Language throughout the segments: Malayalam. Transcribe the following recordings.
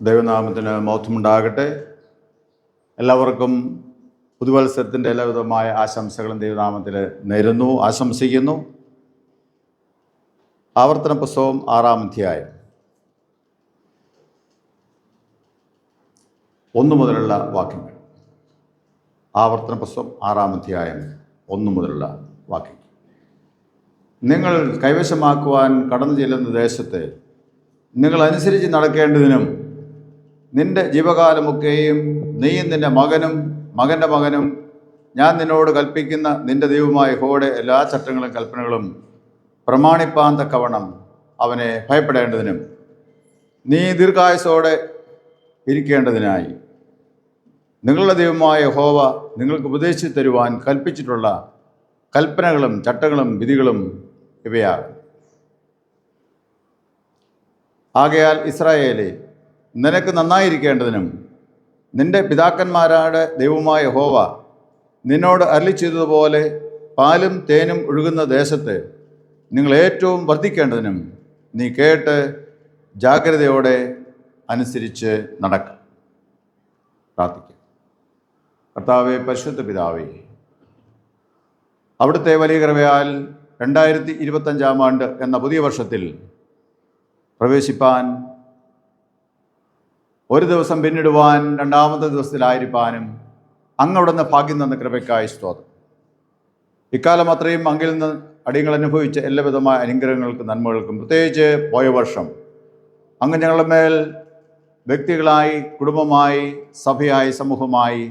ദൈവനാമത്തിന് മഹത്വമുണ്ടാകട്ടെ. എല്ലാവർക്കും പുതുവത്സരത്തിൻ്റെ എല്ലാവിധമായ ആശംസകളും ദൈവനാമത്തിൽ നേരുന്നു, ആശംസിക്കുന്നു. ആവർത്തന പുസ്തകം 6-ാം അധ്യായം 1 മുതലുള്ള വാക്യങ്ങൾ. ആവർത്തന പുസ്തകം 6-ാം അധ്യായം 1 മുതലുള്ള വാക്യങ്ങൾ. നിങ്ങൾ കൈവശമാക്കുവാൻ കടന്നു ചെല്ലുന്ന ദേശത്ത് നിങ്ങൾ അനുസരിച്ച് നടക്കേണ്ടതിനും നിന്റെ ജീവകാലമൊക്കെയും നീയും നിന്റെ മകനും മകൻ്റെ മകനും ഞാൻ നിന്നോട് കൽപ്പിക്കുന്ന നിന്റെ ദൈവമായ യഹോവയുടെ എല്ലാ ചട്ടങ്ങളും കൽപ്പനകളും പ്രമാണിപ്പാൻ തക്കവണ്ണം അവനെ ഭയപ്പെടേണ്ടതിനും നീ ദീർഘായുസ്സോടെ ഇരിക്കേണ്ടതിനായി നിങ്ങളുടെ ദൈവമായ യഹോവ നിങ്ങൾക്ക് ഉപദേശിച്ചു തരുവാൻ കൽപ്പിച്ചിട്ടുള്ള കൽപ്പനകളും ചട്ടങ്ങളും വിധികളും ഇവയാകും. ആകയാൽ ഇസ്രായേലേ, നിനക്ക് നന്നായിരിക്കേണ്ടതിനും നിന്റെ പിതാക്കന്മാരുടെ ദൈവമായ യഹോവ നിന്നോട് അരുളിച്ചെയ്തതുപോലെ പാലും തേനും ഒഴുകുന്ന ദേശത്ത് നിങ്ങൾ ഏറ്റവും വർദ്ധിക്കേണ്ടതിനും നീ കേട്ട് ജാഗ്രതയോടെ അനുസരിച്ച് നടക്കുക. പ്രാർത്ഥിക്കുക. കർത്താവേ, പരിശുദ്ധ പിതാവേ, അവിടുത്തെ വലിയ കൃപയാൽ 2025 ആണ്ട് എന്ന പുതിയ വർഷത്തിൽ പ്രവേശിപ്പാൻ, ഒരു ദിവസം പിന്നിടുവാൻ, രണ്ടാമത്തെ ദിവസത്തിലായിരിക്കാനും അങ്ങവിടുന്ന് ഭാഗ്യം തന്ന കൃപയ്ക്കായി സ്തോത്രം. ഇക്കാലം അത്രയും അങ്ങിൽ നിന്ന് അടിയങ്ങൾ അനുഭവിച്ച എല്ലാവിധമായ അനുഗ്രഹങ്ങൾക്കും നന്മകൾക്കും, പ്രത്യേകിച്ച് പോയ വർഷം അങ്ങ് ഞങ്ങളുടെ മേൽ വ്യക്തികളായി, കുടുംബമായി, സഭയായി, സമൂഹമായി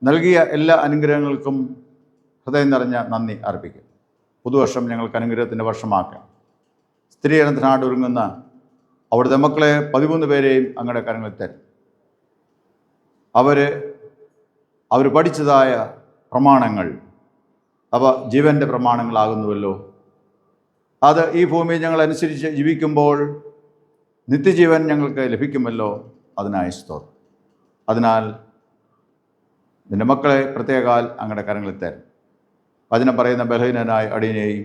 നൽകിയ എല്ലാ അനുഗ്രഹങ്ങൾക്കും ഹൃദയം നിറഞ്ഞ നന്ദി അർപ്പിക്കും. പുതുവർഷം ഞങ്ങൾക്ക് അനുഗ്രഹത്തിൻ്റെ വർഷമാക്കാം. സ്ത്രീജനത്തിനാട് ഒരുങ്ങുന്ന അവിടുത്തെ മക്കളെ 13 പേരെയും അങ്ങയുടെ കരങ്ങളിൽ തരും. അവർ പഠിച്ചതായ പ്രമാണങ്ങൾ അവ ജീവൻ്റെ പ്രമാണങ്ങളാകുന്നുവല്ലോ. അത് ഈ ഭൂമിയിൽ ഞങ്ങൾ അനുസരിച്ച് ജീവിക്കുമ്പോൾ നിത്യജീവൻ ഞങ്ങൾക്ക് ലഭിക്കുമല്ലോ. അതിനായി സ്തോത്രം. അതിനാൽ നിന്റെ മക്കളെ പ്രത്യേകാൽ അങ്ങയുടെ കരങ്ങളിൽ തരും. വചനം പറയുന്ന ബലഹീനനായ അടിയനെയും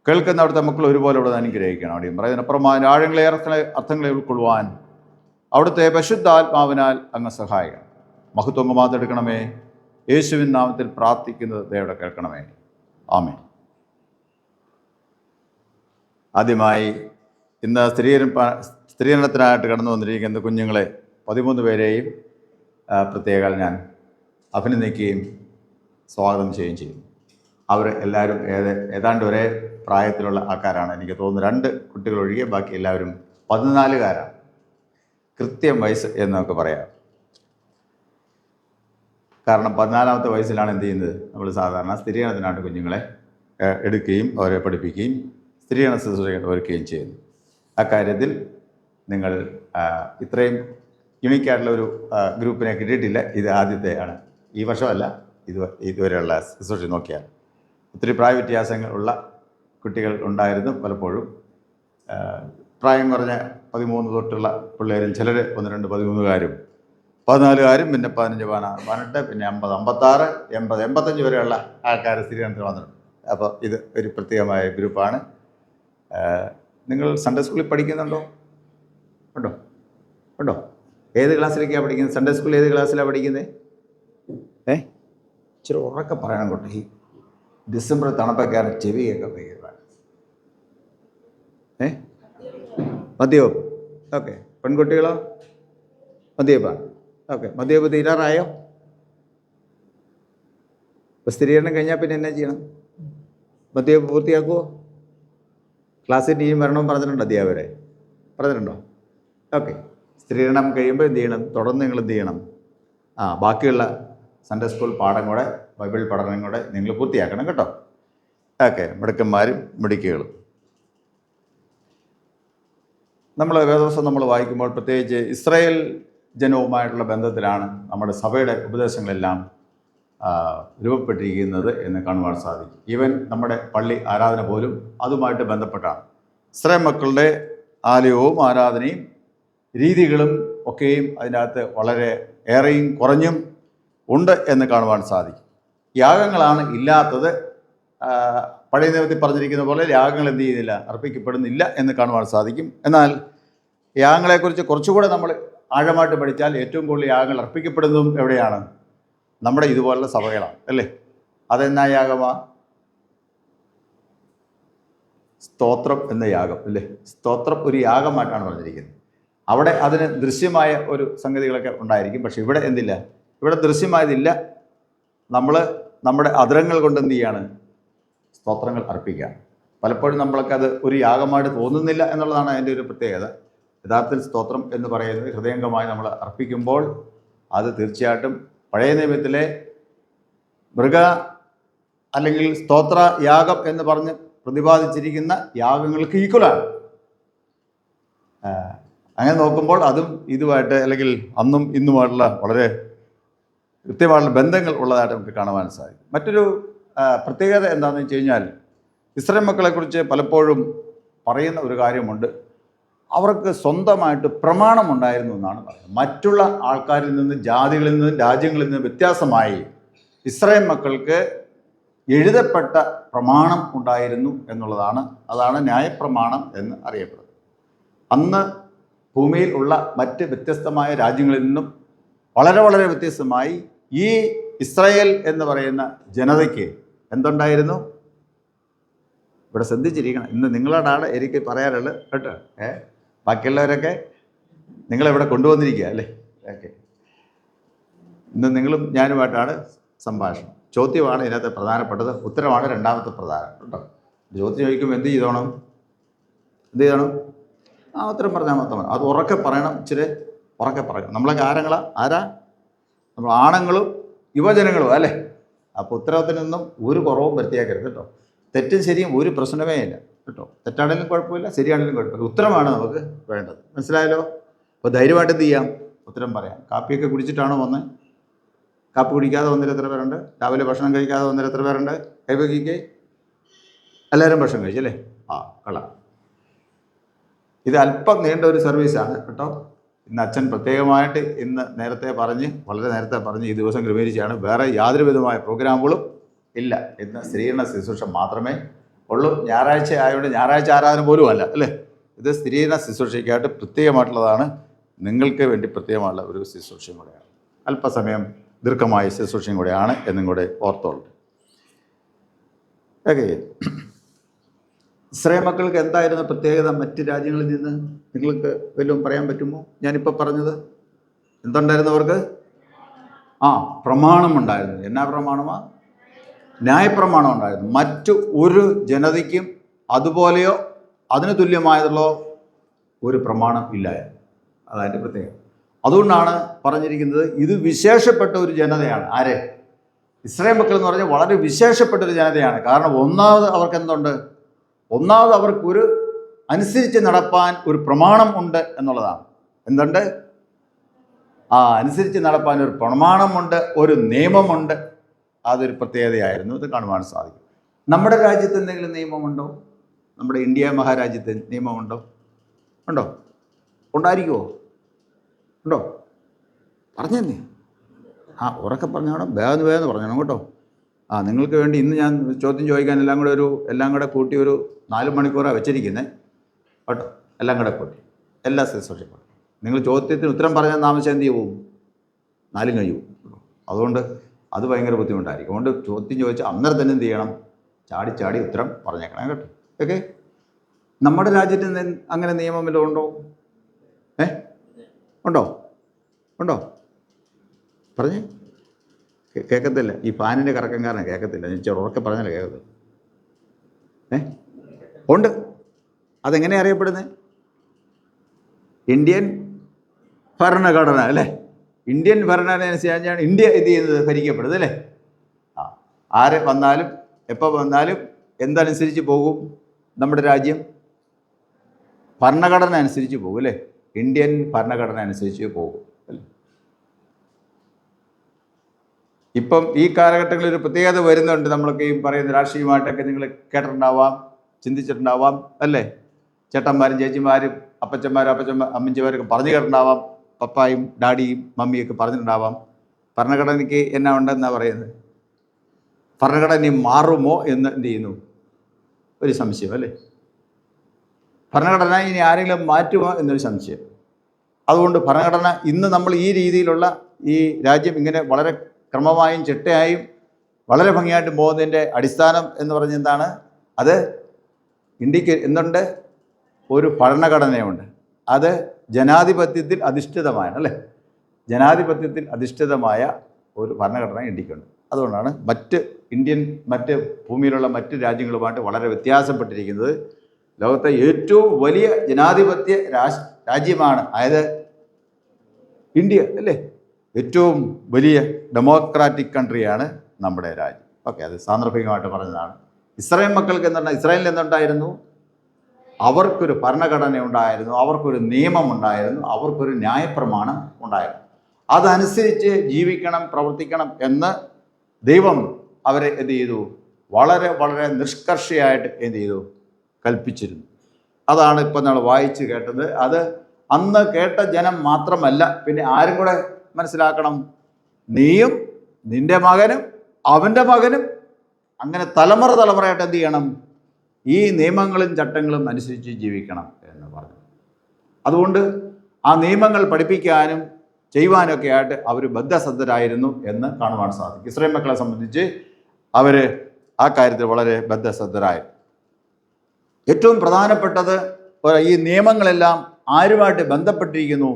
കേൾക്കുന്ന അവിടുത്തെ മക്കൾ ഒരുപോലെ അവിടെ അനുഗ്രഹിക്കണം. അവിടെയും പറയുന്നതിനപ്പുറമായ ആഴങ്ങളേറെ അർത്ഥങ്ങളെ ഉൾക്കൊള്ളുവാൻ അവിടുത്തെ പരിശുദ്ധാത്മാവിനാൽ അങ്ങ് സഹായിക്കണം. മഹത്വം മാതെടുക്കണമേ. യേശുവിൻ നാമത്തിൽ പ്രാർത്ഥിക്കുന്നത് ദയയോടെ കേൾക്കണമേ. ആമേൻ. ആദ്യമായി ഇന്ന് സ്ത്രീജനത്തിനായിട്ട് കടന്നു വന്നിരിക്കുന്ന കുഞ്ഞുങ്ങളെ 13 പേരെയും പ്രത്യേകം ഞാൻ അഭിനന്ദിക്കുകയും സ്വാഗതം ചെയ്യുകയും ചെയ്യും. അവർ എല്ലാവരും ഏതാണ്ട് ഒരേ പ്രായത്തിലുള്ള ആൾക്കാരാണ്. എനിക്ക് തോന്നുന്നു 2 കുട്ടികൾ ഒഴികെ ബാക്കി എല്ലാവരും 14കാരാണ്. കൃത്യം വയസ്സ് എന്നൊക്കെ പറയാം. കാരണം 14ാമത്തെ വയസ്സിലാണ് എന്ത് ചെയ്യുന്നത്, നമ്മൾ സാധാരണ സ്ത്രീജനത്തിനായിട്ട് കുഞ്ഞുങ്ങളെ എടുക്കുകയും അവരെ പഠിപ്പിക്കുകയും സ്ത്രീജന ശുശ്രൂഷ ഒരുക്കുകയും ചെയ്യുന്നു. അക്കാര്യത്തിൽ നിങ്ങൾ ഇത്രയും യുണീക്കായിട്ടുള്ള ഒരു ഗ്രൂപ്പിനെ കിട്ടിയിട്ടില്ല. ഇത് ആദ്യത്തെ ആണ്. ഈ വർഷമല്ല, ഇതുവരെയുള്ള ശുശ്രൂഷ നോക്കിയാൽ ഒത്തിരി പ്രായ വ്യത്യാസങ്ങൾ ഉള്ള കുട്ടികൾ ഉണ്ടായിരുന്നു. പലപ്പോഴും പ്രായം കുറഞ്ഞ 13 തൊട്ടുള്ള പിള്ളേരും, ചിലർ 12, 13കാരും, 14കാരും, പിന്നെ 15, 18, പിന്നെ 50, 56, 80, 85 വരെയുള്ള ആൾക്കാർ സ്ത്രീജനത്തിൽ വന്നിട്ടുണ്ട്. അപ്പോൾ ഇത് ഒരു പ്രത്യേകമായ ഗ്രൂപ്പാണ്. നിങ്ങൾ സൺഡേ സ്കൂളിൽ പഠിക്കുന്നുണ്ടോ? ഉണ്ടോ? ഏത് ക്ലാസ്സിലേക്കാണ് പഠിക്കുന്നത്? സൺഡേ സ്കൂളിൽ ഏത് ക്ലാസ്സിലാണ് പഠിക്കുന്നത്? ഇച്ചിരി ഉറക്കെ പറയണം കേട്ടോ. ഈ ഡിസംബർ തണുപ്പൊക്കെയാണ്, ചെവിയൊക്കെ ഭയങ്കര. മദ്യപം. ഓക്കെ. പെൺകുട്ടികളോ? മദ്യപാണ്. ഓക്കെ. മദ്യപം തീരാറായോ? ഇപ്പോൾ സ്ഥിരീകരണം കഴിഞ്ഞാൽ പിന്നെ എന്നാ ചെയ്യണം? മദ്യപം പൂർത്തിയാക്കുമോ? ക്ലാസ്സിൽ ടീം വരണമെന്ന് പറഞ്ഞിട്ടുണ്ടോ? അധ്യാപകരെ പറഞ്ഞിട്ടുണ്ടോ? ഓക്കെ. സ്ഥിരീകരണം കഴിയുമ്പോൾ എന്ത് ചെയ്യണം? തുടർന്ന് നിങ്ങൾ എന്ത് ചെയ്യണം? ബാക്കിയുള്ള സൺഡേ സ്കൂൾ പാഠം കൂടെ, ബൈബിൾ പഠനം കൂടെ നിങ്ങൾ പൂർത്തിയാക്കണം കേട്ടോ. ഓക്കെ. മിടുക്കന്മാരും മിടുക്കികളും. നമ്മൾ വേദവസ്തം നമ്മൾ വായിക്കുമ്പോൾ പ്രത്യേകിച്ച് ഇസ്രായേൽ ജനവുമായിട്ടുള്ള ബന്ധത്തിലാണ് നമ്മുടെ സഭയുടെ ഉപദേശങ്ങളെല്ലാം രൂപപ്പെട്ടിരിക്കുന്നത് എന്ന് കാണുവാൻ സാധിക്കും. ഈവൻ നമ്മുടെ പള്ളി ആരാധന പോലും അതുമായിട്ട് ബന്ധപ്പെട്ടാണ്. ഇസ്രായേൽ മക്കളുടെ ആലയവും ആരാധനയും രീതികളും ഒക്കെയും അതിനകത്ത് വളരെ ഏറെയും കുറഞ്ഞും ഉണ്ട് എന്ന് കാണുവാൻ സാധിക്കും. യാഗങ്ങളാണ് ഇല്ലാത്തത്. പഴയ നിയമത്തിൽ പറഞ്ഞിരിക്കുന്ന പോലെ യാഗങ്ങൾ എന്ത് ചെയ്യുന്നില്ല, അർപ്പിക്കപ്പെടുന്നില്ല എന്ന് കാണുവാൻ സാധിക്കും. എന്നാൽ യാഗങ്ങളെക്കുറിച്ച് കുറച്ചുകൂടെ നമ്മൾ ആഴമായിട്ട് പഠിച്ചാൽ ഏറ്റവും കൂടുതൽ യാഗങ്ങൾ അർപ്പിക്കപ്പെടുന്നതും എവിടെയാണ്? നമ്മുടെ ഇതുപോലുള്ള സഭകളാണ്, അല്ലേ? അതെന്നാ യാഗമാ? സ്തോത്രം എന്ന യാഗം, അല്ലേ? സ്തോത്രം ഒരു യാഗമായിട്ടാണ് പറഞ്ഞിരിക്കുന്നത്. അവിടെ അതിന് ദൃശ്യമായ ഒരു സംഗതികളൊക്കെ ഉണ്ടായിരിക്കും. പക്ഷെ ഇവിടെ എന്തില്ല? ഇവിടെ ദൃശ്യമായതില്ല. നമ്മൾ നമ്മുടെ അധരങ്ങൾ കൊണ്ട് എന്ത് ചെയ്യാണ്? സ്തോത്രങ്ങൾ അർപ്പിക്കുക. പലപ്പോഴും നമ്മൾക്ക് അത് ഒരു യാഗമായിട്ട് തോന്നുന്നില്ല എന്നുള്ളതാണ് അതിൻ്റെ ഒരു പ്രത്യേകത. യഥാർത്ഥത്തിൽ സ്തോത്രം എന്ന് പറയുന്നത് ഹൃദയംഗമായി നമ്മൾ അർപ്പിക്കുമ്പോൾ അത് തീർച്ചയായിട്ടും പഴയ നിയമത്തിലെ മൃഗ അല്ലെങ്കിൽ സ്തോത്ര യാഗം എന്ന് പറഞ്ഞ് പ്രതിപാദിച്ചിരിക്കുന്ന യാഗങ്ങൾക്ക് ഈക്വലാണ്. അങ്ങനെ നോക്കുമ്പോൾ അതും ഇതുമായിട്ട് അല്ലെങ്കിൽ അന്നും ഇന്നുമായിട്ടുള്ള വളരെ കൃത്യമായിട്ടുള്ള ബന്ധങ്ങൾ ഉള്ളതായിട്ട് നമുക്ക് കാണുവാൻ സാധിക്കും. മറ്റൊരു പ്രത്യേകത എന്താണെന്ന് വെച്ച് കഴിഞ്ഞാൽ, ഇസ്രായേൽ മക്കളെക്കുറിച്ച് പലപ്പോഴും പറയുന്ന ഒരു കാര്യമുണ്ട്. അവർക്ക് സ്വന്തമായിട്ട് പ്രമാണമുണ്ടായിരുന്നു എന്നാണ് പറയുന്നത്. മറ്റുള്ള ആൾക്കാരിൽ നിന്ന്, ജാതികളിൽ നിന്നും രാജ്യങ്ങളിൽ നിന്നും വ്യത്യാസമായി ഇസ്രായേൽ മക്കൾക്ക് എഴുതപ്പെട്ട പ്രമാണം ഉണ്ടായിരുന്നു എന്നുള്ളതാണ്. അതാണ് ന്യായപ്രമാണം എന്ന് അറിയപ്പെടുന്നത്. അന്ന് ഭൂമിയിൽ ഉള്ള മറ്റ് വ്യത്യസ്തമായ രാജ്യങ്ങളിൽ നിന്നും വളരെ വളരെ വ്യത്യസ്തമായി ഈ ഇസ്രായേൽ എന്ന് പറയുന്ന ജനതയ്ക്ക് എന്തുണ്ടായിരുന്നു? ഇവിടെ ശ്രദ്ധിച്ചിരിക്കണം. ഇന്ന് നിങ്ങളോടാണ് എനിക്ക് പറയാനുള്ളത് കേട്ടോ. ബാക്കിയുള്ളവരൊക്കെ നിങ്ങളിവിടെ കൊണ്ടുവന്നിരിക്കുക അല്ലേ? ഓക്കെ, ഇന്ന് നിങ്ങളും ഞാനുമായിട്ടാണ് സംഭാഷണം. ചോദ്യമാണ് ഇതിനകത്ത് പ്രധാനപ്പെട്ടത്, ഉത്തരമാണ് രണ്ടാമത്തെ പ്രധാനം കേട്ടോ. ചോദ്യം ചോദിക്കുമ്പോൾ എന്ത് ചെയ്തോണം? ഉത്തരം പറഞ്ഞാൽ മാത്രം അത് ഉറക്കെ പറയണം, ഇച്ചിരി ഉറക്കെ പറയണം. നമ്മളൊക്കെ ആരാ? നമ്മൾ ആണുങ്ങളും യുവജനങ്ങളും അല്ലേ? അപ്പോൾ ഉത്തരവത്തിനൊന്നും ഒരു കുറവും വരുത്തിയാക്കരുത് കേട്ടോ. തെറ്റും ശരിയും ഒരു പ്രശ്നമേ ഇല്ല കേട്ടോ. തെറ്റാണെങ്കിലും കുഴപ്പമില്ല, ശരിയാണെങ്കിലും കുഴപ്പമില്ല. ഉത്തരമാണ് നമുക്ക് വേണ്ടത്. മനസ്സിലായല്ലോ? അപ്പോൾ ധൈര്യമായിട്ട് എന്ത് ചെയ്യാം? ഉത്തരം പറയാം. കാപ്പിയൊക്കെ കുടിച്ചിട്ടാണോ വന്നത്? കാപ്പി കുടിക്കാതെ വന്നിട്ട് എത്ര പേരുണ്ട്? രാവിലെ ഭക്ഷണം കഴിക്കാതെ വന്നിട്ട് എത്ര പേരുണ്ട്? കൈവക്കിക്ക് എല്ലാവരും ഭക്ഷണം കഴിച്ചല്ലേ? കൊള്ളാം. ഇത് അല്പം നീണ്ട ഒരു സർവീസാണ് കേട്ടോ. ഇന്ന് അച്ഛൻ പ്രത്യേകമായിട്ട് വളരെ നേരത്തെ പറഞ്ഞ് ഈ ദിവസം ക്രമീകരിച്ചാണ്. വേറെ യാതൊരു വിധമായ പ്രോഗ്രാമുകളും ഇല്ല. ഇന്ന് സ്ഥിരീകരണ ശുശ്രൂഷ മാത്രമേ ഉള്ളൂ. ഞായറാഴ്ച ആയതുകൊണ്ട് ഞായറാഴ്ച ആരാധന പോലും അല്ല, അല്ലേ? ഇത് സ്ഥിരീകരണ ശുശ്രൂഷയ്ക്കായിട്ട് പ്രത്യേകമായിട്ടുള്ളതാണ്. നിങ്ങൾക്ക് വേണ്ടി പ്രത്യേകമായുള്ള ഒരു ശുശ്രൂഷയും കൂടെയാണ്. അല്പസമയം ദീർഘമായ ശുശ്രൂഷയും കൂടെയാണ് എന്നും കൂടെ ഓർത്തോളൂ. ഓക്കെ, ഇസ്രായേൽ മക്കൾക്ക് എന്തായിരുന്നു പ്രത്യേകത മറ്റ് രാജ്യങ്ങളിൽ നിന്ന്? നിങ്ങൾക്ക് വല്ലതും പറയാൻ പറ്റുമോ? ഞാനിപ്പോൾ പറഞ്ഞത് എന്തുണ്ടായിരുന്നു അവർക്ക്? പ്രമാണമുണ്ടായിരുന്നു. എന്നാ പ്രമാണമാ? ന്യായപ്രമാണം ഉണ്ടായിരുന്നു. മറ്റു ഒരു ജനതയ്ക്കും അതുപോലെയോ അതിന് തുല്യമായതുള്ളോ ഒരു പ്രമാണം ഇല്ലായിരുന്നു. അതതിൻ്റെ പ്രത്യേകത. അതുകൊണ്ടാണ് പറഞ്ഞിരിക്കുന്നത് ഇത് വിശേഷപ്പെട്ട ഒരു ജനതയാണ്. ആരെ? ഇസ്രായേൽ മക്കൾ എന്ന് പറഞ്ഞാൽ വളരെ വിശേഷപ്പെട്ട ഒരു ജനതയാണ്. കാരണം ഒന്നാമത് അവർക്ക് എന്തുണ്ട്? ഒന്നാമത് അവർക്കൊരു അനുസരിച്ച് നടപ്പാൻ ഒരു പ്രമാണം ഉണ്ട് എന്നുള്ളതാണ്. എന്തുണ്ട്? അനുസരിച്ച് നടപ്പാൻ ഒരു പ്രമാണമുണ്ട്, ഒരു നിയമമുണ്ട്. അതൊരു പ്രത്യേകതയായിരുന്നു. ഇത് കാണുവാൻ സാധിക്കും. നമ്മുടെ രാജ്യത്ത് എന്തെങ്കിലും നിയമമുണ്ടോ? നമ്മുടെ ഇന്ത്യ മഹാരാജ്യത്ത് നിയമമുണ്ടോ? ഉണ്ടോ? ഉണ്ടായിരിക്കുമോ? ഉണ്ടോ? പറഞ്ഞേ. ഉറക്കെ പറഞ്ഞോണം, വേഗം പറഞ്ഞോണം കേട്ടോ. നിങ്ങൾക്ക് വേണ്ടി ഇന്ന് ഞാൻ ചോദ്യം ചോദിക്കാൻ എല്ലാം കൂടെ കൂട്ടി ഒരു 4 മണിക്കൂറാണ് വെച്ചിരിക്കുന്നത് കേട്ടോ. എല്ലാം കൂടെ കൂട്ടി എല്ലാ ശുശ്രൂഷയും നിങ്ങൾ ചോദ്യത്തിന് ഉത്തരം പറഞ്ഞാൽ താമസം എന്ത് ചെയ്യും? 4 കഴിയും. അതുകൊണ്ട് അത് ഭയങ്കര ബുദ്ധിമുട്ടായിരിക്കും. അതുകൊണ്ട് ചോദ്യം ചോദിച്ചാൽ അന്നേരം തന്നെ എന്ത് ചെയ്യണം? ചാടി ഉത്തരം പറഞ്ഞേക്കണം കേട്ടോ. ഓക്കെ, നമ്മുടെ രാജ്യത്ത് അങ്ങനെ നിയമം വല്ലതും ഉണ്ടോ? ഉണ്ടോ? പറഞ്ഞേ. കേൾക്കത്തില്ല. ഈ ഫാനിൻ്റെ കറക്കം കാരണം കേൾക്കത്തില്ല. ഞാൻ ഉറക്കെ പറഞ്ഞാലേ കേൾക്കത്തില്ല. ഉണ്ട്. അതെങ്ങനെ അറിയപ്പെടുന്നത്? ഇന്ത്യൻ ഭരണഘടന അല്ലേ? ഇന്ത്യൻ ഭരണഘടന അനുസരിച്ചാണ് ഇന്ത്യ ഇത് ചെയ്യുന്നത്, ഭരിക്കപ്പെടുന്നത് അല്ലേ? ആര് വന്നാലും എപ്പോൾ വന്നാലും എന്തനുസരിച്ച് പോകും? നമ്മുടെ രാജ്യം ഭരണഘടന അനുസരിച്ച് പോകും അല്ലേ? ഇന്ത്യൻ ഭരണഘടന അനുസരിച്ച് പോകും അല്ലേ? ഇപ്പം ഈ കാലഘട്ടങ്ങളിൽ ഒരു പ്രത്യേകത വരുന്നുണ്ട്. നമ്മളൊക്കെ ഈ പറയുന്ന രാഷ്ട്രീയമായിട്ടൊക്കെ നിങ്ങൾ കേട്ടിട്ടുണ്ടാവാം, ചിന്തിച്ചിട്ടുണ്ടാവാം അല്ലേ? ചേട്ടന്മാരും ചേച്ചിമാരും അമ്മച്ചിമാരൊക്കെ പറഞ്ഞു കേട്ടിട്ടുണ്ടാവാം. പപ്പായും ഡാഡിയും മമ്മിയൊക്കെ പറഞ്ഞിട്ടുണ്ടാവാം. ഭരണഘടനയ്ക്ക് എന്നാ ഉണ്ടെന്നാണ് പറയുന്നത്? ഭരണഘടന മാറുമോ എന്ന് എന്ത് ചെയ്യുന്നു? ഒരു സംശയം അല്ലേ? ഭരണഘടന ഇനി ആരെങ്കിലും മാറ്റുമോ എന്നൊരു സംശയം. അതുകൊണ്ട് ഭരണഘടന ഇന്ന് നമ്മൾ ഈ രീതിയിലുള്ള ഈ രാജ്യം ഇങ്ങനെ വളരെ ക്രമമായും ചിട്ടയായും വളരെ ഭംഗിയായിട്ടും പോകുന്നതിൻ്റെ അടിസ്ഥാനം എന്ന് പറഞ്ഞ എന്താണ്? അത് ഇന്ത്യക്ക് എന്തുണ്ട്? ഒരു ഭരണഘടനയുണ്ട്. അത് ജനാധിപത്യത്തിൽ അധിഷ്ഠിതമാണ്, അല്ലേ? ജനാധിപത്യത്തിൽ അധിഷ്ഠിതമായ ഒരു ഭരണഘടന ഇന്ത്യക്കുണ്ട്. അതുകൊണ്ടാണ് മറ്റ് ഭൂമിയിലുള്ള മറ്റ് രാജ്യങ്ങളുമായിട്ട് വളരെ വ്യത്യാസപ്പെട്ടിരിക്കുന്നത്. ലോകത്തെ ഏറ്റവും വലിയ ജനാധിപത്യ രാജ്യമാണ്, അതായത് ഇന്ത്യ, അല്ലേ? ഏറ്റവും വലിയ ഡെമോക്രാറ്റിക് കൺട്രിയാണ് നമ്മുടെ രാജ്യം. ഓക്കെ, അത് സാന്ദർഭികമായിട്ട് പറഞ്ഞതാണ്. ഇസ്രായേൽ മക്കൾക്ക് ഇസ്രായേലിൽ എന്തുണ്ടായിരുന്നു? അവർക്കൊരു ഭരണഘടന ഉണ്ടായിരുന്നു, അവർക്കൊരു നിയമം ഉണ്ടായിരുന്നു, അവർക്കൊരു ന്യായപ്രമാണം ഉണ്ടായിരുന്നു. അതനുസരിച്ച് ജീവിക്കണം, പ്രവർത്തിക്കണം എന്ന് ദൈവം അവരെ എന്ത് ചെയ്തു? വളരെ വളരെ നിഷ്കർഷയായിട്ട് എന്ത് ചെയ്തു? കൽപ്പിച്ചിരുന്നു. അതാണ് ഇപ്പം നമ്മൾ വായിച്ച് കേട്ടത്. അത് അന്ന് കേട്ട ജനം മാത്രമല്ല, പിന്നെ ആരും കൂടെ മനസ്സിലാക്കണം. നീയും നിന്റെ മകനും അവൻ്റെ മകനും അങ്ങനെ തലമുറയായിട്ട് എന്ത് ചെയ്യണം? ഈ നിയമങ്ങളും ചട്ടങ്ങളും അനുസരിച്ച് ജീവിക്കണം എന്ന് പറഞ്ഞു. അതുകൊണ്ട് ആ നിയമങ്ങൾ പഠിപ്പിക്കാനും ചെയ്യുവാനൊക്കെ ആയിട്ട് അവർ ബദ്ധശ്രദ്ധരായിരുന്നു എന്ന് കാണുവാൻ സാധിക്കും. ഇസ്രായേൽ മക്കളെ സംബന്ധിച്ച് അവർ ആ കാര്യത്തിൽ വളരെ ബദ്ധശ്രദ്ധരായിരുന്നു. ഏറ്റവും പ്രധാനപ്പെട്ടത് ഈ നിയമങ്ങളെല്ലാം ആരുമായിട്ട് ബന്ധപ്പെട്ടിരിക്കുന്നു?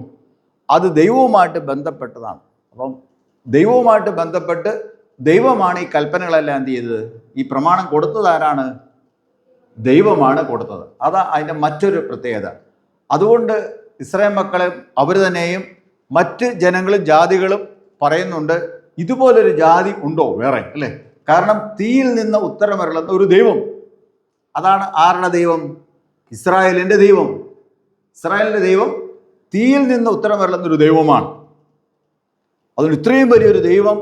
അത് ദൈവവുമായിട്ട് ബന്ധപ്പെട്ടതാണ്. അപ്പം ദൈവവുമായിട്ട് ബന്ധപ്പെട്ട് ദൈവമാണ് ഈ കൽപ്പനകളെല്ലാം എന്ത് ചെയ്തത്? ഈ പ്രമാണം കൊടുത്തത് ആരാണ്? ദൈവമാണ് കൊടുത്തത്. അതാ അതിൻ്റെ മറ്റൊരു പ്രത്യേകത. അതുകൊണ്ട് ഇസ്രായേൽ മക്കളെ അവർ തന്നെയും മറ്റ് ജനങ്ങളും ജാതികളും പറയുന്നുണ്ട്, ഇതുപോലൊരു ജാതി ഉണ്ടോ വേറെ, അല്ലേ? കാരണം തീയിൽ നിന്ന് ഉത്തരമരുളുന്ന ഒരു ദൈവം. അതാണ് ആരുടെ ദൈവം? ഇസ്രായേലിൻ്റെ ദൈവം. ഇസ്രായേലിൻ്റെ ദൈവം തീയിൽ നിന്ന് ഉത്തരമരുളുന്ന ഒരു ദൈവമാണ്. അതുകൊണ്ട് ഇത്രയും വലിയൊരു ദൈവം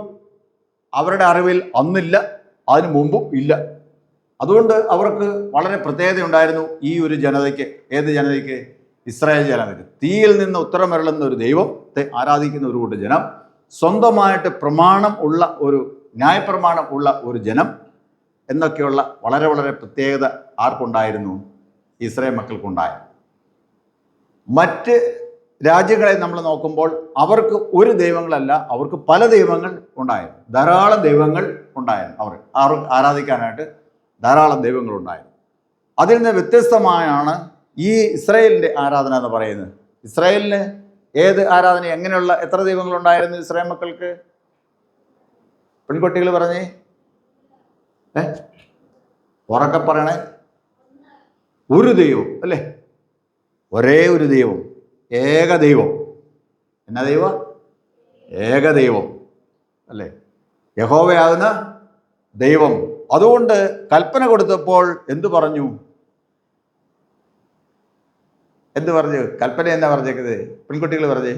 അവരുടെ അറിവിൽ അന്നില്ല, അതിനു മുമ്പും ഇല്ല. അതുകൊണ്ട് അവർക്ക് വളരെ പ്രത്യേകതയുണ്ടായിരുന്നു ഈ ഒരു ജനതയ്ക്ക്. ഏത് ജനതയ്ക്ക്? ഇസ്രായേൽ ജനതയ്ക്ക്. തീയിൽ നിന്ന് ഉത്തരമരുളുന്ന ഒരു ദൈവത്തെ ആരാധിക്കുന്ന ഒരു കൂട്ടം ജനം, സ്വന്തമായിട്ട് ന്യായപ്രമാണം ഉള്ള ഒരു ജനം എന്നൊക്കെയുള്ള വളരെ വളരെ പ്രത്യേകത ആർക്കുണ്ടായിരുന്നു? ഇസ്രായേൽ മക്കൾക്കുണ്ടായ. മറ്റ് രാജ്യങ്ങളെ നമ്മൾ നോക്കുമ്പോൾ അവർക്ക് ഒരു ദൈവങ്ങളല്ല, അവർക്ക് പല ദൈവങ്ങൾ ഉണ്ടായിരുന്നു. ധാരാളം ദൈവങ്ങൾ ഉണ്ടായിരുന്നു. അവർ ആരാധിക്കാനായിട്ട് ധാരാളം ദൈവങ്ങളുണ്ടായിരുന്നു. അതിൽ നിന്ന് വ്യത്യസ്തമായാണ് ഈ ഇസ്രായേലിൻ്റെ ആരാധന എന്ന് പറയുന്നത്. ഇസ്രായേലിന് ഏത് ആരാധന, എങ്ങനെയുള്ള എത്ര ദൈവങ്ങളുണ്ടായിരുന്നു ഇസ്രായേൽ മക്കൾക്ക്? പെൺകുട്ടികൾ പറഞ്ഞേ, ഉറക്കെ പറയണേ. ഒരു ദൈവം, അല്ലേ? ഒരേ ഒരു ദൈവം, ഏകദൈവം. എന്നാ ദൈവം? ഏകദൈവം, അല്ലേ? യഹോവയാകുന്ന ദൈവം. അതുകൊണ്ട് കൽപ്പന കൊടുത്തപ്പോൾ എന്തു പറഞ്ഞു? കൽപ്പന എന്നാ പറഞ്ഞേക്കുന്നത്? പെൺകുട്ടികൾ പറഞ്ഞേ,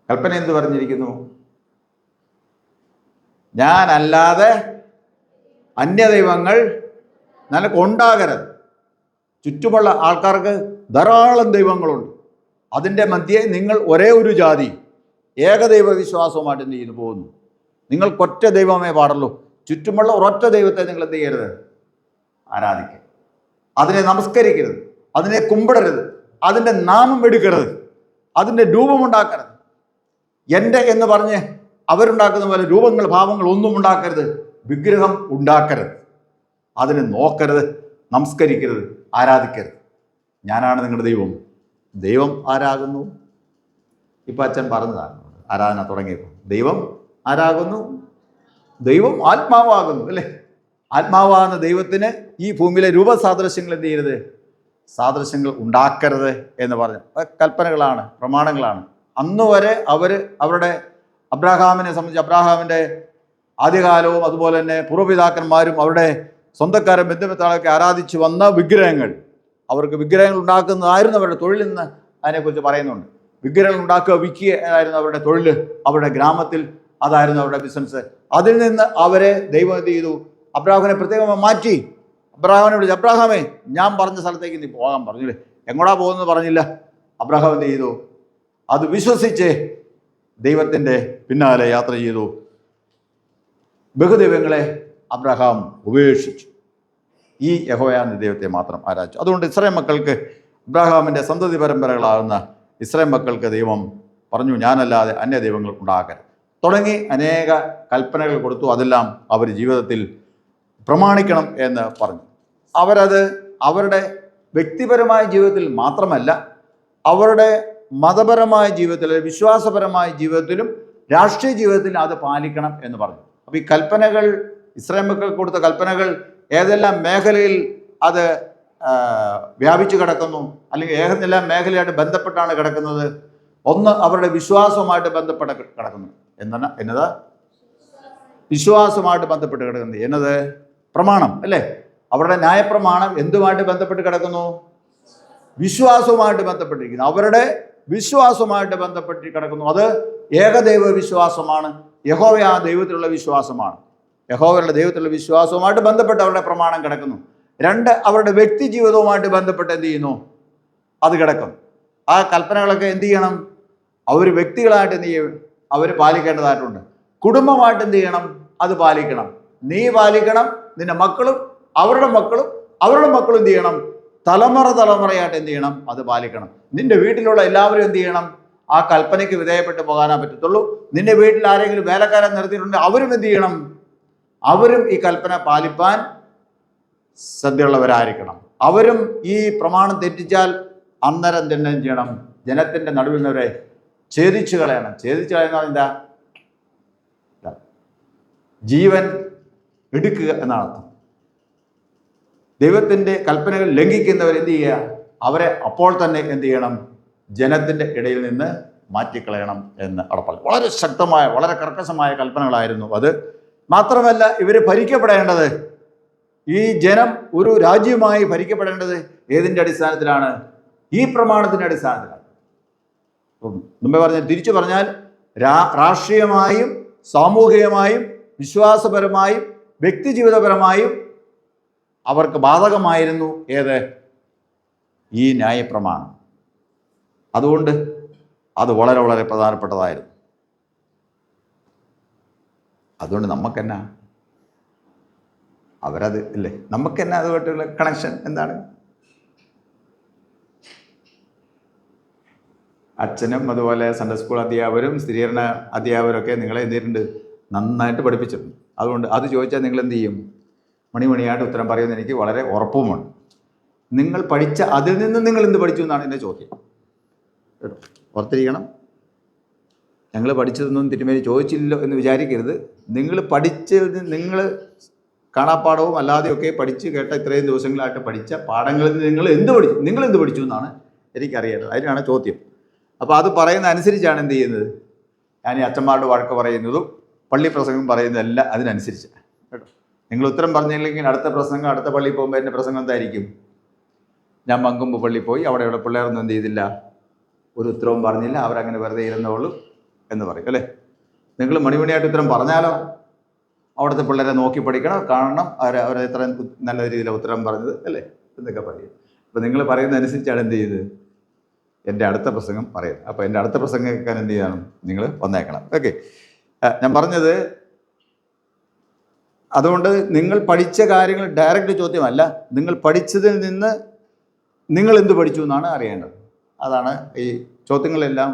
കൽപ്പന എന്ത് പറഞ്ഞിരിക്കുന്നു? ഞാനല്ലാതെ അന്യദൈവങ്ങൾ നിനക്കുണ്ടാകരുത്. ചുറ്റുമുള്ള ആൾക്കാർക്ക് ധാരാളം ദൈവങ്ങളുണ്ട്. അതിൻ്റെ മധ്യേ നിങ്ങൾ ഒരേ ഒരു ജാതി ഏകദൈവ വിശ്വാസവുമായിട്ട് എന്ത് ചെയ്തു പോകുന്നു? നിങ്ങൾക്കൊറ്റ ദൈവമേ പാടുള്ളൂ. ചുറ്റുമുള്ള ഒരൊറ്റ ദൈവത്തെ നിങ്ങൾ എന്ത് ചെയ്യരുത്? ആരാധിക്കുക. അതിനെ നമസ്കരിക്കരുത്, അതിനെ കുമ്പിടരുത്, അതിൻ്റെ നാമം എടുക്കരുത്, അതിൻ്റെ രൂപമുണ്ടാക്കരുത്. എൻ്റെ എന്ന് പറഞ്ഞ് അവരുണ്ടാക്കുന്ന പോലെ രൂപങ്ങൾ ഭാവങ്ങൾ ഒന്നും ഉണ്ടാക്കരുത്. വിഗ്രഹം ഉണ്ടാക്കരുത്, അതിനെ നോക്കരുത്, നമസ്കരിക്കരുത്, ആരാധിക്കരുത്. ഞാനാണ് നിങ്ങളുടെ ദൈവം. ദൈവം ആരാകുന്നു? ഇപ്പം അച്ഛൻ പറഞ്ഞതാണ് ആരാധന തുടങ്ങിയപ്പോൾ. ദൈവം ആരാകുന്നു? ദൈവം ആത്മാവാകുന്നു, അല്ലേ? ആത്മാവാകുന്ന ദൈവത്തിന് ഈ ഭൂമിയിലെ രൂപസാദൃശ്യങ്ങൾ എന്ത് ചെയ്യരുത്? സാദൃശ്യങ്ങൾ ഉണ്ടാക്കരുത് എന്ന് പറഞ്ഞു. കൽപ്പനകളാണ്, പ്രമാണങ്ങളാണ്. അന്ന് വരെ അവരുടെ അബ്രാഹാമിനെ സംബന്ധിച്ച് അബ്രാഹാമിൻ്റെ ആദ്യകാലവും അതുപോലെ തന്നെ പൂർവ്വപിതാക്കന്മാരും അവരുടെ സ്വന്തക്കാരും ബന്ധുമിത്രാളൊക്കെ ആരാധിച്ചു വന്ന വിഗ്രഹങ്ങൾ, അവർക്ക് വിഗ്രഹങ്ങൾ ഉണ്ടാക്കുന്നതായിരുന്നു അവരുടെ തൊഴിൽ എന്ന് അതിനെക്കുറിച്ച് പറയുന്നുണ്ട്. വിഗ്രഹങ്ങൾ ഉണ്ടാക്കുക, വിൽക്കുക എന്നായിരുന്നു അവരുടെ തൊഴിൽ. അവരുടെ ഗ്രാമത്തിൽ അതായിരുന്നു അവരുടെ ബിസിനസ്. അതിൽ നിന്ന് അവരെ ദൈവം എന്ത് ചെയ്തു? അബ്രാഹാമിനെ പ്രത്യേകമായി മാറ്റി. അബ്രാഹാമിനെ വിളിച്ചു, അബ്രാഹാമേ ഞാൻ പറഞ്ഞ സ്ഥലത്തേക്ക് നീ പോകാൻ പറഞ്ഞില്ലേ? എങ്ങോട്ടാ പോകുന്നത് പറഞ്ഞില്ല. അബ്രാഹാം എന്ത് ചെയ്തു? അത് വിശ്വസിച്ച് ദൈവത്തിൻ്റെ പിന്നാലെ യാത്ര ചെയ്തു. ബഹുദൈവങ്ങളെ അബ്രാഹാം ഉപേക്ഷിച്ചു. ഈ യഹോവയായ ദൈവത്തെ മാത്രം ആരാധിച്ചു. അതുകൊണ്ട് ഇസ്രായേൽ മക്കൾക്ക്, അബ്രാഹാമിൻ്റെ സന്തതി പരമ്പരകളാകുന്ന ഇസ്രായേൽ മക്കൾക്ക് ദൈവം പറഞ്ഞു, ഞാനല്ലാതെ അന്യ ദൈവങ്ങൾ ഉണ്ടാകരുത് തുടങ്ങി അനേക കൽപ്പനകൾ കൊടുത്തു. അതെല്ലാം അവർ ജീവിതത്തിൽ പ്രമാണിക്കണം എന്ന് പറഞ്ഞു. അവരത് അവരുടെ വ്യക്തിപരമായ ജീവിതത്തിൽ മാത്രമല്ല, അവരുടെ മതപരമായ ജീവിതത്തിൽ, വിശ്വാസപരമായ ജീവിതത്തിലും രാഷ്ട്രീയ ജീവിതത്തിലും അത് പാലിക്കണം എന്ന് പറഞ്ഞു. അപ്പോൾ ഈ കൽപ്പനകൾ, ഇസ്രായേൽ മക്കൾക്ക് കൊടുത്ത കൽപ്പനകൾ ഏതെല്ലാം മേഖലയിൽ അത് വ്യാപിച്ചു കിടക്കുന്നു, അല്ലെങ്കിൽ ഏതെല്ലാം മേഖലയായിട്ട് ബന്ധപ്പെട്ടാണ് കിടക്കുന്നത്? ഒന്ന്, അവരുടെ വിശ്വാസവുമായിട്ട് ബന്ധപ്പെട്ട് കിടക്കുന്നു. എന്നതാ വിശ്വാസവുമായിട്ട് ബന്ധപ്പെട്ട് കിടക്കുന്നത്? എന്നത് പ്രമാണം അല്ലേ? അവരുടെ ന്യായപ്രമാണം എന്തുമായിട്ട് ബന്ധപ്പെട്ട് കിടക്കുന്നു? വിശ്വാസവുമായിട്ട് ബന്ധപ്പെട്ടിരിക്കുന്നു. അവരുടെ വിശ്വാസവുമായിട്ട് ബന്ധപ്പെട്ട് കിടക്കുന്നു. അത് ഏകദൈവ വിശ്വാസമാണ്, യഹോവയാ ദൈവത്തിലുള്ള വിശ്വാസമാണ്. യഹോവയുടെ ദൈവത്തിലുള്ള വിശ്വാസവുമായിട്ട് ബന്ധപ്പെട്ട് അവരുടെ പ്രമാണം കിടക്കുന്നു. രണ്ട്, അവരുടെ വ്യക്തി ജീവിതവുമായിട്ട് ബന്ധപ്പെട്ട് എന്ത് ചെയ്യുന്നു? അത് കിടക്കും. ആ കൽപ്പനകളൊക്കെ എന്ത് ചെയ്യണം? അവർ വ്യക്തികളായിട്ട് എന്ത് ചെയ്യും? അവർ പാലിക്കേണ്ടതായിട്ടുണ്ട്. കുടുംബമായിട്ട് എന്ത് ചെയ്യണം? അത് പാലിക്കണം. നീ പാലിക്കണം, നിന്റെ മക്കളും അവരുടെ മക്കളും അവരുടെ മക്കളും എന്ത് ചെയ്യണം? തലമുറയായിട്ട് എന്ത് ചെയ്യണം? അത് പാലിക്കണം. നിന്റെ വീട്ടിലുള്ള എല്ലാവരും എന്ത് ചെയ്യണം? ആ കൽപ്പനയ്ക്ക് വിധേയപ്പെട്ട് പോകാനേ പറ്റത്തുള്ളൂ. നിന്റെ വീട്ടിൽ ആരെങ്കിലും വേലക്കാരൻ നിർത്തിയിട്ടുണ്ടെങ്കിൽ അവരും എന്ത് ചെയ്യണം? അവരും ഈ കൽപ്പന പാലിപ്പാൻ ശ്രദ്ധയുള്ളവരായിരിക്കണം. അവരും ഈ പ്രമാണം തെറ്റിച്ചാൽ അന്നേരം തന്നെ ചെയ്യണം? ജനത്തിൻ്റെ നടുവിൽ നിന്നവരെ ഛേദിച്ചു കളയണം. ഛേദിച്ചു കളയുന്ന എന്താ? ജീവൻ എടുക്കുക എന്നാണ് അർത്ഥം. ദൈവത്തിൻ്റെ കൽപ്പനകൾ ലംഘിക്കുന്നവർ എന്ത് ചെയ്യുക? അവരെ അപ്പോൾ തന്നെ എന്ത് ചെയ്യണം? ജനത്തിൻ്റെ ഇടയിൽ നിന്ന് മാറ്റിക്കളയണം എന്ന് ഉറപ്പാണ്. വളരെ ശക്തമായ, വളരെ കർക്കശമായ കൽപ്പനകളായിരുന്നു അത്. മാത്രമല്ല, ഇവർ ഭരിക്കപ്പെടേണ്ടത്, ഈ ജനം ഒരു രാജ്യമായി ഭരിക്കപ്പെടേണ്ടത് ഏതിൻ്റെ അടിസ്ഥാനത്തിലാണ്? ഈ പ്രമാണത്തിൻ്റെ അടിസ്ഥാനത്തിലാണ്. മുമ്പേ പറഞ്ഞ, തിരിച്ചു പറഞ്ഞാൽ രാഷ്ട്രീയമായും സാമൂഹികമായും വിശ്വാസപരമായും വ്യക്തിജീവിതപരമായും അവർക്ക് ബാധകമായിരുന്നു ഏത്? ഈ ന്യായപ്രമാണം. അതുകൊണ്ട് അത് വളരെ വളരെ പ്രധാനപ്പെട്ടതായിരുന്നു. അതുകൊണ്ട് നമുക്കെന്നാ അവരത് ഇല്ലേ? നമുക്കെന്നാ അതുമായിട്ടുള്ള കണക്ഷൻ എന്താണ്? അച്ഛനും അതുപോലെ സൺഡേ സ്കൂൾ അധ്യാപകരും സ്ഥിരീകരണ അധ്യാപകരൊക്കെ നിങ്ങളെ എന്തിട്ടുണ്ട്? നന്നായിട്ട് പഠിപ്പിച്ചിട്ടുണ്ട്. അതുകൊണ്ട് അത് ചോദിച്ചാൽ നിങ്ങൾ എന്ത് ചെയ്യും? മണിമണിയായിട്ട് ഉത്തരം പറയുമെന്ന് എനിക്ക് വളരെ ഉറപ്പുമാണ്. നിങ്ങൾ പഠിച്ച അതിൽ നിന്ന് നിങ്ങൾ എന്ത് പഠിച്ചു എന്നാണ് എൻ്റെ ചോദ്യം. കേട്ടോ, ഓർത്തിരിക്കണം. ഞങ്ങൾ പഠിച്ചതൊന്നും തിരുമേനി ചോദിച്ചില്ലല്ലോ എന്ന് വിചാരിക്കരുത്. നിങ്ങൾ പഠിച്ചതിൽ നിന്ന്, നിങ്ങൾ കാണാപ്പാടവും അല്ലാതെയൊക്കെ പഠിച്ച് കേട്ട ഇത്രയും ദിവസങ്ങളായിട്ട് പഠിച്ച പാഠങ്ങളിൽ നിന്ന് നിങ്ങൾ എന്ത് പഠിച്ചു എന്നാണ് എനിക്കറിയേണ്ടത്. അതിനാണ് ചോദ്യം. അപ്പോൾ അത് പറയുന്ന അനുസരിച്ചാണ് എന്ത് ചെയ്യുന്നത്? ഞാൻ ഈ അച്ഛന്മാരുടെ വഴക്ക് പറയുന്നതും പള്ളി പ്രസംഗം പറയുന്നതെല്ലാം അതിനനുസരിച്ച്. കേട്ടോ, നിങ്ങൾ ഉത്തരം പറഞ്ഞില്ലെങ്കിൽ അടുത്ത പ്രസംഗം, അടുത്ത പള്ളിയിൽ പോകുമ്പോൾ എൻ്റെ പ്രസംഗം എന്തായിരിക്കും? ഞാൻ മങ്കൊമ്പ് പള്ളിയിൽ പോയി, അവിടെയുള്ള പിള്ളേരൊന്നും എന്ത് ചെയ്തില്ല, ഒരു ഉത്തരവും പറഞ്ഞില്ല, അവരങ്ങനെ വെറുതെ ഇരുന്നോളൂ എന്ന് പറയും അല്ലേ? നിങ്ങൾ മണിമണിയായിട്ട് ഉത്തരം പറഞ്ഞാലോ അവിടുത്തെ പിള്ളേരെ നോക്കി പഠിക്കണം, കാണണം, അവരെ എത്ര നല്ല രീതിയിലാണ് ഉത്തരം പറഞ്ഞത് അല്ലേ എന്നൊക്കെ പറയും. അപ്പോൾ നിങ്ങൾ പറയുന്നതനുസരിച്ചാണ് എന്ത് ചെയ്ത് എൻ്റെ അടുത്ത പ്രസംഗം പറയുന്നത്. അപ്പോൾ എൻ്റെ അടുത്ത പ്രസംഗം കേൾക്കാൻ എന്ത് ചെയ്യണം? നിങ്ങൾ വന്നേക്കണം. ഓക്കെ, ഞാൻ പറഞ്ഞത് അതുകൊണ്ട് നിങ്ങൾ പഠിച്ച കാര്യങ്ങൾ ഡയറക്റ്റ് ചോദ്യമല്ല, നിങ്ങൾ പഠിച്ചതിൽ നിന്ന് നിങ്ങൾ എന്ത് പഠിച്ചു എന്നാണ് അറിയേണ്ടത്. അതാണ് ഈ ചോദ്യങ്ങളെല്ലാം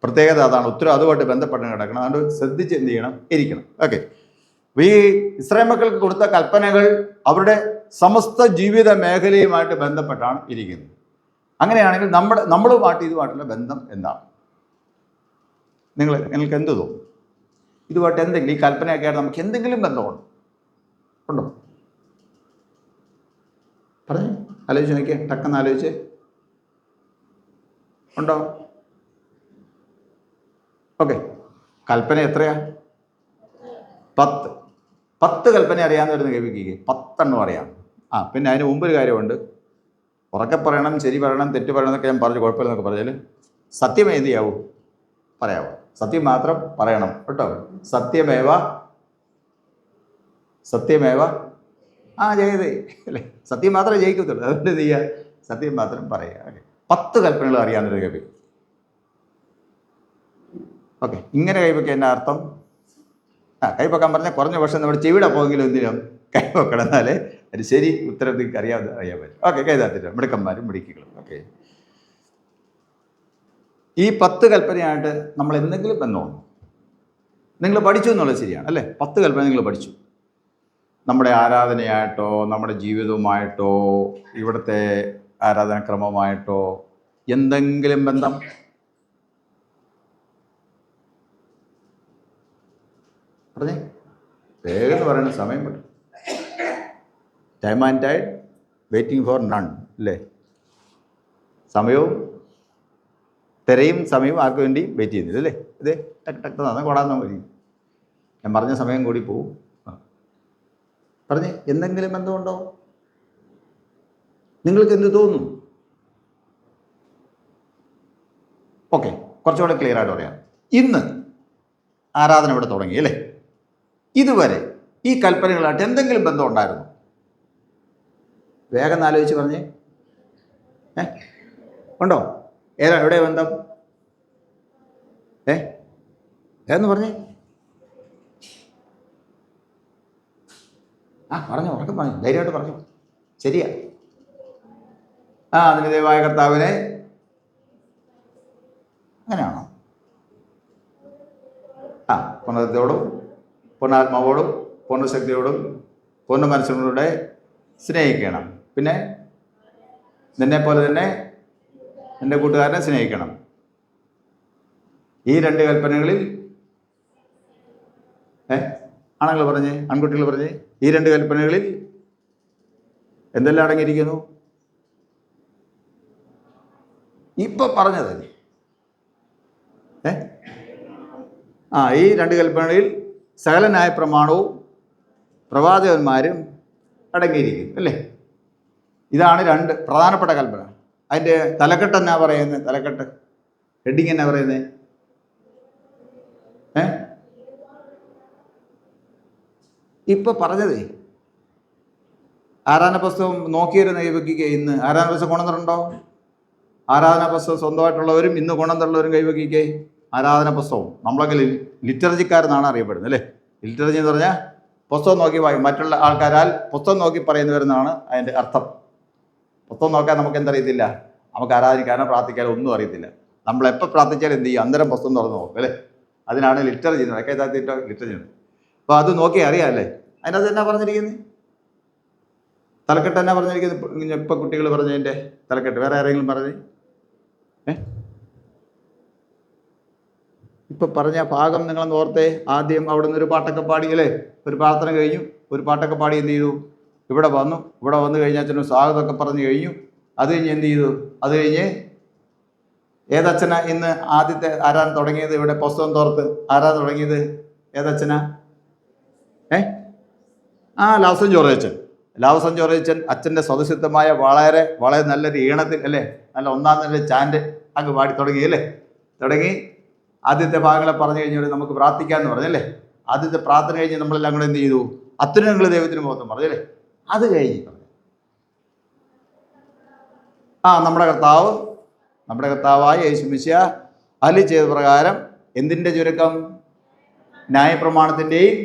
പ്രത്യേകത, അതാണ് ഉത്തരം അതുമായിട്ട് ബന്ധപ്പെട്ട് കിടക്കണം. അതുകൊണ്ട് ശ്രദ്ധിച്ച് എന്ത് ചെയ്യണം? ഇരിക്കണം. ഓക്കെ, ഈ ഇസ്രായേൽ മക്കൾക്ക് കൊടുത്ത കൽപ്പനകൾ അവരുടെ സമസ്ത ജീവിത മേഖലയുമായിട്ട് ബന്ധപ്പെട്ടാണ് ഇരിക്കുന്നത്. അങ്ങനെയാണെങ്കിൽ നമ്മളുമായിട്ട് ഇതുമായിട്ടുള്ള ബന്ധം എന്താണ്? നിങ്ങൾക്ക് എന്ത് തോന്നും? ഇതുമായിട്ട് എന്തെങ്കിലും, ഈ കൽപ്പനയൊക്കെ ആയിട്ട് നമുക്ക് എന്തെങ്കിലും ഉണ്ടോ? പറഞ്ഞു, ആലോചിച്ച് നോക്കിയേ, ടക്കെന്ന് ആലോചിച്ച്. ഉണ്ടോ? ഓക്കെ, കൽപ്പന എത്രയാ? 10 കൽപ്പന അറിയാമെന്ന് കേൾപ്പിക്കുക. 10 എണ്ണം അറിയാം. പിന്നെ അതിന് മുമ്പൊരു കാര്യമുണ്ട്. ഉറക്കെ പറയണം, ശരി പറയണം, തെറ്റ് പറയണം എന്നൊക്കെ ഞാൻ പറഞ്ഞു, കുഴപ്പമില്ലെന്നൊക്കെ പറഞ്ഞാൽ സത്യം എന്ത് ചെയ്യാവൂ? പറയാവോ? സത്യം മാത്രം പറയണം കേട്ടോ. സത്യമേവ ജയതേ അല്ലേ? സത്യം മാത്രമേ ജയിക്കത്തുള്ളൂ. അതുകൊണ്ട് എന്ത് ചെയ്യുക? സത്യം മാത്രം പറയുക. ഓക്കെ, 10 കൽപ്പനകൾ അറിയാമെന്നൊരു കേൾപ്പിക്കും. ഓക്കെ, ഇങ്ങനെ കൈവയ്ക്കുക എന്നാ അർത്ഥം? കൈവയ്ക്കാൻ പറഞ്ഞാൽ കുറഞ്ഞ പക്ഷം നമ്മുടെ ചെവിടെ പോയെങ്കിലും എന്തിനും കൈ വെക്കണം, എന്നാലേ ഒരു ശരി ഉത്തരം നിങ്ങൾക്ക് അറിയാൻ പറ്റും. ഓക്കെ, കൈ താത്തിട്ട് മിടുക്കന്മാരും മിടുക്കികളും. ഓക്കെ, ഈ 10 കൽപ്പനയായിട്ട് നമ്മൾ എന്തെങ്കിലും ബന്ധമുണ്ടോ? നിങ്ങൾ പഠിച്ചു എന്നുള്ളത് ശരിയാണ് അല്ലേ? 10 കൽപ്പന നിങ്ങൾ പഠിച്ചു. നമ്മുടെ ആരാധനയായിട്ടോ നമ്മുടെ ജീവിതവുമായിട്ടോ ഇവിടുത്തെ ആരാധനാക്രമമായിട്ടോ എന്തെങ്കിലും ബന്ധം? പറഞ്ഞേ, വേഗം എന്ന് പറയുന്ന സമയം പറ്റും. Time and tide waiting for none അല്ലേ? സമയവും തിരയും സമയവും ആർക്ക് വേണ്ടി വെയിറ്റ് ചെയ്യുന്നില്ല അല്ലേ? ഇതേ ടക്ക് ടക്ക് തന്നെ കൊടാന്ന് മതി. ഞാൻ പറഞ്ഞ സമയം കൂടി പോവും. പറഞ്ഞേ, എന്തെങ്കിലും ബന്ധമുണ്ടോ? നിങ്ങൾക്ക് എന്ത് തോന്നുന്നു? ഓക്കെ, കുറച്ചുകൂടെ ക്ലിയർ ആയിട്ട് പറയാം. ഇന്ന് ആരാധന ഇവിടെ തുടങ്ങി അല്ലേ? ഇതുവരെ ഈ കൽപ്പനകളായിട്ട് എന്തെങ്കിലും ബന്ധം ഉണ്ടായിരുന്നു? വേഗം ആലോചിച്ച് പറഞ്ഞേ. ഉണ്ടോ? എവിടെ ബന്ധം? ഏതെന്ന് പറഞ്ഞേ? പറഞ്ഞു, ഉറക്കം പറഞ്ഞു, ധൈര്യമായിട്ട് പറഞ്ഞു. ശരിയാ. അതിന് ദൈവമായ കർത്താവിനെ അങ്ങനെയാണോ? പൂർണ്ണതയോടും പൂർണ്ണാത്മാവോടും പൂർണ്ണശക്തിയോടും പൂർണ്ണ മനസ്സിലൂടെ സ്നേഹിക്കണം. പിന്നെ നിന്നെപ്പോലെ തന്നെ നിൻ്റെ കൂട്ടുകാരനെ സ്നേഹിക്കണം. ഈ 2 കൽപ്പനകളിൽ ആണുങ്ങൾ പറഞ്ഞ്, ആൺകുട്ടികൾ പറഞ്ഞ്, ഈ 2 കൽപ്പനകളിൽ എന്തെല്ലാം അടങ്ങിയിരിക്കുന്നു? ഇപ്പൊ പറഞ്ഞത് ഈ 2 കൽപ്പനകളിൽ സകല ന്യായപ്രമാണവും പ്രവാചകന്മാരും അടങ്ങിയിരിക്കും അല്ലേ? ഇതാണ് 2 പ്രധാനപ്പെട്ട കൽപ്പന. അതിൻ്റെ തലക്കെട്ട് എന്നാ പറയുന്നത്? തലക്കെട്ട് ഹെഡിങ് എന്നാ പറയുന്നത്? ഇപ്പൊ പറഞ്ഞതേ ആരാധന പുസ്തകം നോക്കിയൊരു കൈവയ്ക്കുക. ഇന്ന് ആരാധന പുസ്തകം കൊണ്ടുവന്നിട്ടുണ്ടോ? ആരാധന പുസ്തകം സ്വന്തമായിട്ടുള്ളവരും ഇന്ന് കൊണ്ടുവന്നുള്ളവരും കൈവയ്ക്കുക. ആരാധന പുസ്തകം നമ്മളൊക്കെ ലിറ്ററജിക്കാരെന്നാണ് അറിയപ്പെടുന്നത് അല്ലേ? ലിറ്ററജി എന്ന് പറഞ്ഞാൽ പുസ്തകം നോക്കി മറ്റുള്ള ആൾക്കാരാൽ പുസ്തകം നോക്കി പറയുന്നവരെന്നാണ് അതിൻ്റെ അർത്ഥം. പുസ്തകം നോക്കാൻ നമുക്ക് എന്തറിയത്തില്ല, നമുക്ക് ആരാധിക്കാനോ പ്രാർത്ഥിക്കാനോ ഒന്നും അറിയത്തില്ല. നമ്മളെപ്പോൾ പ്രാർത്ഥിച്ചാലും എന്ത് ചെയ്യും? അന്നേരം പുസ്തകം തുറന്ന് നോക്കും അല്ലേ? അതിനാണ് ലിറ്ററജി എന്ന് പറയുന്നത്. ലിറ്ററജി. അപ്പോൾ അത് നോക്കി അറിയാം അല്ലേ? അതിനകത്ത് എന്നാ പറഞ്ഞിരിക്കുന്നത്? തലക്കെട്ട് എന്നാ പറഞ്ഞിരിക്കുന്നത്? ഇപ്പം കുട്ടികൾ പറഞ്ഞതിൻ്റെ തലക്കെട്ട് വേറെ ആരെങ്കിലും പറഞ്ഞേ? ഇപ്പൊ പറഞ്ഞ ഭാഗം നിങ്ങളെന്ന് ഓർത്തേ. ആദ്യം അവിടെ നിന്ന് ഒരു പാട്ടൊക്കെ പാടി അല്ലേ? ഒരു പ്രാർത്ഥന കഴിഞ്ഞു, ഒരു പാട്ടൊക്കെ പാടി എന്ത് ചെയ്തു? ഇവിടെ വന്നു. ഇവിടെ വന്നു കഴിഞ്ഞാൽ അച്ഛനും സ്വാഗതമൊക്കെ പറഞ്ഞു കഴിഞ്ഞു. അത് കഴിഞ്ഞ് എന്ത് ചെയ്തു? അത് കഴിഞ്ഞ് ഏതച്ഛനാ ഇന്ന് ആദ്യത്തെ ആരാധന തുടങ്ങിയത്? ഇവിടെ പുസ്തകം തോർത്ത് ആരാധന തുടങ്ങിയത് ഏതച്ഛനാ? ലാവ്സൺ ജോർജ്. ലാവ്സൺ ജോർജ് അച്ഛൻ്റെ സ്വതസിദ്ധമായ വളരെ വളരെ നല്ലൊരു ഈണത്തിൽ അല്ലേ, നല്ല ഒന്നാം നല്ല ചാൻഡ് അങ്ങ് പാടി തുടങ്ങി അല്ലേ? തുടങ്ങി ആദ്യത്തെ ഭാഗങ്ങളെ പറഞ്ഞു കഴിഞ്ഞാൽ നമുക്ക് പ്രാർത്ഥിക്കാമെന്ന് പറഞ്ഞല്ലേ? ആദ്യത്തെ പ്രാർത്ഥന കഴിഞ്ഞ് നമ്മളെല്ലാം കൂടെ എന്ത് ചെയ്തു? അത്യുന്നതങ്ങൾ ദൈവത്തിന് മഹത്വം പറഞ്ഞല്ലേ? അത് കഴിഞ്ഞ് നമ്മുടെ കർത്താവായ യേശു മിശിഹാ അരുളി ചെയ്ത പ്രകാരം എന്തിൻ്റെ ചുരുക്കം? ന്യായപ്രമാണത്തിൻ്റെയും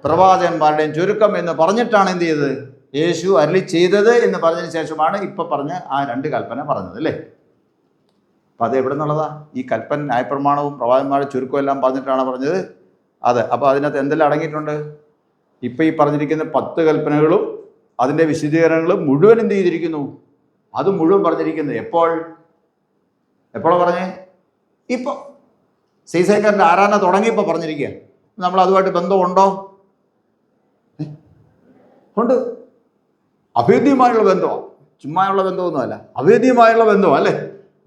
പ്രവാചകന്മാരുടെയും ചുരുക്കം എന്ന് പറഞ്ഞിട്ടാണ് എന്ത് ചെയ്തത്? യേശു അരുളി ചെയ്തത് എന്ന് പറഞ്ഞതിന് ശേഷമാണ് ഇപ്പൊ പറഞ്ഞ ആ 2 കൽപ്പന പറഞ്ഞത് അല്ലേ? അപ്പം അത് എവിടെ നിന്നുള്ളതാ? ഈ കൽപ്പന ന്യായപ്രമാണവും പ്രവാചകന്മാരുടെ ചുരുക്കവും എല്ലാം പറഞ്ഞിട്ടാണ് പറഞ്ഞത്. അത് അപ്പോൾ അതിനകത്ത് എന്തെല്ലാം അടങ്ങിയിട്ടുണ്ട്? ഇപ്പം ഈ പറഞ്ഞിരിക്കുന്ന 10 കൽപ്പനകളും അതിൻ്റെ വിശദീകരണങ്ങളും മുഴുവൻ എന്ത് ചെയ്തിരിക്കുന്നു? അത് മുഴുവൻ പറഞ്ഞിരിക്കുന്നത് എപ്പോഴാണ് പറഞ്ഞേ? ഇപ്പോൾ സീസേക്കാരൻ്റെ ആരാധന തുടങ്ങിയപ്പോൾ പറഞ്ഞിരിക്കുക. നമ്മൾ അതുമായിട്ട് ബന്ധമുണ്ടോ? ഉണ്ട്. അഭേദ്യമായുള്ള ബന്ധമാണ്. ചുമ്മായുള്ള ബന്ധമൊന്നുമല്ല, അഭേദ്യമായുള്ള ബന്ധമാണ് അല്ലേ?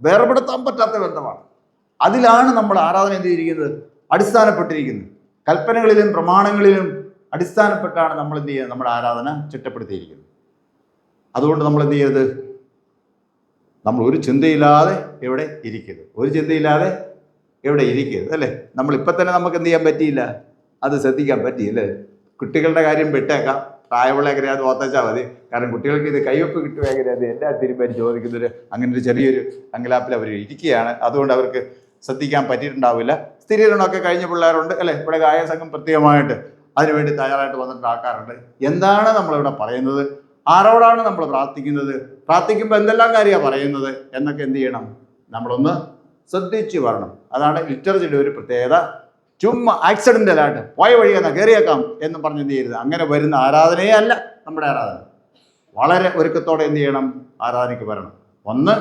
വേർപെടുത്താൻ പറ്റാത്ത ബന്ധമാണ്. അതിലാണ് നമ്മൾ ആരാധന എന്ത് ചെയ്തിരിക്കുന്നത്? അടിസ്ഥാനപ്പെട്ടിരിക്കുന്നത്. കൽപ്പനകളിലും പ്രമാണങ്ങളിലും അടിസ്ഥാനപ്പെട്ടാണ് നമ്മൾ എന്ത് ചെയ്യുന്നത്? നമ്മുടെ ആരാധന ചിട്ടപ്പെടുത്തിയിരിക്കുന്നത്. അതുകൊണ്ട് നമ്മൾ എന്ത് ചെയ്യരുത്? നമ്മൾ ഒരു ചിന്തയില്ലാതെ എവിടെ ഇരിക്കരുത്. ഒരു ചിന്തയില്ലാതെ എവിടെ ഇരിക്കരുത് അല്ലേ? നമ്മളിപ്പം തന്നെ നമുക്ക് എന്ത് ചെയ്യാൻ പറ്റിയില്ല? അത് ശ്രദ്ധിക്കാൻ പറ്റിയില്ലേ? കുട്ടികളുടെ കാര്യം വിട്ടേക്കാം, പ്രായമുള്ളവരെ അത് ഓർത്തച്ചാൽ മതി. കാരണം കുട്ടികൾക്ക് ഇത് കൈവപ്പ് കിട്ടുമെങ്കിൽ അത് എല്ലാ തിരുമ്പേരും ചോദിക്കുന്നൊരു അങ്ങനെ ഒരു ചെറിയൊരു അങ്കലാപ്പിൽ അവർ ഇരിക്കുകയാണ്. അതുകൊണ്ട് അവർക്ക് ശ്രദ്ധിക്കാൻ പറ്റിയിട്ടുണ്ടാവില്ല. സ്ഥിരീകരണമൊക്കെ കഴിഞ്ഞ പിള്ളേരുണ്ട് അല്ലേ? ഇവിടെ ഗായക സംഘം പ്രത്യേകമായിട്ട് അതിനുവേണ്ടി തയ്യാറായിട്ട് വന്നിട്ട് ആൾക്കാരുണ്ട്. എന്താണ് നമ്മളിവിടെ പറയുന്നത്, ആരോടാണ് നമ്മൾ പ്രാർത്ഥിക്കുന്നത്, പ്രാർത്ഥിക്കുമ്പോൾ എന്തെല്ലാം കാര്യമാണ് പറയുന്നത് എന്നൊക്കെ എന്ത് ചെയ്യണം, നമ്മളൊന്ന് ശ്രദ്ധിച്ച് വരണം. അതാണ് ലിറ്ററേച്ചറിയുടെ ഒരു പ്രത്യേകത. ചുമ്മാ ആക്സിഡൻ്റലായിട്ട് പോയ വഴി എന്നാ കയറിയേക്കാം എന്ന് പറഞ്ഞ് എന്ത് ചെയ്യരുത്. അങ്ങനെ വരുന്ന ആരാധനയേ അല്ല നമ്മുടെ ആരാധന. വളരെ ഒരുക്കത്തോടെ എന്ത് ചെയ്യണം, ആരാധനയ്ക്ക് വരണം. ഒന്ന്,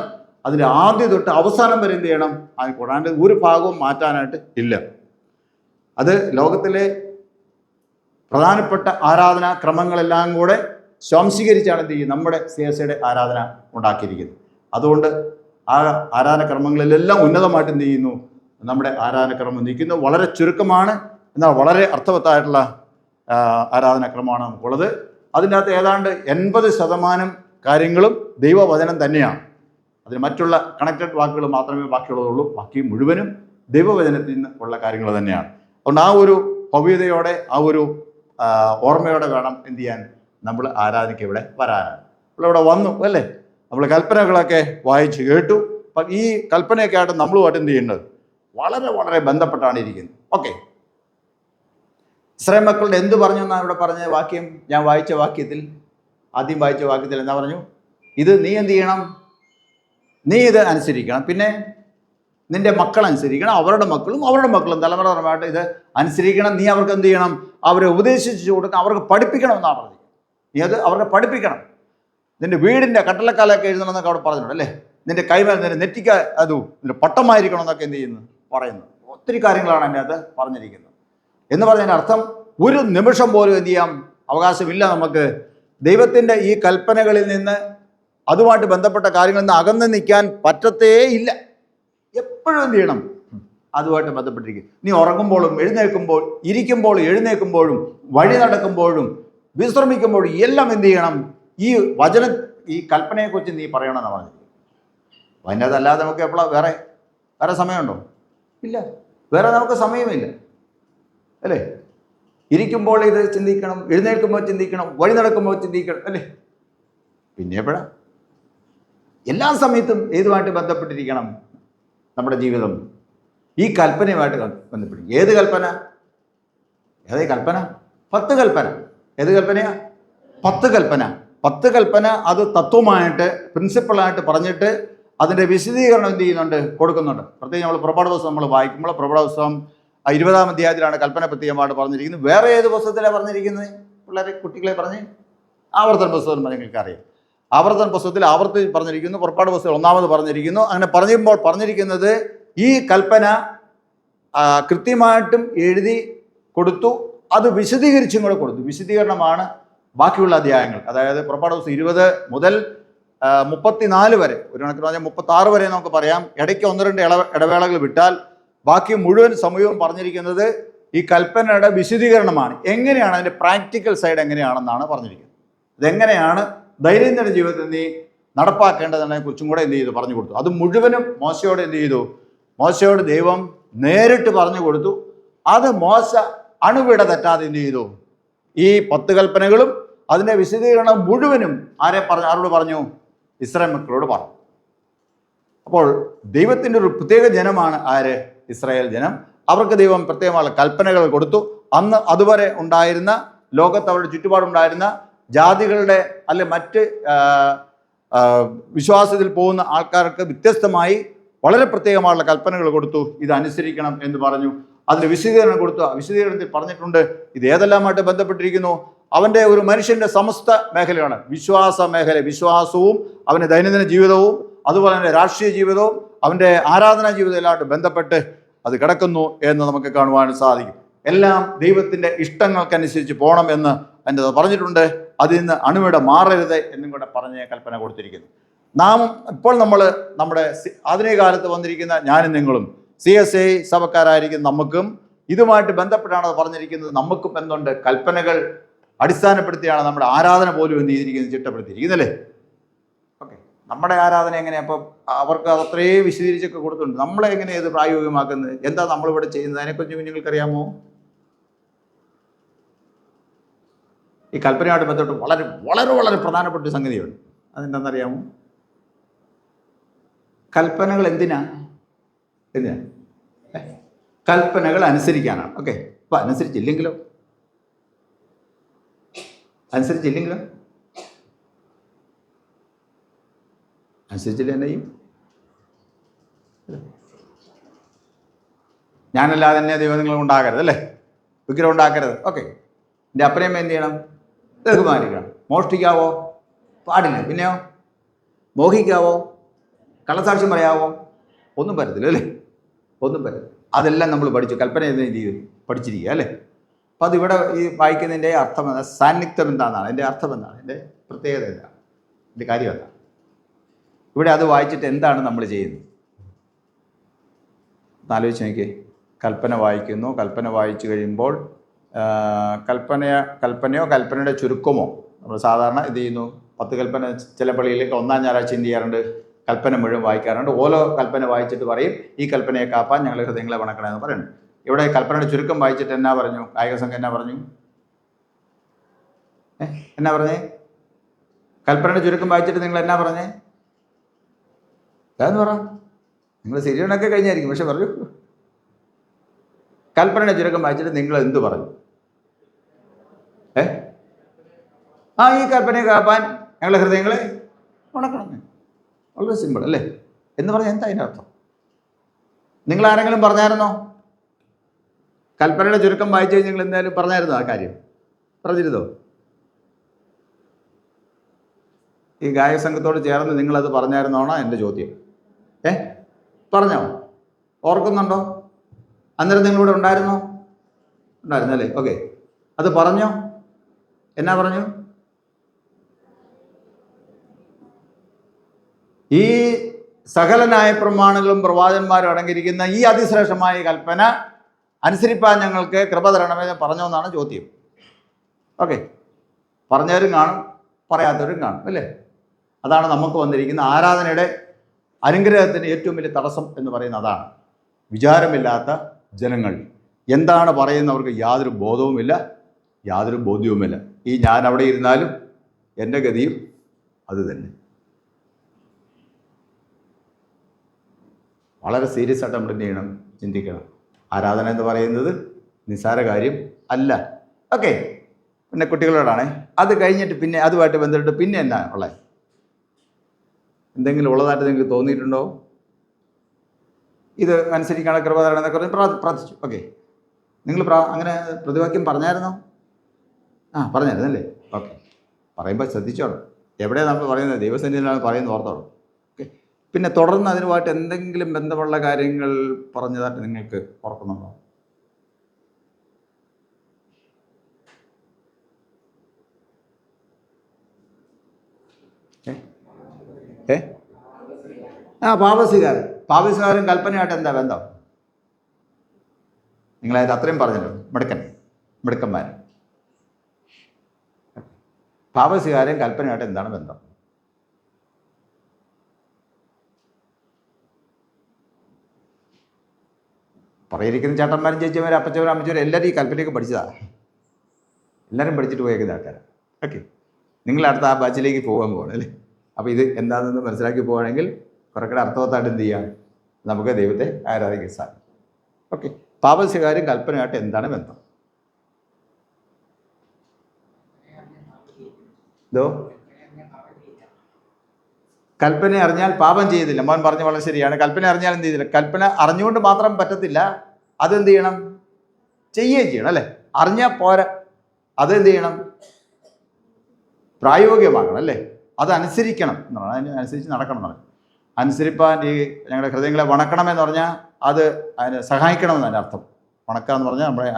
അതിൻ്റെ ആദ്യം തൊട്ട് അവസാനം വരെ എന്ത് ചെയ്യണം, അത് കൂടാണ്ട് ഒരു ഭാഗവും മാറ്റാനായിട്ട് ഇല്ല. അത് ലോകത്തിലെ പ്രധാനപ്പെട്ട ആരാധനാ ക്രമങ്ങളെല്ലാം കൂടെ സ്വാംശീകരിച്ചാണ് എന്ത് ചെയ്യും നമ്മുടെ CSIയുടെ ആരാധന ഉണ്ടാക്കിയിരിക്കുന്നത്. അതുകൊണ്ട് ആ ആരാധനക്രമങ്ങളിലെല്ലാം ഉന്നതമായിട്ട് എന്ത് ചെയ്യുന്നു, നമ്മുടെ ആരാധനക്രമം നിൽക്കുന്നു. വളരെ ചുരുക്കമാണ്, എന്നാൽ വളരെ അർത്ഥവത്തായിട്ടുള്ള ആരാധനാക്രമമാണ് നമുക്കുള്ളത്. അതിൻ്റെ അകത്ത് ഏതാണ്ട് 80% കാര്യങ്ങളും ദൈവവചനം തന്നെയാണ്. അതിന് മറ്റുള്ള കണക്റ്റഡ് വാക്കുകൾ മാത്രമേ ബാക്കിയുള്ളതുള്ളൂ. ബാക്കി മുഴുവനും ദൈവവചനത്തിൽ നിന്ന് ഉള്ള കാര്യങ്ങൾ തന്നെയാണ്. അതുകൊണ്ട് ആ ഒരു ഭവ്യതയോടെ, ആ ഒരു ഓർമ്മയോടെ വേണം എന്ത് ചെയ്യാൻ, നമ്മൾ ആരാധനയ്ക്ക് ഇവിടെ വരാനാണ്. നമ്മളിവിടെ വന്നു അല്ലേ, നമ്മൾ കൽപ്പനകളൊക്കെ വായിച്ച് കേട്ടു. അപ്പം ഈ കൽപ്പനയൊക്കെ ആയിട്ട് നമ്മളുമായിട്ട് എന്ത് ചെയ്യേണ്ടത്, വളരെ വളരെ ബന്ധപ്പെട്ടാണ് ഇരിക്കുന്നത്. ഓക്കെ, ഇസ്രായേൽ മക്കളുടെ എന്ത് പറഞ്ഞു എന്നാണ് ഇവിടെ പറഞ്ഞ വാക്യം? ഞാൻ വായിച്ച വാക്യത്തിൽ, ആദ്യം വായിച്ച വാക്യത്തിൽ എന്താ പറഞ്ഞു? ഇത് നീ എന്ത് ചെയ്യണം, നീ ഇത് അനുസരിക്കണം, പിന്നെ നിന്റെ മക്കൾ അനുസരിക്കണം, അവരുടെ മക്കളും തലമുറപരമായിട്ട് ഇത് അനുസരിക്കണം. നീ അവർക്ക് എന്ത് ചെയ്യണം, അവരെ ഉപദേശിച്ചു കൊടുക്കണം, അവർക്ക് പഠിപ്പിക്കണം എന്നാണ് പറഞ്ഞത്. നീ അത് അവർക്ക് പഠിപ്പിക്കണം. നിന്റെ വീടിൻ്റെ കട്ടളക്കാലൊക്കെ എഴുതണമെന്നൊക്കെ അവിടെ പറഞ്ഞിട്ടുണ്ട് അല്ലേ. നിന്റെ കൈമേൽ, നിന്റെ നെറ്റിക്ക നിന്റെ പട്ടമായിരിക്കണം എന്നൊക്കെ എന്ത് ചെയ്യുന്നു, പറയുന്നു. ഒത്തിരി കാര്യങ്ങളാണ് എൻ്റെ അത് പറഞ്ഞിരിക്കുന്നത്. എന്ന് പറഞ്ഞതിൻ്റെ അർത്ഥം, ഒരു നിമിഷം പോലും എന്ത് ചെയ്യാം അവകാശമില്ല നമുക്ക് ദൈവത്തിൻ്റെ ഈ കൽപ്പനകളിൽ നിന്ന്, അതുമായിട്ട് ബന്ധപ്പെട്ട കാര്യങ്ങളിൽ നിന്ന് അകന്ന് നിൽക്കാൻ പറ്റത്തേ ഇല്ല. എപ്പോഴും എന്ത് ചെയ്യണം, അതുമായിട്ട് ബന്ധപ്പെട്ടിരിക്കും. നീ ഉറങ്ങുമ്പോഴും എഴുന്നേൽക്കുമ്പോൾ, ഇരിക്കുമ്പോൾ എഴുന്നേൽക്കുമ്പോഴും, വഴി നടക്കുമ്പോഴും, വിശ്രമിക്കുമ്പോഴും എല്ലാം എന്ത് ചെയ്യണം, ഈ ഈ കൽപ്പനയെക്കുറിച്ച് നീ പറയണമെന്നാണ് പറഞ്ഞത്. അതിൻ്റെ അതല്ലാതെ നമുക്ക് എപ്പോഴാണ് വേറെ സമയമുണ്ടോ? ഇല്ല, വേറെ നമുക്ക് സമയമില്ല അല്ലേ. ഇരിക്കുമ്പോൾ ഇത് ചിന്തിക്കണം, എഴുന്നേൽക്കുമ്പോൾ ചിന്തിക്കണം, വഴി നടക്കുമ്പോൾ ചിന്തിക്കണം അല്ലേ. പിന്നെ എപ്പോഴാ? എല്ലാ സമയത്തും ഏതുമായിട്ട് ബന്ധപ്പെട്ടിരിക്കണം നമ്മുടെ ജീവിതം? ഈ കൽപ്പനയുമായിട്ട് ബന്ധപ്പെട്ടിരിക്കും. ഏത് കൽപ്പന? 10 കൽപ്പന. ഏത് കൽപ്പനയാ? 10 കൽപ്പന. 10 കൽപ്പന അത് തത്വമായിട്ട്, പ്രിൻസിപ്പിളായിട്ട് പറഞ്ഞിട്ട് അതിൻ്റെ വിശദീകരണം എന്ത് ചെയ്യുന്നുണ്ട്, കൊടുക്കുന്നുണ്ട്. പ്രത്യേകിച്ച് നമ്മൾ പുറപ്പാട് പുസ്തകം നമ്മൾ വായിക്കുമ്പോൾ, പുറപ്പാട് പുസ്തകം 20-ാം അധ്യായത്തിലാണ് കൽപ്പന പ്രത്യേകമായിട്ട് പറഞ്ഞിരിക്കുന്നത്. വേറെ ഏത് പുസ്തകത്തിലാണ് പറഞ്ഞിരിക്കുന്നത്? പിള്ളേരെ, കുട്ടികളെ പറഞ്ഞ് ആവർത്തന പുസ്തകം നിങ്ങൾക്ക് അറിയാം. ആവർത്തന പുസ്തകത്തിൽ പറഞ്ഞിരിക്കുന്നു, പുറപ്പാട് പുസ്തകം 1-ാമത് പറഞ്ഞിരിക്കുന്നു. അങ്ങനെ പറഞ്ഞിരിക്കുന്നത് ഈ കൽപ്പന കൃത്യമായിട്ടും എഴുതി കൊടുത്തു, അത് വിശദീകരിച്ചും കൂടെ കൊടുത്തു. വിശദീകരണമാണ് ബാക്കിയുള്ള അധ്യായങ്ങൾ. അതായത് പുറപ്പാട് പുസ്തകം 20 മുതൽ 34 വരെ, ഒരു കണക്കിന് പറഞ്ഞാൽ 36 വരെ നമുക്ക് പറയാം. ഇടയ്ക്ക് 1-2 ഇടവേളകൾ വിട്ടാൽ ബാക്കി മുഴുവൻ സമയവും പറഞ്ഞിരിക്കുന്നത് ഈ കൽപ്പനയുടെ വിശദീകരണമാണ്. എങ്ങനെയാണ് അതിൻ്റെ പ്രാക്ടിക്കൽ സൈഡ് എങ്ങനെയാണെന്നാണ് പറഞ്ഞിരിക്കുന്നത്. ഇതെങ്ങനെയാണ് ദൈനംദിന ജീവിതത്തിൽ നീ നടപ്പാക്കേണ്ടതിനെ കുറിച്ചും കൂടെ എന്ത് ചെയ്തു, പറഞ്ഞു കൊടുത്തു. അത് മുഴുവനും മോശയോട് എന്ത് ചെയ്തു, മോശയോട് ദൈവം നേരിട്ട് പറഞ്ഞു കൊടുത്തു. അത് മോശ അണുവിട തെറ്റാതെ എന്ത് ചെയ്തു, ഈ 10 കൽപ്പനകളും അതിൻ്റെ വിശദീകരണം മുഴുവനും ആരോട് പറഞ്ഞു? ഇസ്രായേൽ മക്കളോട് പറഞ്ഞു. അപ്പോൾ ദൈവത്തിൻ്റെ ഒരു പ്രത്യേക ജനമാണ് ആര്? ഇസ്രായേൽ ജനം. അവർക്ക് ദൈവം പ്രത്യേകമായ കൽപ്പനകൾ കൊടുത്തു. അന്ന് അതുവരെ ഉണ്ടായിരുന്ന, ലോകത്ത് അവരുടെ ചുറ്റുപാടുണ്ടായിരുന്ന ജാതികളുടെ അല്ലെ മറ്റ് വിശ്വാസത്തിൽ പോകുന്ന ആൾക്കാർക്ക് വ്യത്യസ്തമായി വളരെ പ്രത്യേകമായുള്ള കൽപ്പനകൾ കൊടുത്തു. ഇത് അനുസരിക്കണം എന്ന് പറഞ്ഞു. അതിൻ്റെ വിശദീകരണം കൊടുത്തു. ആ വിശദീകരണത്തിൽ പറഞ്ഞിട്ടുണ്ട് ഇത് ഏതെല്ലാമായിട്ട് ബന്ധപ്പെട്ടിരിക്കുന്നു. അവൻ്റെ ഒരു മനുഷ്യൻ്റെ സമസ്ത മേഖലയാണ് വിശ്വാസ മേഖല. വിശ്വാസവും അവൻ്റെ ദൈനംദിന ജീവിതവും അതുപോലെ തന്നെ രാഷ്ട്രീയ ജീവിതവും അവൻ്റെ ആരാധനാ ജീവിതവും എല്ലാമായിട്ട് ബന്ധപ്പെട്ട് അത് കിടക്കുന്നു എന്ന് നമുക്ക് കാണുവാൻ സാധിക്കും. എല്ലാം ദൈവത്തിൻ്റെ ഇഷ്ടങ്ങൾക്കനുസരിച്ച് പോകണം എന്ന് അതിൻ്റെ പറഞ്ഞിട്ടുണ്ട്. അതിൽ നിന്ന് അണുവിട മാറരുത് എന്നും കൂടെ പറഞ്ഞ് കൽപ്പന കൊടുത്തിരിക്കുന്നു. ഇപ്പോൾ നമ്മൾ നമ്മുടെ ആധുനിക കാലത്ത് വന്നിരിക്കുന്ന ഞാനും നിങ്ങളും CSI സഭക്കാരായിരിക്കും നമുക്കും ഇതുമായിട്ട് ബന്ധപ്പെട്ടാണ് അത് പറഞ്ഞിരിക്കുന്നത്. നമുക്കും എന്തുണ്ട്, കൽപ്പനകൾ അടിസ്ഥാനപ്പെടുത്തിയാണ് നമ്മുടെ ആരാധന പോലും എന്ത് ചെയ്തിരിക്കുന്നത്, ചിട്ടപ്പെടുത്തിയിരിക്കുന്നല്ലേ. ഓക്കെ, നമ്മുടെ ആരാധന എങ്ങനെയാണ്? അപ്പം അവർക്ക് അത്രയും വിശദീകരിച്ചൊക്കെ കൊടുത്തിട്ടുണ്ട്. നമ്മളെ എങ്ങനെയാണ് ഇത് പ്രായോഗികമാക്കുന്നത്, എന്താ നമ്മളിവിടെ ചെയ്യുന്നത്, അതിനെക്കുറിച്ച് കുഞ്ഞുങ്ങൾക്കറിയാമോ? ഈ കൽപ്പനയായിട്ട് ബന്ധപ്പെട്ട് വളരെ വളരെ വളരെ പ്രധാനപ്പെട്ട ഒരു സംഗതിയുണ്ട്. അതെന്താണെന്നറിയാമോ? കൽപ്പനകൾ എന്തിനാ? കൽപ്പനകൾ അനുസരിക്കാനാണ്. ഓക്കെ, അപ്പോൾ അനുസരിച്ചില്ലെങ്കിലോ? അനുസരിച്ചില്ലെങ്കിലോ? അനുസരിച്ചില്ല എന്നെ ചെയ്യും. ഞാനല്ലാതെ തന്നെ ദൈവം നിങ്ങൾ ഉണ്ടാക്കരുത് അല്ലേ, വിഗ്രഹം ഉണ്ടാക്കരുത്. ഓക്കെ, എൻ്റെ അപ്പനെയും എന്ത് ചെയ്യണം? ബഹുമാനിക്കണം. മോഷ്ടിക്കാവോ? പാടില്ല. പിന്നെയോ? മോഹിക്കാവോ? കള്ളസാക്ഷ്യം പറയാവോ? ഒന്നും പറ്റത്തില്ല അല്ലേ, ഒന്നും പറ്റത്തില്ല. അതെല്ലാം നമ്മൾ പഠിച്ചു, കൽപ്പന എന്ത് ചെയ്തു പഠിച്ചിരിക്കുക അല്ലേ. അപ്പം അതിവിടെ ഈ വായിക്കുന്നതിൻ്റെ അർത്ഥം എന്താ? സാന്നിധ്യം എന്താണെന്നാണ് എൻ്റെ അർത്ഥം, എന്താണ് എൻ്റെ പ്രത്യേകത, എന്താണ് എൻ്റെ കാര്യം എന്താണ്? ഇവിടെ അത് വായിച്ചിട്ട് എന്താണ് നമ്മൾ ചെയ്യുന്നത്? ആലോചിച്ച് നോക്കിയേ. കൽപ്പന വായിക്കുന്നു, കൽപ്പന വായിച്ചു കഴിയുമ്പോൾ കൽപ്പനയോ കൽപ്പനയുടെ ചുരുക്കമോ നമ്മൾ സാധാരണ ഇത് ചെയ്യുന്നു. 10 കൽപ്പന ചില പള്ളിയിലേക്ക് 1-ാം ഞായറാഴ്ച എന്ത് ചെയ്യാറുണ്ട്? കൽപ്പന മുഴുവൻ വായിക്കാറുണ്ട്. ഓരോ കൽപ്പന വായിച്ചിട്ട് പറയും, ഈ കൽപ്പനയെ കാപ്പാൻ ഞങ്ങൾ ഹൃദയങ്ങളെ വണക്കണമെന്ന് പറയുന്നു. ഇവിടെ കൽപ്പനയുടെ ചുരുക്കം വായിച്ചിട്ട് എന്നാ പറഞ്ഞു? കായിക സംഘം എന്നാ പറഞ്ഞു? എന്നാ പറഞ്ഞേ? കൽപ്പനയുടെ ചുരുക്കം വായിച്ചിട്ട് നിങ്ങൾ എന്നാ പറഞ്ഞേ? അതെന്ന് പറ. നിങ്ങൾ സിരിയണൊക്കെ കഴിഞ്ഞായിരിക്കും, പക്ഷെ പറഞ്ഞു. കൽപ്പനയുടെ ചുരുക്കം വായിച്ചിട്ട് നിങ്ങൾ എന്ത് പറഞ്ഞു? ഈ കൽപ്പനയെ കാപ്പാൻ ഞങ്ങളുടെ ഹൃദയങ്ങളെ ഉണക്കണം. വളരെ സിമ്പിൾ അല്ലേ എന്ന് പറഞ്ഞാൽ എന്താ അതിൻ്റെ അർത്ഥം? നിങ്ങൾ ആരെങ്കിലും പറഞ്ഞായിരുന്നോ? കൽപ്പനയുടെ ചുരുക്കം വായിച്ചു കഴിഞ്ഞ് നിങ്ങൾ എന്തായാലും പറഞ്ഞായിരുന്നോ ആ കാര്യം? പറഞ്ഞിരുന്നോ? ഈ ഗായക സംഘത്തോട് ചേർന്ന് നിങ്ങളത് പറഞ്ഞായിരുന്നോണോ എൻ്റെ ചോദ്യം? പറഞ്ഞോ? ഓർക്കുന്നുണ്ടോ? അന്നേരം നിങ്ങളിവിടെ ഉണ്ടായിരുന്നോ? ഉണ്ടായിരുന്നല്ലേ? ഓക്കെ, അത് പറഞ്ഞോ? എന്നാ പറഞ്ഞു? ഈ സകല ന്യായപ്രമാണങ്ങളും പ്രവാചകന്മാരും അടങ്ങിയിരിക്കുന്ന ഈ അതിശ്രേഷ്ഠമായ കൽപ്പന അനുസരിപ്പാൻ ഞങ്ങൾക്ക് കൃപ തരണമെന്ന് പറഞ്ഞോ എന്നാണ് ചോദ്യം. ഓക്കെ, പറഞ്ഞവരും കാണും, പറയാത്തവരും കാണും അല്ലേ. അതാണ് നമുക്ക് വന്നിരിക്കുന്ന ആരാധനയുടെ അനുഗ്രഹത്തിന് ഏറ്റവും വലിയ തടസ്സം എന്ന് പറയുന്നത് അതാണ്. വിചാരമില്ലാത്ത ജനങ്ങൾ എന്താണ് പറയുന്നവർക്ക് യാതൊരു ബോധവുമില്ല, യാതൊരു ബോധ്യവുമില്ല. ഈ ഞാൻ അവിടെ ഇരുന്നാലും എൻ്റെ ഗതിയും അത് തന്നെ. വളരെ സീരിയസ് ആയിട്ട് നമ്മൾ എന്ത് ചെയ്യണം? ചിന്തിക്കണം. ആരാധന എന്ന് പറയുന്നത് നിസ്സാര കാര്യം അല്ല. ഓക്കെ, പിന്നെ കുട്ടികളോടാണേ. അത് കഴിഞ്ഞിട്ട് പിന്നെ അതുമായിട്ട് ബന്ധപ്പെട്ട് പിന്നെ എന്നാ ഉള്ളത്? എന്തെങ്കിലും ഉള്ളതായിട്ട് നിങ്ങൾക്ക് തോന്നിയിട്ടുണ്ടോ? ഇത് അനുസരിക്കാനുള്ള കൃപ തരണം എന്നൊക്കെ പറഞ്ഞ് പ്രാർത്ഥിച്ചു. ഓക്കെ, നിങ്ങൾ അങ്ങനെ പ്രതിവാക്യം പറഞ്ഞായിരുന്നോ? പറഞ്ഞായിരുന്നല്ലേ? ഓക്കെ, പറയുമ്പോൾ ശ്രദ്ധിച്ചോളൂ. എവിടെയാണ് നമ്മൾ പറയുന്നത്? ദൈവസന്നിധിയിലാണ് പറയുന്നത്, ഓർത്തോളൂ. ഓക്കെ, പിന്നെ തുടർന്ന് അതിനുമായിട്ട് എന്തെങ്കിലും ബന്ധമുള്ള കാര്യങ്ങൾ പറഞ്ഞതായിട്ട് നിങ്ങൾക്ക് ഓർക്കുന്നുണ്ടോ? പാപസ്വീകാരം കൽപ്പനയായിട്ട് എന്താ ബന്ധം? നിങ്ങളായത് അത്രയും പറഞ്ഞല്ലോ. മിടുക്കന്മാർ. പാപസ്വീകാരം കൽപ്പനയായിട്ട് എന്താണ് ബന്ധം? പറയിരിക്കുന്ന ചേട്ടന്മാരും ചേച്ചിമാരും അപ്പച്ചവരും അമ്മച്ചവരും എല്ലാവരും ഈ കൽപ്പനയൊക്കെ പഠിച്ചതാണ്. എല്ലാവരും പഠിച്ചിട്ട് പോയേക്കുന്ന ആൾക്കാരാണ്. ഓക്കെ, നിങ്ങളടുത്ത് ആ ബാച്ചിലേക്ക് പോകാൻ പോകണം അല്ലേ. അപ്പോൾ ഇത് എന്താണെന്ന് മനസ്സിലാക്കി പോവുകയാണെങ്കിൽ കുറേക്കൂടെ അർത്ഥവത്തായിട്ട് എന്ത് ചെയ്യാം? നമുക്ക് ദൈവത്തെ ആരാധിക്കാൻ സാധിക്കും. ഓക്കെ, പാപസ്വീകാര്യം കൽപ്പനയായിട്ട് എന്താണ് ബന്ധം? കൽപ്പന അറിഞ്ഞാൽ പാപം ചെയ്തില്ല. മോൻ പറഞ്ഞ വളരെ ശരിയാണ്. കൽപ്പന അറിഞ്ഞാൽ എന്ത് ചെയ്തില്ല? കൽപ്പന അറിഞ്ഞുകൊണ്ട് മാത്രം പറ്റത്തില്ല, അതെന്ത് ചെയ്യണം? ചെയ്യുകയും ചെയ്യണം അല്ലേ. അറിഞ്ഞാൽ പോരാ, അതെന്ത് ചെയ്യണം? പ്രായോഗികമാകണം അല്ലേ. അതനുസരിക്കണം എന്നാണ്, അതിനനുസരിച്ച് നടക്കണം എന്നാണ്. അനുസരിപ്പാൻ ഈ ഞങ്ങളുടെ ഹൃദയങ്ങളെ വണക്കണമെന്ന് പറഞ്ഞാൽ അത് അതിന് സഹായിക്കണമെന്നാണ് അതിൻ്റെ അർത്ഥം. വണക്കുക എന്ന് പറഞ്ഞാൽ നമ്മളെ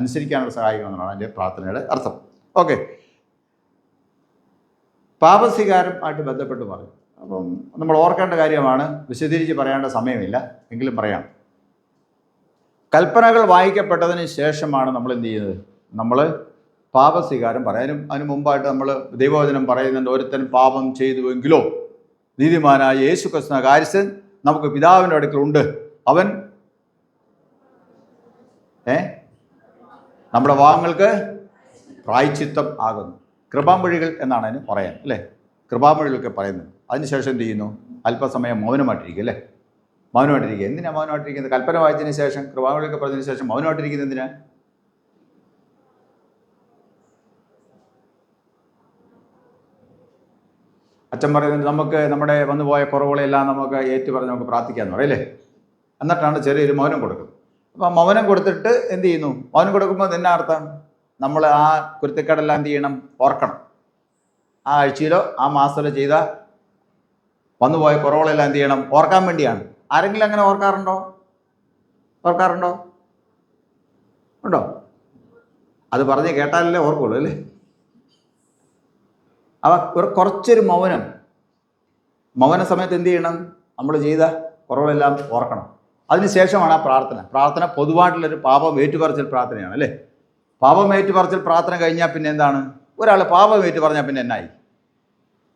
അനുസരിക്കാനുള്ള സഹായിക്കണം എന്നാണ് അതിൻ്റെ പ്രാർത്ഥനയുടെ അർത്ഥം. ഓക്കെ, പാപസ്വീകാരമായിട്ട് ബന്ധപ്പെട്ട് പറയും. അപ്പം നമ്മൾ ഓർക്കേണ്ട കാര്യമാണ്, വിശദീകരിച്ച് പറയേണ്ട സമയമില്ല, എങ്കിലും പറയാം. കൽപ്പനകൾ വായിക്കപ്പെട്ടതിന് ശേഷമാണ് നമ്മൾ എന്ത് ചെയ്യുന്നത്? നമ്മൾ പാപസ്വീകാരം പറയാനും അതിന് മുമ്പായിട്ട് നമ്മൾ ദൈവവചനം പറയുന്നുണ്ട്, ഒരുത്തൻ പാപം ചെയ്തുവെങ്കിലോ നീതിമാനായ യേശു ക്രിസ്തു കാര്യസ്ഥൻ നമുക്ക് പിതാവിൻ്റെ അടുക്കലുണ്ട്, അവൻ നമ്മുടെ പാപങ്ങൾക്ക് പ്രായശ്ചിത്തം ആകുന്നു. കൃപാമൊഴികൾ എന്നാണ് അതിന് പറയാൻ അല്ലേ. കൃപാമൊഴികളൊക്കെ പറയുന്നത്. അതിനുശേഷം എന്ത് ചെയ്യുന്നു? അല്പസമയം മൗനമായിട്ടിരിക്കുക അല്ലേ. മൗനമായിട്ടിരിക്കുക. എന്തിനാണ് മൗനമായിട്ടിരിക്കുന്നത്? കൽപ്പന വായിച്ചതിന് ശേഷം, കൃപാമൊഴികളൊക്കെ പറഞ്ഞതിന് ശേഷം മൗനമായിട്ടിരിക്കുന്നത് എന്തിനാ? അച്ഛൻ പറയുന്നത് നമുക്ക് നമ്മുടെ വന്നുപോയ കുറവുകളെല്ലാം നമുക്ക് ഏറ്റു പറഞ്ഞ് നമുക്ക് പ്രാർത്ഥിക്കാമെന്ന് പറയല്ലേ. എന്നിട്ടാണ് ചെറിയൊരു മൗനം കൊടുക്കുന്നത്. അപ്പോൾ മൗനം കൊടുത്തിട്ട് എന്ത് ചെയ്യുന്നു? മൗനം കൊടുക്കുമ്പോൾ എന്നാ അർത്ഥം? നമ്മൾ ആ കുരുത്തക്കേടെല്ലാം എന്ത് ചെയ്യണം? ഓർക്കണം. ആ ആഴ്ചയിലോ ആ മാസത്തിലോ ചെയ്ത വന്നുപോയ കുറവുകളെല്ലാം എന്ത് ചെയ്യണം? ഓർക്കാൻ വേണ്ടിയാണ്. ആരെങ്കിലും അങ്ങനെ ഓർക്കാറുണ്ടോ? ഉണ്ടോ? അത് പറഞ്ഞ് കേട്ടാലല്ലേ ഓർക്കുള്ളൂ അല്ലേ. കുറച്ചൊരു മൗന സമയത്ത് എന്ത് ചെയ്യണം? നമ്മൾ ചെയ്ത കുറവെല്ലാം ഓർക്കണം. അതിനുശേഷമാണ് ആ പ്രാർത്ഥന പൊതുവായിട്ടുള്ളൊരു പാപം ഏറ്റുപറച്ചിൽ പ്രാർത്ഥനയാണ് അല്ലേ. പാപം ഏറ്റുപറച്ചിൽ പ്രാർത്ഥന കഴിഞ്ഞാൽ പിന്നെ എന്താണ്? ഒരാൾ പാപം ഏറ്റു പറഞ്ഞാൽ പിന്നെ എന്നായി?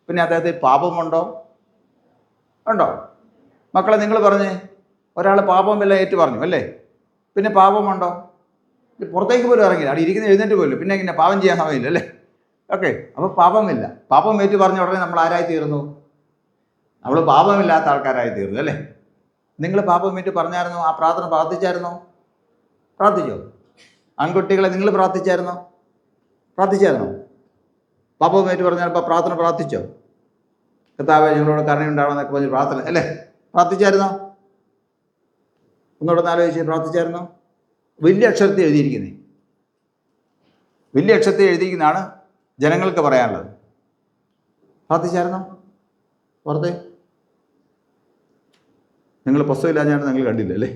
പിന്നെ അദ്ദേഹത്തിൽ പാപമുണ്ടോ? മക്കളെ നിങ്ങൾ പറഞ്ഞേ, ഒരാൾ പാപമെല്ലാം ഏറ്റു പറഞ്ഞു അല്ലേ, പിന്നെ പാപമുണ്ടോ? പുറത്തേക്ക് പോലും ഇറങ്ങില്ല, അവിടെ ഇരിക്കുന്ന എഴുന്നേറ്റ് പോലും, പിന്നെ ഇങ്ങനെ പാപം ചെയ്യാൻ സമയമില്ല അല്ലേ. ഓക്കെ, അപ്പോൾ പാപമില്ല. പാപം ഏറ്റു പറഞ്ഞ ഉടനെ നമ്മൾ ആരായി തീർന്നു? നമ്മൾ പാപമില്ലാത്ത ആൾക്കാരായി തീർന്നു അല്ലേ. നിങ്ങൾ പാപം ഏറ്റു പറഞ്ഞായിരുന്നോ? ആ പ്രാർത്ഥന പ്രാർത്ഥിച്ചോ? ആൺകുട്ടികളെ നിങ്ങൾ പ്രാർത്ഥിച്ചായിരുന്നോ? പാപം ഏറ്റു പറഞ്ഞാൽ ഇപ്പോൾ പ്രാർത്ഥന പ്രാർത്ഥിച്ചോ? കർത്താവേ ഞങ്ങളോട് കരുണയുണ്ടാവണമെന്നൊക്കെ പറഞ്ഞ് പ്രാർത്ഥന അല്ലേ, പ്രാർത്ഥിച്ചായിരുന്നോ? ഒന്നുകൂടെ ആലോചിച്ച്, പ്രാർത്ഥിച്ചായിരുന്നോ? വലിയ അക്ഷരത്തിൽ എഴുതിയിരിക്കുന്നതാണ് ജനങ്ങൾക്ക് പറയാനുള്ളത്. പ്രാർത്ഥിച്ചായിരുന്നോ? പുറത്തെ നിങ്ങൾ പുസ്തകം ഇല്ലാഞ്ഞാണ് നിങ്ങൾ കണ്ടില്ല അല്ലേ.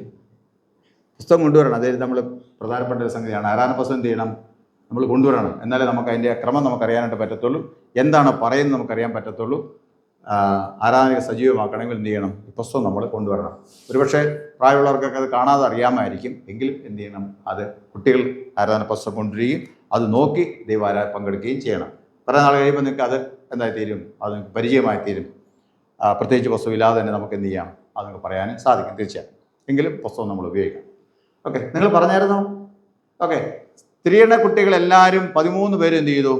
പുസ്തകം കൊണ്ടുവരണം. അതായത് നമ്മൾ പ്രധാനപ്പെട്ട ഒരു സംഗതിയാണ്. ആരാധന പുസ്തകം എന്ത് ചെയ്യണം? നമ്മൾ കൊണ്ടുവരണം. എന്നാലേ നമുക്ക് അതിൻ്റെ ക്രമം നമുക്കറിയാനായിട്ട് പറ്റത്തുള്ളൂ, എന്താണ് പറയുന്നത് നമുക്കറിയാൻ പറ്റത്തുള്ളൂ. ആരാധനയെ സജീവമാക്കണമെങ്കിൽ എന്ത് ചെയ്യണം? ഈ പുസ്തകം നമ്മൾ കൊണ്ടുവരണം. ഒരുപക്ഷെ പ്രായമുള്ളവർക്കൊക്കെ അത് കാണാതെ അറിയാമായിരിക്കും. എങ്കിലും എന്ത് ചെയ്യണം? അത് കുട്ടികൾ ആരാധന പുസ്തകം കൊണ്ടുവരികയും അത് നോക്കി ദൈവാരാധന പങ്കെടുക്കുകയും ചെയ്യണം. കുറേ നാൾ കഴിയുമ്പോൾ നിങ്ങൾക്ക് അത് എന്തായി തീരും? അത് നിങ്ങൾക്ക് പരിചയമായി തീരും. പ്രത്യേകിച്ച് പുസ്തകം ഇല്ലാതെ തന്നെ നമുക്ക് എന്ത് ചെയ്യാം? അത് നിങ്ങൾക്ക് പറയാനും സാധിക്കും തീർച്ചയായും. എങ്കിലും പുസ്തകം നമ്മൾ ഉപയോഗിക്കണം. ഓക്കെ, നിങ്ങൾ പറഞ്ഞായിരുന്നോ? ഓക്കെ, സ്ത്രീയുടെ കുട്ടികളെല്ലാവരും 13 പേരും എന്ത് ചെയ്തു?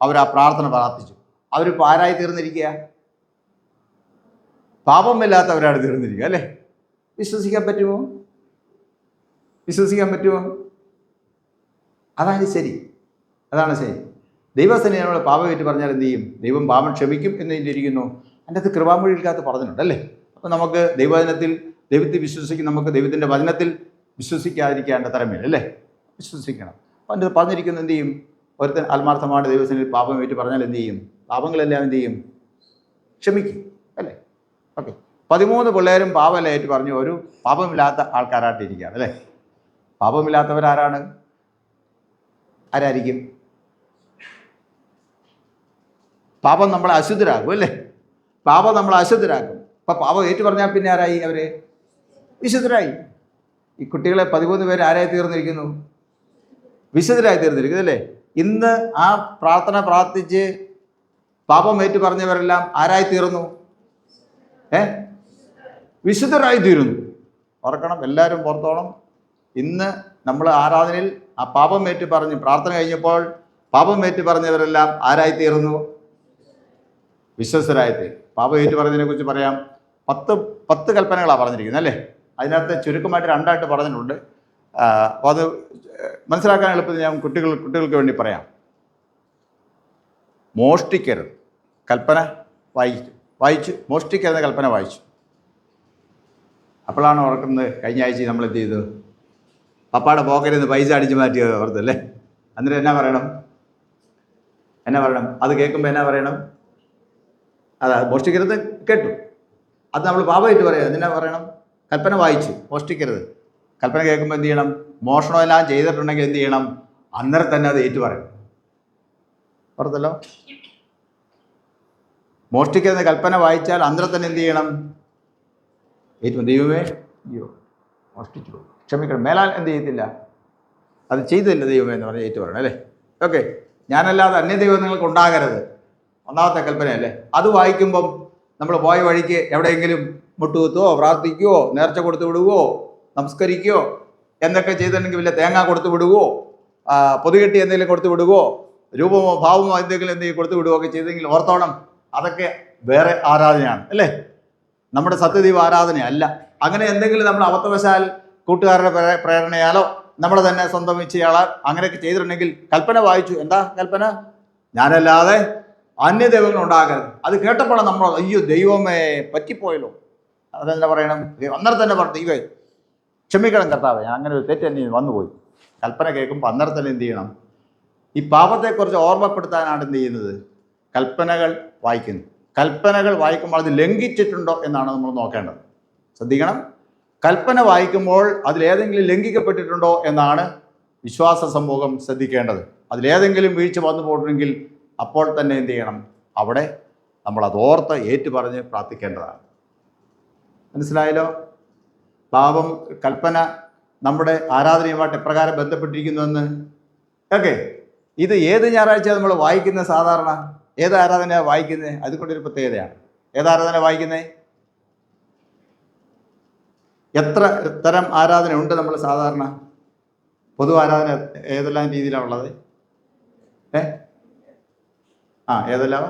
അവർ ആ പ്രാർത്ഥന പ്രാർത്ഥിച്ചു. അവരിപ്പോൾ ആരായി തീർന്നിരിക്കുക? പാപമില്ലാത്തവരാണ് തീർന്നിരിക്കുക അല്ലേ. വിശ്വസിക്കാൻ പറ്റുമോ? അതാണ് ശരി. ദൈവസേന നമ്മൾ പാപം ഏറ്റു പറഞ്ഞാൽ എന്ത് ചെയ്യും? ദൈവം പാപം ക്ഷമിക്കും എന്ന് ഇരിക്കുന്നു. അതിൻ്റെ അത് കൃപാമൊഴിയിൽക്കകത്ത് പറഞ്ഞിട്ടുണ്ട് അല്ലേ. അപ്പോൾ നമുക്ക് ദൈവത്തിൽ വിശ്വസിക്കും. നമുക്ക് ദൈവത്തിൻ്റെ വചനത്തിൽ വിശ്വസിക്കാതിരിക്കേണ്ട തരമില്ല അല്ലേ. വിശ്വസിക്കണം. അതിൻ്റെ പറഞ്ഞിരിക്കുന്നത് എന്ത് ചെയ്യും? ഒരുത്തൻ ആത്മാർത്ഥമായിട്ട് ദൈവസേനയിൽ പാപം ഏറ്റു പറഞ്ഞാൽ എന്ത് ചെയ്യും? പാപങ്ങളെല്ലാം എന്ത് ചെയ്യും? ക്ഷമിക്കും അല്ലേ. ഓക്കെ, 13 പിള്ളേരും പാപമല്ല ഏറ്റു പറഞ്ഞു. ഒരു പാപമില്ലാത്ത ആൾക്കാരായിട്ട് ഇരിക്കുകയാണ് അല്ലേ. ആരായിരിക്കും? പാപം നമ്മളെ അശുദ്ധരാകും അല്ലേ. അപ്പം പാപം ഏറ്റു പറഞ്ഞാൽ പിന്നെ ആരായി? അവർ വിശുദ്ധരായി. ഈ കുട്ടികളെ 13 പേര് ആരായി തീർന്നിരിക്കുന്നു? വിശുദ്ധരായി തീർന്നിരിക്കുന്നു അല്ലേ. ഇന്ന് ആ പ്രാർത്ഥന പ്രാർത്ഥിച്ച് പാപം ഏറ്റു പറഞ്ഞവരെല്ലാം ആരായി തീർന്നു? വിശുദ്ധരായി തീരുന്നു. ഓർക്കണം, എല്ലാവരും പുറത്തോണം. ഇന്ന് നമ്മൾ ആരാധനയിൽ ആ പാപം ഏറ്റു പറഞ്ഞ് പ്രാർത്ഥന കഴിഞ്ഞപ്പോൾ പാപം ഏറ്റു പറഞ്ഞവരെല്ലാം ആരായി തീർന്നു? വിശ്വസ്തരായി തീർന്നു. പാപം ഏറ്റു പറഞ്ഞതിനെ കുറിച്ച് പറയാം. 10 കൽപ്പനകളാണ് പറഞ്ഞിരിക്കുന്നത് അല്ലേ. അതിനകത്ത് ചുരുക്കമായിട്ട് 2 പറഞ്ഞിട്ടുണ്ട്. അപ്പോൾ അത് മനസ്സിലാക്കാൻ എളുപ്പത്തിൽ ഞാൻ കുട്ടികൾക്ക് വേണ്ടി പറയാം. മോഷ്ടിക്കരുത് കൽപ്പന വായിച്ചു. മോഷ്ടിക്കരുത് കൽപ്പന വായിച്ചു. അപ്പോഴാണ് ഓർക്കുന്നത്, കഴിഞ്ഞ ആഴ്ച നമ്മൾ എന്ത് ചെയ്തു? പപ്പായുടെ പോക്കറ്റിൽ നിന്ന് പൈസ അടിച്ചു മാറ്റിയത് ഓർത്തല്ലേ. അന്നേരം എന്നാ പറയണം? അത് കേൾക്കുമ്പോൾ എന്നാ പറയണം? അതാ മോഷ്ടിക്കരുത് കേട്ടു, അത് നമ്മൾ പാപമായിട്ട് പറയാം. എന്നാ പറയണം? കൽപ്പന വായിച്ചു, മോഷ്ടിക്കരുത്. കൽപ്പന കേൾക്കുമ്പോൾ എന്ത് ചെയ്യണം? മോഷണമെല്ലാം ചെയ്തിട്ടുണ്ടെങ്കിൽ എന്ത് ചെയ്യണം? അന്നേരം തന്നെ അത് ഏറ്റു പറയണം. ഓർത്തല്ലോ. മോഷ്ടിക്കരുത് കൽപ്പന വായിച്ചാൽ അന്നേരം തന്നെ എന്ത് ചെയ്യണം? ദൈവമേ മോഷ്ടിച്ചു, ക്ഷമിക്കണം, മേലാൽ എന്ത് ചെയ്യത്തില്ല, അത് ചെയ്തില്ല ദൈവമേ എന്ന് പറഞ്ഞ് ഏറ്റു പറയണം അല്ലേ. ഓക്കെ, ഞാനല്ലാതെ അന്യദൈവം നിങ്ങൾക്ക് ഉണ്ടാകരുത്, ഒന്നാമത്തെ കൽപ്പനയല്ലേ. അത് വായിക്കുമ്പം നമ്മൾ പോയ വഴിക്ക് എവിടെയെങ്കിലും മുട്ടുകുത്തുവോ പ്രാർത്ഥിക്കുവോ നേർച്ച കൊടുത്തു വിടുവോ നമസ്കരിക്കുകയോ എന്തൊക്കെ ചെയ്തിട്ടുണ്ടെങ്കിൽ വല്ല തേങ്ങ കൊടുത്തു വിടുവോ പൊതുകെട്ടി എന്തെങ്കിലും കൊടുത്തു വിടുവോ രൂപമോ ഭാവമോ എന്തെങ്കിലും കൊടുത്തു വിടുവോ ഒക്കെ ചെയ്തെങ്കിൽ ഓർത്തോണം, അതൊക്കെ വേറെ ആരാധനയാണ് അല്ലേ, നമ്മുടെ സത്യദൈവ ആരാധനയല്ല. അങ്ങനെ എന്തെങ്കിലും നമ്മൾ അബദ്ധവശാൽ കൂട്ടുകാരുടെ പ്രേരണയാലോ നമ്മൾ തന്നെ സ്വന്തം ഇച്ഛയാളാൽ അങ്ങനെയൊക്കെ ചെയ്തിട്ടുണ്ടെങ്കിൽ കൽപ്പന വായിച്ചു. എന്താ കൽപ്പന? ഞാനല്ലാതെ അന്യദൈവങ്ങൾ ഉണ്ടാകരുത്. അത് കേട്ടപ്പോഴാണ് നമ്മൾ അയ്യോ ദൈവമേ പറ്റിപ്പോയല്ലോ, അതെന്താ പറയണം, അന്നേരം തന്നെ പറഞ്ഞു ദൈവം ക്ഷമിക്കണം കർത്താവേ, അങ്ങനെ ഒരു തെറ്റ് തന്നെ വന്നുപോയി. കൽപ്പന കേൾക്കുമ്പോൾ അന്നേരം തന്നെ എന്ത് ചെയ്യണം? ഈ പാപത്തെക്കുറിച്ച് ഓർമ്മപ്പെടുത്താനാണ് എന്ത് ചെയ്യുന്നത്? കൽപ്പനകൾ വായിക്കുന്നത്. കൽപ്പനകൾ വായിക്കുമ്പോൾ അത് ലംഘിച്ചിട്ടുണ്ടോ എന്നാണ് നമ്മൾ നോക്കേണ്ടത്. ശ്രദ്ധിക്കണം, കൽപ്പന വായിക്കുമ്പോൾ അതിലേതെങ്കിലും ലംഘിക്കപ്പെട്ടിട്ടുണ്ടോ എന്നാണ് വിശ്വാസ സമൂഹം ശ്രദ്ധിക്കേണ്ടത്. അതിലേതെങ്കിലും വീഴ്ച വന്നു പോയിട്ടുണ്ടെങ്കിൽ അപ്പോൾ തന്നെ എന്ത് ചെയ്യണം? അവിടെ നമ്മൾ അതോർത്ത് ഏറ്റുപറഞ്ഞ് പ്രാർത്ഥിക്കേണ്ടതാണ്. മനസ്സിലായല്ലോ? പാപം കൽപ്പന നമ്മുടെ ആരാധനയുമായിട്ട് എപ്രകാരം ബന്ധപ്പെട്ടിരിക്കുന്നുവെന്ന്. ഓക്കെ, ഇത് ഏത് ഞായറാഴ്ച നമ്മൾ വായിക്കുന്നത്? സാധാരണ ഏത് ആരാധനയാണ് വായിക്കുന്നത്? അതുകൊണ്ടൊരു പ്രത്യേകതയാണ്. ഏത് ആരാധന വായിക്കുന്നത്? എത്ര തരം ആരാധന ഉണ്ട് നമ്മൾ സാധാരണ? പൊതു ആരാധന ഏതെല്ലാം രീതിയിലാണ് ഉള്ളത്? ഏതെല്ലാം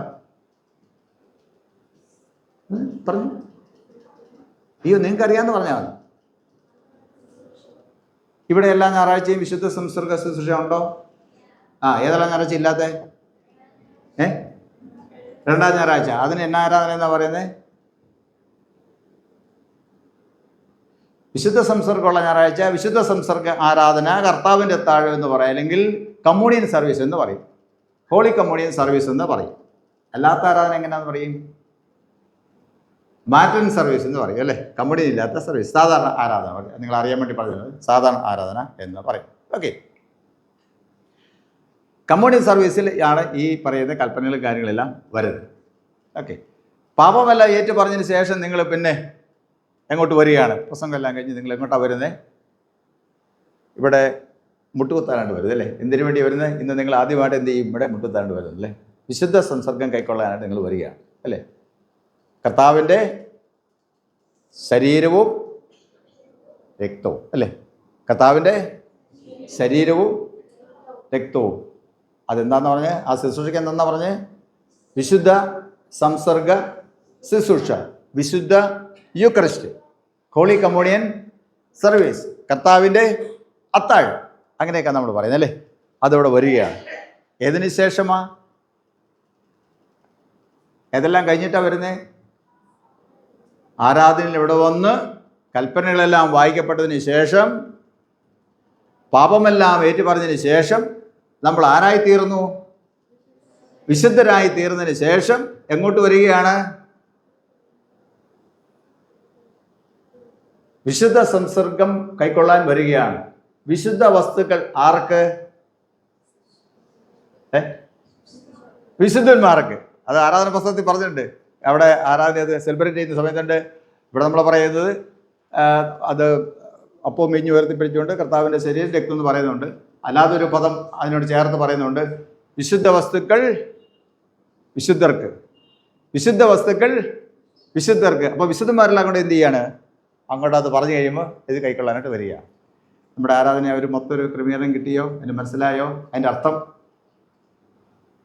പറഞ്ഞു? അയ്യോ, നിങ്ങൾക്ക് അറിയാമെന്ന് പറഞ്ഞാൽ മതി. ഇവിടെ എല്ലാ ഞായറാഴ്ചയും വിശുദ്ധ സംസർഗ ശുശ്രൂഷ ഉണ്ടോ? ഏതെല്ലാം ഞായറാഴ്ച ഇല്ലാത്ത? രണ്ടാം ഞായറാഴ്ച. അതിന് എന്നാ ആരാധന എന്നാ പറയുന്നത്? വിശുദ്ധ സംസർഗമുള്ള ഞായറാഴ്ച വിശുദ്ധ സംസർഗ ആരാധന, കർത്താവിൻ്റെ അത്താഴം എന്ന് പറയും, അല്ലെങ്കിൽ കമ്മ്യൂണിയൻ സർവീസ് എന്ന് പറയും, ഹോളി കമ്മ്യൂണിയൻ സർവീസ് എന്ന് പറയും. അല്ലാത്ത ആരാധന എങ്ങനെയാണെന്ന് പറയും? മാറ്റൻ സർവീസ് എന്ന് പറയും, അല്ലേ? കമ്മ്യൂണിയൻ ഇല്ലാത്ത സർവീസ്, സാധാരണ ആരാധന. നിങ്ങൾ അറിയാൻ വേണ്ടി പറഞ്ഞത് സാധാരണ ആരാധന എന്ന് പറയും. ഓക്കെ, കമ്മ്യൂണിയൻ സർവീസിൽ ആണ് ഈ പറയുന്ന കൽപ്പനകളും കാര്യങ്ങളെല്ലാം വരുന്നത്. ഓക്കെ, പാപമെല്ലാം ഏറ്റു പറഞ്ഞതിന് ശേഷം നിങ്ങൾ പിന്നെ എങ്ങോട്ട് വരികയാണ്? പ്രസംഗമെല്ലാം കഴിഞ്ഞ് നിങ്ങൾ എങ്ങോട്ടാണ് വരുന്നത്? ഇവിടെ മുട്ടുകുത്താനായിട്ട് വരുന്നത്, അല്ലേ? എന്തിനു വേണ്ടി വരുന്നത്? ഇന്ന് നിങ്ങൾ ആദ്യമായിട്ട് എന്ത് ചെയ്യും? ഇവിടെ മുട്ടുകുത്താനായിട്ട് വരുന്നത്, അല്ലേ? വിശുദ്ധ സംസർഗം കൈക്കൊള്ളാനായിട്ട് നിങ്ങൾ വരികയാണ്, അല്ലേ? കർത്താവിൻ്റെ ശരീരവും രക്തവും, അല്ലേ? കർത്താവിൻ്റെ ശരീരവും രക്തവും. അതെന്താന്ന് പറഞ്ഞ്? ആ ശുശ്രൂഷയ്ക്ക് എന്താ പറഞ്ഞ്? വിശുദ്ധ സംസർഗ ശുശ്രൂഷ, വിശുദ്ധ യൂക്കറിസ്റ്റ്, ഹോളി കമ്മ്യൂണിയൻ സർവീസ്, കർത്താവിൻ്റെ അത്താഴം, അങ്ങനെയൊക്കെ നമ്മൾ പറയുന്നത്, അല്ലേ? അതവിടെ വരികയാണ്. ഏതിനു ശേഷമാ? ഏതെല്ലാം കഴിഞ്ഞിട്ടാണ് വരുന്നത്? ആരാധനയിൽ ഇവിടെ വന്ന് കൽപ്പനകളെല്ലാം വായിക്കപ്പെട്ടതിന് ശേഷം, പാപമെല്ലാം ഏറ്റുപറഞ്ഞതിന് ശേഷം നമ്മൾ ആരായിത്തീർന്നു? വിശുദ്ധരായി തീർന്നതിന് ശേഷം എങ്ങോട്ട് വരികയാണ്? വിശുദ്ധ സംസർഗം കൈക്കൊള്ളാൻ വരികയാണ്. വിശുദ്ധ വസ്തുക്കൾ ആർക്ക്? വിശുദ്ധന്മാർക്ക്. അത് ആരാധന പുസ്തകത്തിൽ പറഞ്ഞിട്ടുണ്ട്. അവിടെ ആരാധന അത് സെലിബ്രേറ്റ് ചെയ്യുന്ന സമയത്തുണ്ട്. ഇവിടെ നമ്മൾ പറയുന്നത് അത് അപ്പവും മീഞ്ഞു ഉയർത്തിപ്പിടിച്ചുകൊണ്ട് കർത്താവിൻ്റെ ശരീരം രക്തം എന്ന് പറയുന്നുണ്ട്. അല്ലാതൊരു പദം അതിനോട് ചേർത്ത് പറയുന്നുണ്ട്. വിശുദ്ധ വസ്തുക്കൾ വിശുദ്ധർക്ക്, വിശുദ്ധ വസ്തുക്കൾ വിശുദ്ധർക്ക്. അപ്പോൾ വിശുദ്ധന്മാരെല്ലാം കൊണ്ട് എന്ത് ചെയ്യാണ്? അങ്ങോട്ട് അത് പറഞ്ഞു കഴിയുമ്പോൾ ഇത് കൈക്കൊള്ളാനായിട്ട് വരിക. നമ്മുടെ ആരാധന ഒരു മൊത്തം ഒരു ക്രമീകരണം കിട്ടിയോ? അതിന് മനസ്സിലായോ അതിൻ്റെ അർത്ഥം?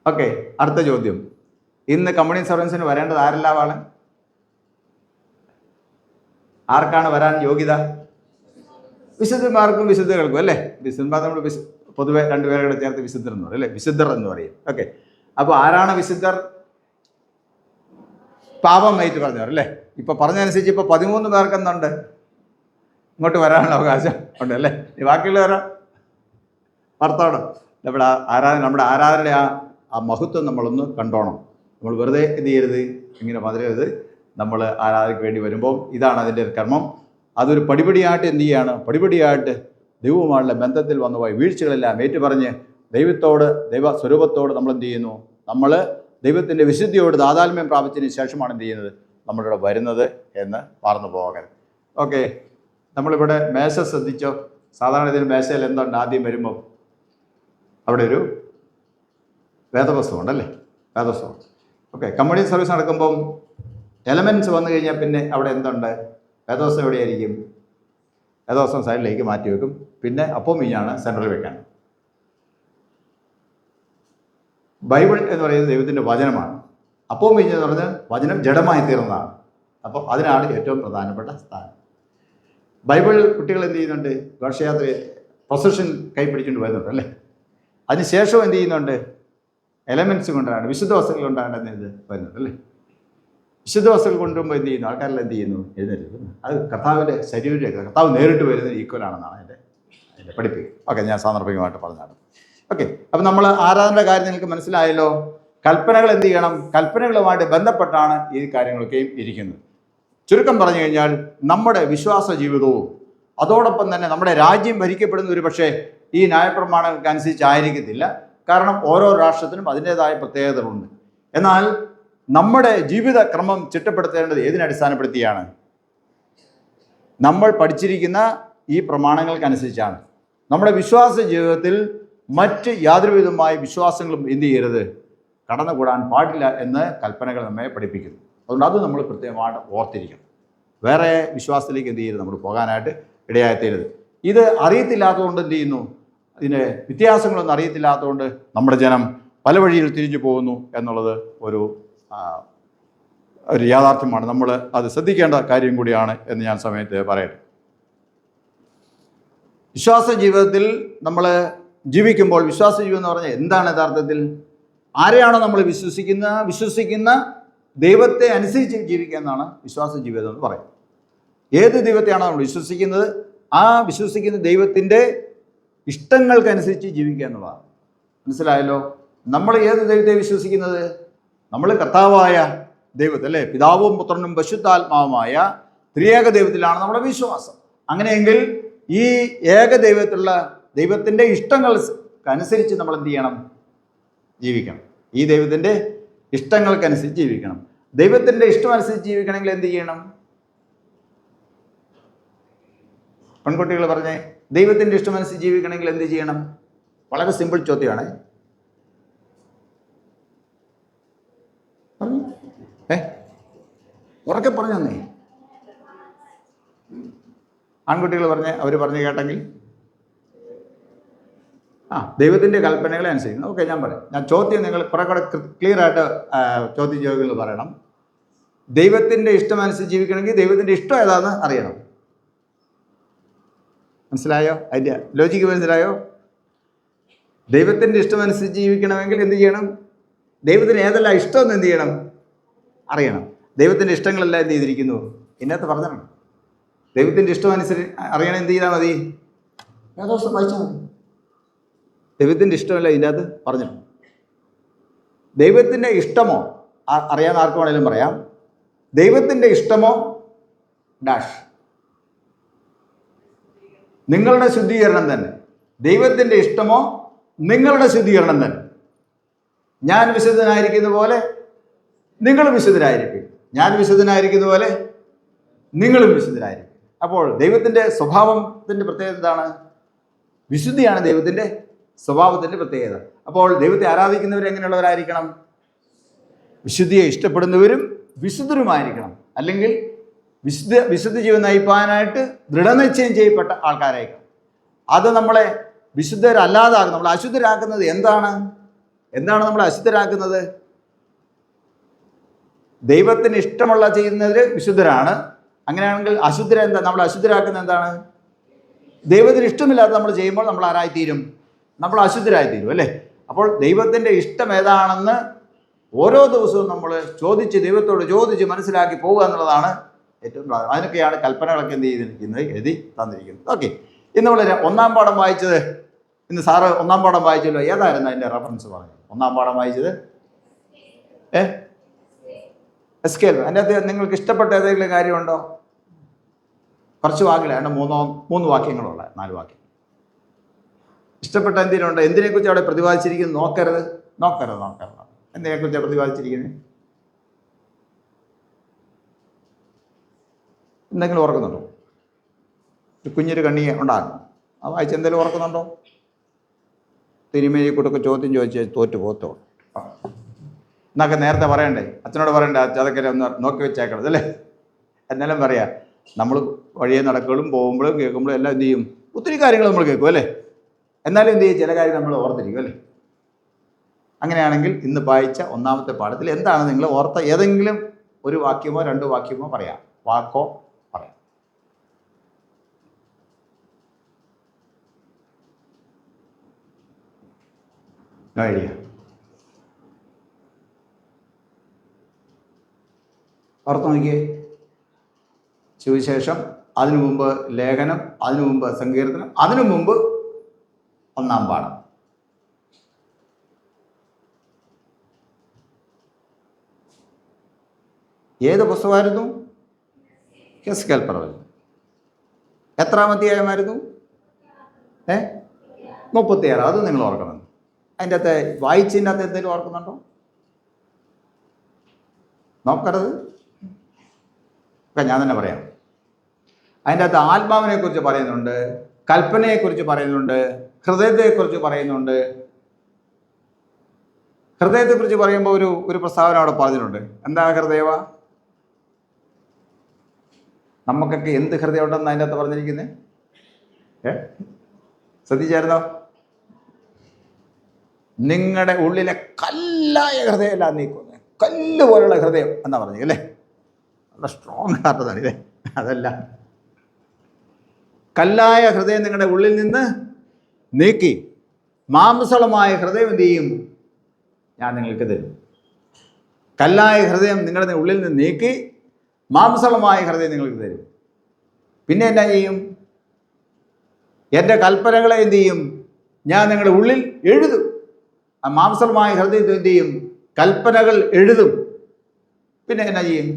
ഓക്കെ, അടുത്ത ചോദ്യം. ഇന്ന് കമ്മ്യൂണിയൻ സർവീസിന് വരേണ്ടത് ആരെല്ലാമാണ്? ആർക്കാണ് വരാൻ യോഗ്യത? വിശുദ്ധന്മാർക്കും വിശുദ്ധകൾക്കും, അല്ലേ? വിശുദ്ധന്മാർ നമ്മൾ പൊതുവെ രണ്ടുപേരുടെ ചേർത്ത് വിശുദ്ധർ എന്ന് പറയും, അല്ലേ? വിശുദ്ധർ എന്ന് പറയും. ഓക്കെ, അപ്പോൾ ആരാണ് വിശുദ്ധർ? പാപം ഏറ്റ് പറഞ്ഞവർ, അല്ലേ? ഇപ്പോൾ പറഞ്ഞതനുസരിച്ച് ഇപ്പോൾ 13 പേർക്ക് എന്തുണ്ട്? ഇങ്ങോട്ട് വരാനുള്ള അവകാശം ഉണ്ട്, അല്ലേ? ബാക്കിയുള്ളവരോ? ഭർത്താവണം. നമ്മുടെ ആരാധനയുടെ ആ മഹത്വം നമ്മളൊന്ന് കണ്ടോണം. നമ്മൾ വെറുതെ എന്ത് ചെയ്യരുത്, ഇങ്ങനെ മധുരരുത്. നമ്മൾ ആരാധനയ്ക്ക് വേണ്ടി വരുമ്പോൾ ഇതാണ് അതിൻ്റെ ഒരു കർമ്മം. അതൊരു പടിപടിയായിട്ട് എന്ത് ചെയ്യാണ്? പടിപടിയായിട്ട് ദൈവവുമായുള്ള ബന്ധത്തിൽ വന്നുപോയി വീഴ്ചകളെല്ലാം ഏറ്റുപറഞ്ഞ് ദൈവത്തോട്, ദൈവ സ്വരൂപത്തോട് നമ്മൾ എന്ത് ചെയ്യുന്നു? നമ്മൾ ദൈവത്തിൻ്റെ വിശുദ്ധിയോട് താതാത്മ്യം പ്രാപിച്ചതിന് ശേഷമാണ് എന്ത് ചെയ്യുന്നത്? നമ്മളിവിടെ വരുന്നത് എന്ന് മറന്നു പോകരുത്. ഓക്കെ, നമ്മളിവിടെ മേശ ശ്രദ്ധിച്ചോ? സാധാരണ ഇതിന് മേശയിൽ എന്തുണ്ട്? ആദ്യം വരുമ്പോൾ അവിടെ ഒരു വേദപുസ്തകം ഉണ്ടല്ലേ? വേദപുസ്തകം. ഓക്കെ, കമ്മ്യൂണിയൻ സർവീസ് നടക്കുമ്പം എലമെൻറ്റ്സ് വന്നു കഴിഞ്ഞാൽ പിന്നെ അവിടെ എന്തുണ്ട്? വേദപുസ്തകം എവിടെയായിരിക്കും? വേദപുസ്തകം സൈഡിലേക്ക് മാറ്റി വെക്കും. പിന്നെ അപ്പം മീഞ്ഞാണ് സെൻട്രൽ വെക്കാൻ. ബൈബിൾ എന്ന് പറയുന്നത് ദൈവത്തിൻ്റെ വചനമാണ്. അപ്പം മീഞ്ഞ് എന്ന് പറഞ്ഞാൽ വചനം ജഡമായി തീർന്നതാണ്. അപ്പോൾ അതിനാണ് ഏറ്റവും പ്രധാനപ്പെട്ട സ്ഥാനം. ബൈബിൾ കുട്ടികൾ എന്ത് ചെയ്യുന്നുണ്ട്? ഘോഷയാത്ര പ്രൊസഷൻ കൈ പിടിച്ചുകൊണ്ട് വരുന്നുണ്ട്, അല്ലേ? അതിനുശേഷം എന്ത് ചെയ്യുന്നുണ്ട്? എലമെൻറ്റ്സ് കൊണ്ടാണ്, വിശുദ്ധ വസ്തുക്കൾ കൊണ്ടാണ് ഇത് വരുന്നത് അല്ലേ. വിശുദ്ധ വസ്തുക്കൾ കൊണ്ടുവരുമ്പോൾ എന്ത് ചെയ്യുന്നു? ആൾക്കാരെല്ലാം എന്ത് ചെയ്യുന്നു? എഴുന്നേറ്റ്. അത് കർത്താവിൻ്റെ ശരീരം, കർത്താവ് നേരിട്ട് വരുന്നത് ഈക്വൽ ആണെന്നാണ് അതിൻ്റെ പഠിപ്പിക്കുക. ഓക്കെ, ഞാൻ സാന്ദർഭികമായിട്ട് പറഞ്ഞതാണ്. ഓക്കെ, അപ്പം നമ്മൾ ആരാധനയുടെ കാര്യം നിങ്ങൾക്ക് മനസ്സിലായല്ലോ. കൽപ്പനകൾ എന്ത് ചെയ്യണം? കൽപ്പനകളുമായിട്ട് ബന്ധപ്പെട്ടാണ് ഈ കാര്യങ്ങളൊക്കെയും ഇരിക്കുന്നത്. ചുരുക്കം പറഞ്ഞു കഴിഞ്ഞാൽ നമ്മുടെ വിശ്വാസ ജീവിതവും അതോടൊപ്പം തന്നെ നമ്മുടെ രാജ്യം ഭരിക്കപ്പെടുന്ന ഒരു പക്ഷേ ഈ ന്യായപ്രമാണങ്ങൾക്ക് അനുസരിച്ചായിരിക്കത്തില്ല. കാരണം ഓരോ രാഷ്ട്രത്തിനും അതിൻ്റേതായ പ്രത്യേകതകളുണ്ട്. എന്നാൽ നമ്മുടെ ജീവിത ക്രമം ചിട്ടപ്പെടുത്തേണ്ടത് ഏതിനടിസ്ഥാനപ്പെടുത്തിയാണ്? നമ്മൾ പഠിച്ചിരിക്കുന്ന ഈ പ്രമാണങ്ങൾക്കനുസരിച്ചാണ്. നമ്മുടെ വിശ്വാസ ജീവിതത്തിൽ മറ്റ് യാതൊരു വിധമായ വിശ്വാസങ്ങളും എന്ത് ചെയ്യരുത്? കടന്നുകൂടാൻ പാടില്ല എന്ന് കൽപ്പനകൾ നമ്മെ പഠിപ്പിക്കുന്നു. അതുകൊണ്ട് അത് നമ്മൾ കൃത്യമായിട്ട് ഓർത്തിരിക്കണം. വേറെ വിശ്വാസത്തിലേക്ക് എന്ത് ചെയ്യരുത്? നമ്മൾ പോകാനായിട്ട് ഇടയായിത്തീരരുത്. ഇത് അറിയത്തില്ലാത്തതുകൊണ്ട് എന്ത് ചെയ്യുന്നു? ഇതിൻ്റെ വ്യത്യാസങ്ങളൊന്നും അറിയത്തില്ലാത്തതുകൊണ്ട് നമ്മുടെ ജനം പല വഴിയിൽ തിരിഞ്ഞു പോകുന്നു എന്നുള്ളത് ഒരു യാഥാർത്ഥ്യമാണ്. നമ്മൾ അത് ശ്രദ്ധിക്കേണ്ട കാര്യം കൂടിയാണ് എന്ന് ഞാൻ സമയത്ത് പറയട്ടെ. വിശ്വാസ ജീവിതത്തിൽ നമ്മൾ ജീവിക്കുമ്പോൾ, വിശ്വാസ ജീവിതം എന്ന് പറഞ്ഞാൽ എന്താണ് യഥാർത്ഥത്തിൽ? ആരെയാണോ നമ്മൾ വിശ്വസിക്കുന്ന ദൈവത്തെ അനുസരിച്ച് ജീവിക്കുക എന്നാണ് വിശ്വാസ ജീവിതം എന്ന് പറയുന്നത്. ഏത് ദൈവത്തെയാണോ നമ്മൾ വിശ്വസിക്കുന്നത്, ആ വിശ്വസിക്കുന്ന ദൈവത്തിൻ്റെ ഇഷ്ടങ്ങൾക്കനുസരിച്ച് ജീവിക്കുക എന്നുള്ളതാണ്. മനസ്സിലായല്ലോ? നമ്മൾ ഏത് ദൈവത്തെ വിശ്വസിക്കുന്നത്? നമ്മൾ കർത്താവായ ദൈവത്തെ അല്ലേ, പിതാവും പുത്രനും പരിശുദ്ധാത്മാവുമായ ത്രിയേക ദൈവത്തിലാണ് നമ്മുടെ വിശ്വാസം. അങ്ങനെയെങ്കിൽ ഈ ഏക ദൈവത്തിൻ്റെ ഇഷ്ടങ്ങൾക്കനുസരിച്ച് നമ്മൾ എന്ത് ചെയ്യണം? ജീവിക്കണം. ഈ ദൈവത്തിൻ്റെ ഇഷ്ടങ്ങൾക്കനുസരിച്ച് ജീവിക്കണം. ദൈവത്തിൻ്റെ ഇഷ്ടമനുസരിച്ച് ജീവിക്കണമെങ്കിൽ എന്ത് ചെയ്യണം? പെൺകുട്ടികൾ പറഞ്ഞേ, ദൈവത്തിൻ്റെ ഇഷ്ടമനുസരിച്ച് ജീവിക്കണമെങ്കിൽ എന്ത് ചെയ്യണം? വളരെ സിമ്പിൾ ചോദ്യമാണ്. ഉറക്കെ പറഞ്ഞു തന്നേ. ആൺകുട്ടികൾ അവർ പറഞ്ഞ് കേട്ടെങ്കിൽ ദൈവത്തിൻ്റെ കൽപ്പനകളെ അനുസരിക്കണം. ഓക്കെ, ഞാൻ പറയാം. ഞാൻ ചോദ്യം നിങ്ങൾ കുറെ കൂടെ ക്ലിയർ ആയിട്ട് ചോദ്യങ്ങൾ പറയണം. ദൈവത്തിൻ്റെ ഇഷ്ടമനുസരിച്ച് ജീവിക്കണമെങ്കിൽ ദൈവത്തിൻ്റെ ഇഷ്ടം ഏതാണെന്ന് അറിയണം. മനസ്സിലായോ? അതിൻ്റെ ലോജിക്ക് മനസ്സിലായോ? ദൈവത്തിൻ്റെ ഇഷ്ടമനുസരിച്ച് ജീവിക്കണമെങ്കിൽ എന്ത് ചെയ്യണം? ദൈവത്തിന് ഏതെല്ലാം ഇഷ്ടമെന്ന് എന്ത് ചെയ്യണം? അറിയണം. ദൈവത്തിൻ്റെ ഇഷ്ടങ്ങളെല്ലാം എന്ത് ചെയ്തിരിക്കുന്നു? ഇതിനകത്ത് പറഞ്ഞാണ്. ദൈവത്തിൻ്റെ ഇഷ്ടമനുസരിച്ച് അറിയണം. എന്ത് ചെയ്താൽ മതി? ഏകദേശം വായിച്ചാൽ മതി. ദൈവത്തിൻ്റെ ഇഷ്ടമല്ല ഇതിനകത്ത് പറഞ്ഞിട്ടുണ്ട്. ദൈവത്തിൻ്റെ ഇഷ്ടമോ അറിയാൻ ആർക്ക് വേണമെങ്കിലും പറയാം. ദൈവത്തിൻ്റെ ഇഷ്ടമോ ഡാഷ് നിങ്ങളുടെ ശുദ്ധീകരണം തന്നെ. ദൈവത്തിൻ്റെ ഇഷ്ടമോ നിങ്ങളുടെ ശുദ്ധീകരണം തന്നെ. ഞാൻ വിശുദ്ധനായിരിക്കുന്ന പോലെ നിങ്ങളും വിശുദ്ധരായിരിക്കും. ഞാൻ വിശുദ്ധനായിരിക്കുന്ന പോലെ നിങ്ങളും വിശുദ്ധരായിരിക്കും. അപ്പോൾ ദൈവത്തിൻ്റെ സ്വഭാവത്തിൻ്റെ പ്രത്യേകത എന്താണ്? വിശുദ്ധിയാണ് ദൈവത്തിൻ്റെ സ്വഭാവത്തിൻ്റെ പ്രത്യേകത. അപ്പോൾ ദൈവത്തെ ആരാധിക്കുന്നവർ എങ്ങനെയുള്ളവരായിരിക്കണം? വിശുദ്ധിയെ ഇഷ്ടപ്പെടുന്നവരും വിശുദ്ധരുമായിരിക്കണം. അല്ലെങ്കിൽ വിശുദ്ധ ജീവൻ നയിപ്പാനായിട്ട് ദൃഢനിശ്ചയം ചെയ്യപ്പെട്ട ആൾക്കാരായിരിക്കണം. അത് നമ്മളെ വിശുദ്ധരല്ലാതാകും. നമ്മളെ അശുദ്ധരാക്കുന്നത് എന്താണ് നമ്മളെ അശുദ്ധരാക്കുന്നത്? ദൈവത്തിന് ഇഷ്ടമുള്ള ചെയ്യുന്നവർ വിശുദ്ധരാണ്. അങ്ങനെയാണെങ്കിൽ നമ്മളെ അശുദ്ധരാക്കുന്നത് എന്താണ്? ദൈവത്തിന് ഇഷ്ടമില്ലാത്ത നമ്മൾ ചെയ്യുമ്പോൾ നമ്മൾ ആരായിത്തീരും? നമ്മൾ അശുദ്ധരായിത്തീരും അല്ലേ. അപ്പോൾ ദൈവത്തിൻ്റെ ഇഷ്ടം ഏതാണെന്ന് ഓരോ ദിവസവും നമ്മൾ ദൈവത്തോട് ചോദിച്ച് മനസ്സിലാക്കി പോവുക എന്നുള്ളതാണ് ഏറ്റവും പ്രാധാന്യം. അതിനൊക്കെയാണ് കൽപ്പനകളൊക്കെ എന്ത് ചെയ്തിരിക്കുന്നത്? എഴുതി തന്നിരിക്കുന്നത്. ഓക്കെ, ഇന്ന് നമ്മൾ ഒന്നാം പാഠം വായിച്ചത്, ഇന്ന് സാറ് ഒന്നാം പാഠം വായിച്ചല്ലോ. ഏതായിരുന്നു അതിൻ്റെ റെഫറൻസ് പറഞ്ഞത്? ഒന്നാം പാഠം വായിച്ചത് എസ്കേൽ. അതിൻ്റെ അകത്ത് നിങ്ങൾക്ക് ഇഷ്ടപ്പെട്ട ഏതെങ്കിലും കാര്യമുണ്ടോ? കുറച്ച് വാക്കില്ല, അതിൻ്റെ മൂന്ന് വാക്യങ്ങളുള്ള 4 വാക്യം. ഇഷ്ടപ്പെട്ട എന്തിനുണ്ട്? എന്തിനെക്കുറിച്ച് അവിടെ പ്രതിപാദിച്ചിരിക്കുന്നത്? നോക്കരുത്. എന്തിനെക്കുറിച്ചാണ് പ്രതിപാദിച്ചിരിക്കുന്നത്? എന്തെങ്കിലും ഓർക്കുന്നുണ്ടോ? ഒരു കുഞ്ഞൊരു കണ്ണി ഉണ്ടാകും. ആ വായിച്ച് എന്തെങ്കിലും ഓർക്കുന്നുണ്ടോ? തിരുമേനി കൂട്ടൊക്കെ ചോദ്യം ചോദിച്ച് തോറ്റു പോത്തോ എന്നൊക്കെ നേരത്തെ പറയണ്ടേ? അച്ഛനോട് പറയണ്ടേ? അതൊക്കെ ഒന്ന് നോക്കി വെച്ചേക്കണത് അല്ലേ? എന്നാലും പറയാം, നമ്മൾ വഴിയെ നടക്കുമ്പോഴും പോകുമ്പോഴും കേൾക്കുമ്പോഴും എല്ലാം എന്ത് ചെയ്യും? ഒത്തിരി കാര്യങ്ങൾ നമ്മൾ കേൾക്കും അല്ലേ? എന്നാലും എന്ത് ചെയ്യും? ചില കാര്യം നമ്മൾ ഓർത്തിരിക്കും അല്ലേ? അങ്ങനെയാണെങ്കിൽ ഇന്ന് വായിച്ച ഒന്നാമത്തെ പാഠത്തിൽ എന്താണ് നിങ്ങൾ ഓർത്ത ഏതെങ്കിലും ഒരു വാക്യമോ 2 വാക്യമോ പറയാം. വാക്കോ പറയാം. No idea. ഓർത്ത് നോക്കിയേ, സുവിശേഷം, അതിനു മുമ്പ് ലേഖനം, അതിനു മുമ്പ് സങ്കീർത്തനം, അതിനു മുമ്പ് ഒന്നാം പാഠം. ഏത് പുസ്തകമായിരുന്നു? യെഹെസ്കേൽ പ്രവചനം. എത്രാം അധ്യായമായിരുന്നു? 36. അത് നിങ്ങൾ ഓർക്കണം. അതിൻ്റെ അകത്ത് വായിച്ചതിൻ്റെ അകത്ത് എന്തെങ്കിലും ഓർക്കുന്നുണ്ടോ? നോക്കരുത്, ഞാൻ തന്നെ പറയാം. അതിൻ്റെ അകത്ത് ആത്മാവിനെക്കുറിച്ച് പറയുന്നുണ്ട്, കൽപ്പനയെക്കുറിച്ച് പറയുന്നുണ്ട്, ഹൃദയത്തെക്കുറിച്ച് പറയുന്നുണ്ട്. ഹൃദയത്തെക്കുറിച്ച് പറയുമ്പോൾ ഒരു പ്രസ്താവന അവിടെ പറഞ്ഞിട്ടുണ്ട്. എന്താ ഹൃദയവ? നമുക്കൊക്കെ എന്ത് ഹൃദയം ഉണ്ടെന്ന് അതിൻ്റെ അകത്ത് പറഞ്ഞിരിക്കുന്നത്? ശ്രദ്ധിച്ചായിരുന്നോ? നിങ്ങളുടെ ഉള്ളിലെ കല്ലായ ഹൃദയമല്ല നീക്കുന്നത്, കല്ല് പോലുള്ള ഹൃദയം എന്നാ പറഞ്ഞു അല്ലേ? നല്ല സ്ട്രോങ് ഹാർട്ടതാണ് ഇല്ലേ? അതല്ല, കല്ലായ ഹൃദയം നിങ്ങളുടെ ഉള്ളിൽ നിന്ന് നീക്കി മാംസളമായ ഹൃദയം എന്ത് ചെയ്യും? ഞാൻ നിങ്ങൾക്ക് തരും. കല്ലായ ഹൃദയം നിങ്ങളുടെ ഉള്ളിൽ നിന്ന് നീക്കി മാംസളമായ ഹൃദയം നിങ്ങൾക്ക് തരും. പിന്നെ എന്നാ ചെയ്യും? എൻ്റെ കൽപ്പനകളെ എന്ത് ചെയ്യും? ഞാൻ നിങ്ങളുടെ ഉള്ളിൽ എഴുതും. ആ മാംസളമായ ഹൃദയത്തിൽ എന്ത് ചെയ്യും? കൽപ്പനകൾ എഴുതും. പിന്നെ എന്നാ ചെയ്യും?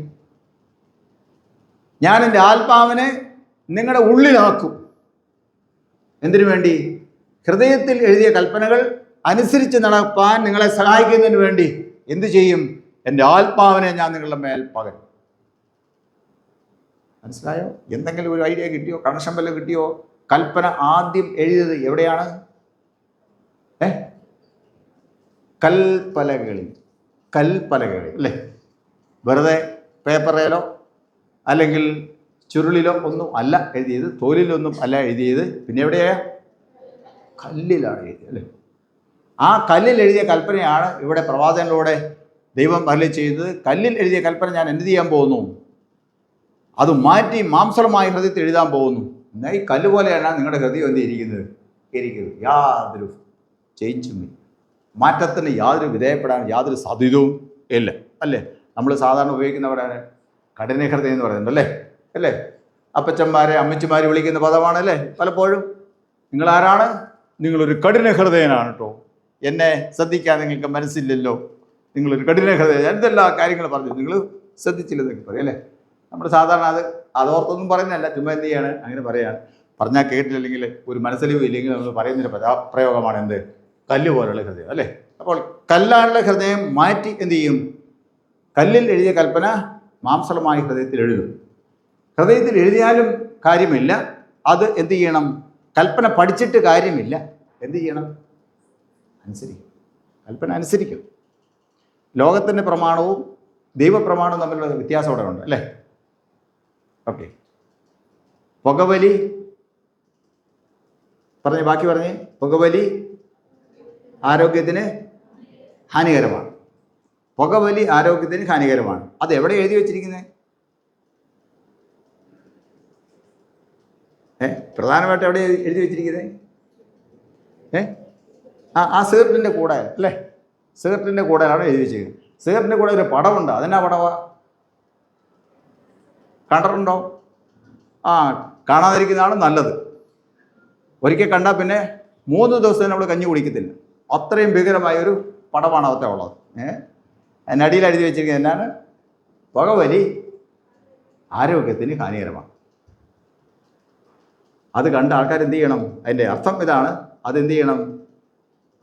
ഞാൻ എൻ്റെ ആത്മാവിനെ നിങ്ങളുടെ ഉള്ളിലാക്കും. എന്തിനു വേണ്ടി? ഹൃദയത്തിൽ എഴുതിയ കൽപ്പനകൾ അനുസരിച്ച് നടപ്പാൻ നിങ്ങളെ സഹായിക്കുന്നതിന് വേണ്ടി എന്തു ചെയ്യും? എൻ്റെ ആത്മാവിനെ ഞാൻ നിങ്ങളുടെ മേൽ പകരും. മനസ്സിലായോ? എന്തെങ്കിലും ഒരു ഐഡിയ കിട്ടിയോ? കണക്ഷൻ വല്ലതും കിട്ടിയോ? കൽപ്പന ആദ്യം എഴുതിയത് എവിടെയാണ്? കൽപ്പലകളിൽ അല്ലേ? വെറുതെ പേപ്പറിലോ അല്ലെങ്കിൽ ചുരുളിലോ ഒന്നും അല്ല എഴുതിയത്, തോലിലൊന്നും അല്ല എഴുതിയത്. പിന്നെ എവിടെയാ? കല്ലിലാണ് എഴുതിയത് അല്ലേ? ആ കല്ലിൽ എഴുതിയ കൽപ്പനയാണ് ഇവിടെ പ്രവാചകനിലൂടെ ദൈവം അരുളി ചെയ്തത്. കല്ലിൽ എഴുതിയ കൽപ്പന ഞാൻ എന്ത് ചെയ്യാൻ പോകുന്നു? അത് മാറ്റി മാംസളമായ ഹൃദയത്തിൽ എഴുതാൻ പോകുന്നു. എന്നാൽ ഈ കല്ല് പോലെയാണ് നിങ്ങളുടെ ഹൃദയം എന്ത് ഇരിക്കുന്നത്? യാതൊരു ചേഞ്ചും ഇല്ല, മാറ്റത്തിന് യാതൊരു വിധേയപ്പെടാൻ യാതൊരു സാധ്യതയും ഇല്ല അല്ലേ? നമ്മൾ സാധാരണ ഉപയോഗിക്കുന്നവരാണ് കഠിന ഹൃദയം എന്ന് പറയുന്നുണ്ട് അല്ലേ? അപ്പച്ചന്മാരെ അമ്മച്ചിമാരെ വിളിക്കുന്ന പദമാണല്ലേ പലപ്പോഴും. നിങ്ങളാരാണ്? നിങ്ങളൊരു കഠിന ഹൃദയനാണ് കേട്ടോ, എന്നെ ശ്രദ്ധിക്കാൻ നിങ്ങൾക്ക് മനസ്സില്ലല്ലോ, നിങ്ങളൊരു കഠിന ഹൃദയം, എന്തെല്ലാം കാര്യങ്ങൾ പറഞ്ഞു നിങ്ങൾ ശ്രദ്ധിച്ചില്ലെന്നൊക്കെ പറയും അല്ലേ? നമ്മൾ സാധാരണ അതോർത്തൊന്നും പറയുന്നതല്ല, ചുമ്മാ എന്ത് ചെയ്യാണ് അങ്ങനെ പറയാണ്. പറഞ്ഞാൽ കേട്ടില്ലെങ്കിൽ ഒരു മനസ്സിലും ഇല്ലെങ്കിൽ നമ്മൾ പറയുന്നൊരു പ്രയോഗമാണ് എന്ത്? കല്ല് പോലുള്ള ഹൃദയം അല്ലേ? അപ്പോൾ കല്ലാനുള്ള ഹൃദയം മാറ്റി എന്ത് ചെയ്യും? കല്ലിൽ എഴുതിയ കൽപ്പന മാംസളമായ ഹൃദയത്തിൽ എഴുതും. ഹൃദയത്തിൽ എഴുതിയാലും കാര്യമില്ല, അത് എന്ത് ചെയ്യണം? കൽപ്പന പഠിച്ചിട്ട് കാര്യമില്ല. എന്ത് ചെയ്യണം? അനുസരിക്കും. കൽപ്പന അനുസരിക്കും. ലോകത്തിൻ്റെ പ്രമാണവും ദൈവപ്രമാണവും തമ്മിലുള്ള വ്യത്യാസം അവിടെ ഉണ്ട് അല്ലേ? ഓക്കെ. പുകവലി ബാക്കി പറഞ്ഞേ. പുകവലി ആരോഗ്യത്തിന് ഹാനികരമാണ്. പുകവലി ആരോഗ്യത്തിന് ഹാനികരമാണ്. അത് എവിടെ എഴുതി വെച്ചിരിക്കുന്നത്? പ്രധാനമായിട്ട് എവിടെ എഴുതി വെച്ചിരിക്കുന്നത്? ആ സിഗരറ്റിൻ്റെ കൂടെ അല്ലേ? സിഗരറ്റിൻ്റെ കൂടെയാണ് എഴുതി വെച്ചിരിക്കുന്നത്. സിഗരറ്റിൻ്റെ കൂടെ ഒരു പടമുണ്ട്. അതെന്നാ പടവാ? കണ്ടിട്ടുണ്ടോ? കാണാതിരിക്കുന്നതാണ് നല്ലത്. ഒരിക്കൽ കണ്ടാൽ പിന്നെ 3 ദിവസം നമ്മൾ കഞ്ഞി കുടിക്കത്തില്ല. അത്രയും ഭീകരമായൊരു പടമാണ് അകത്തെ ഉള്ളത്. അതിനടിയിൽ എഴുതി വെച്ചിരിക്കുന്നത് എന്നാണ്? പുകവലി ആരോഗ്യത്തിന് ഹാനികരമാണ്. അത് കണ്ട ആൾക്കാർ എന്ത് ചെയ്യണം? അതിൻ്റെ അർത്ഥം ഇതാണ്. അതെന്ത് ചെയ്യണം?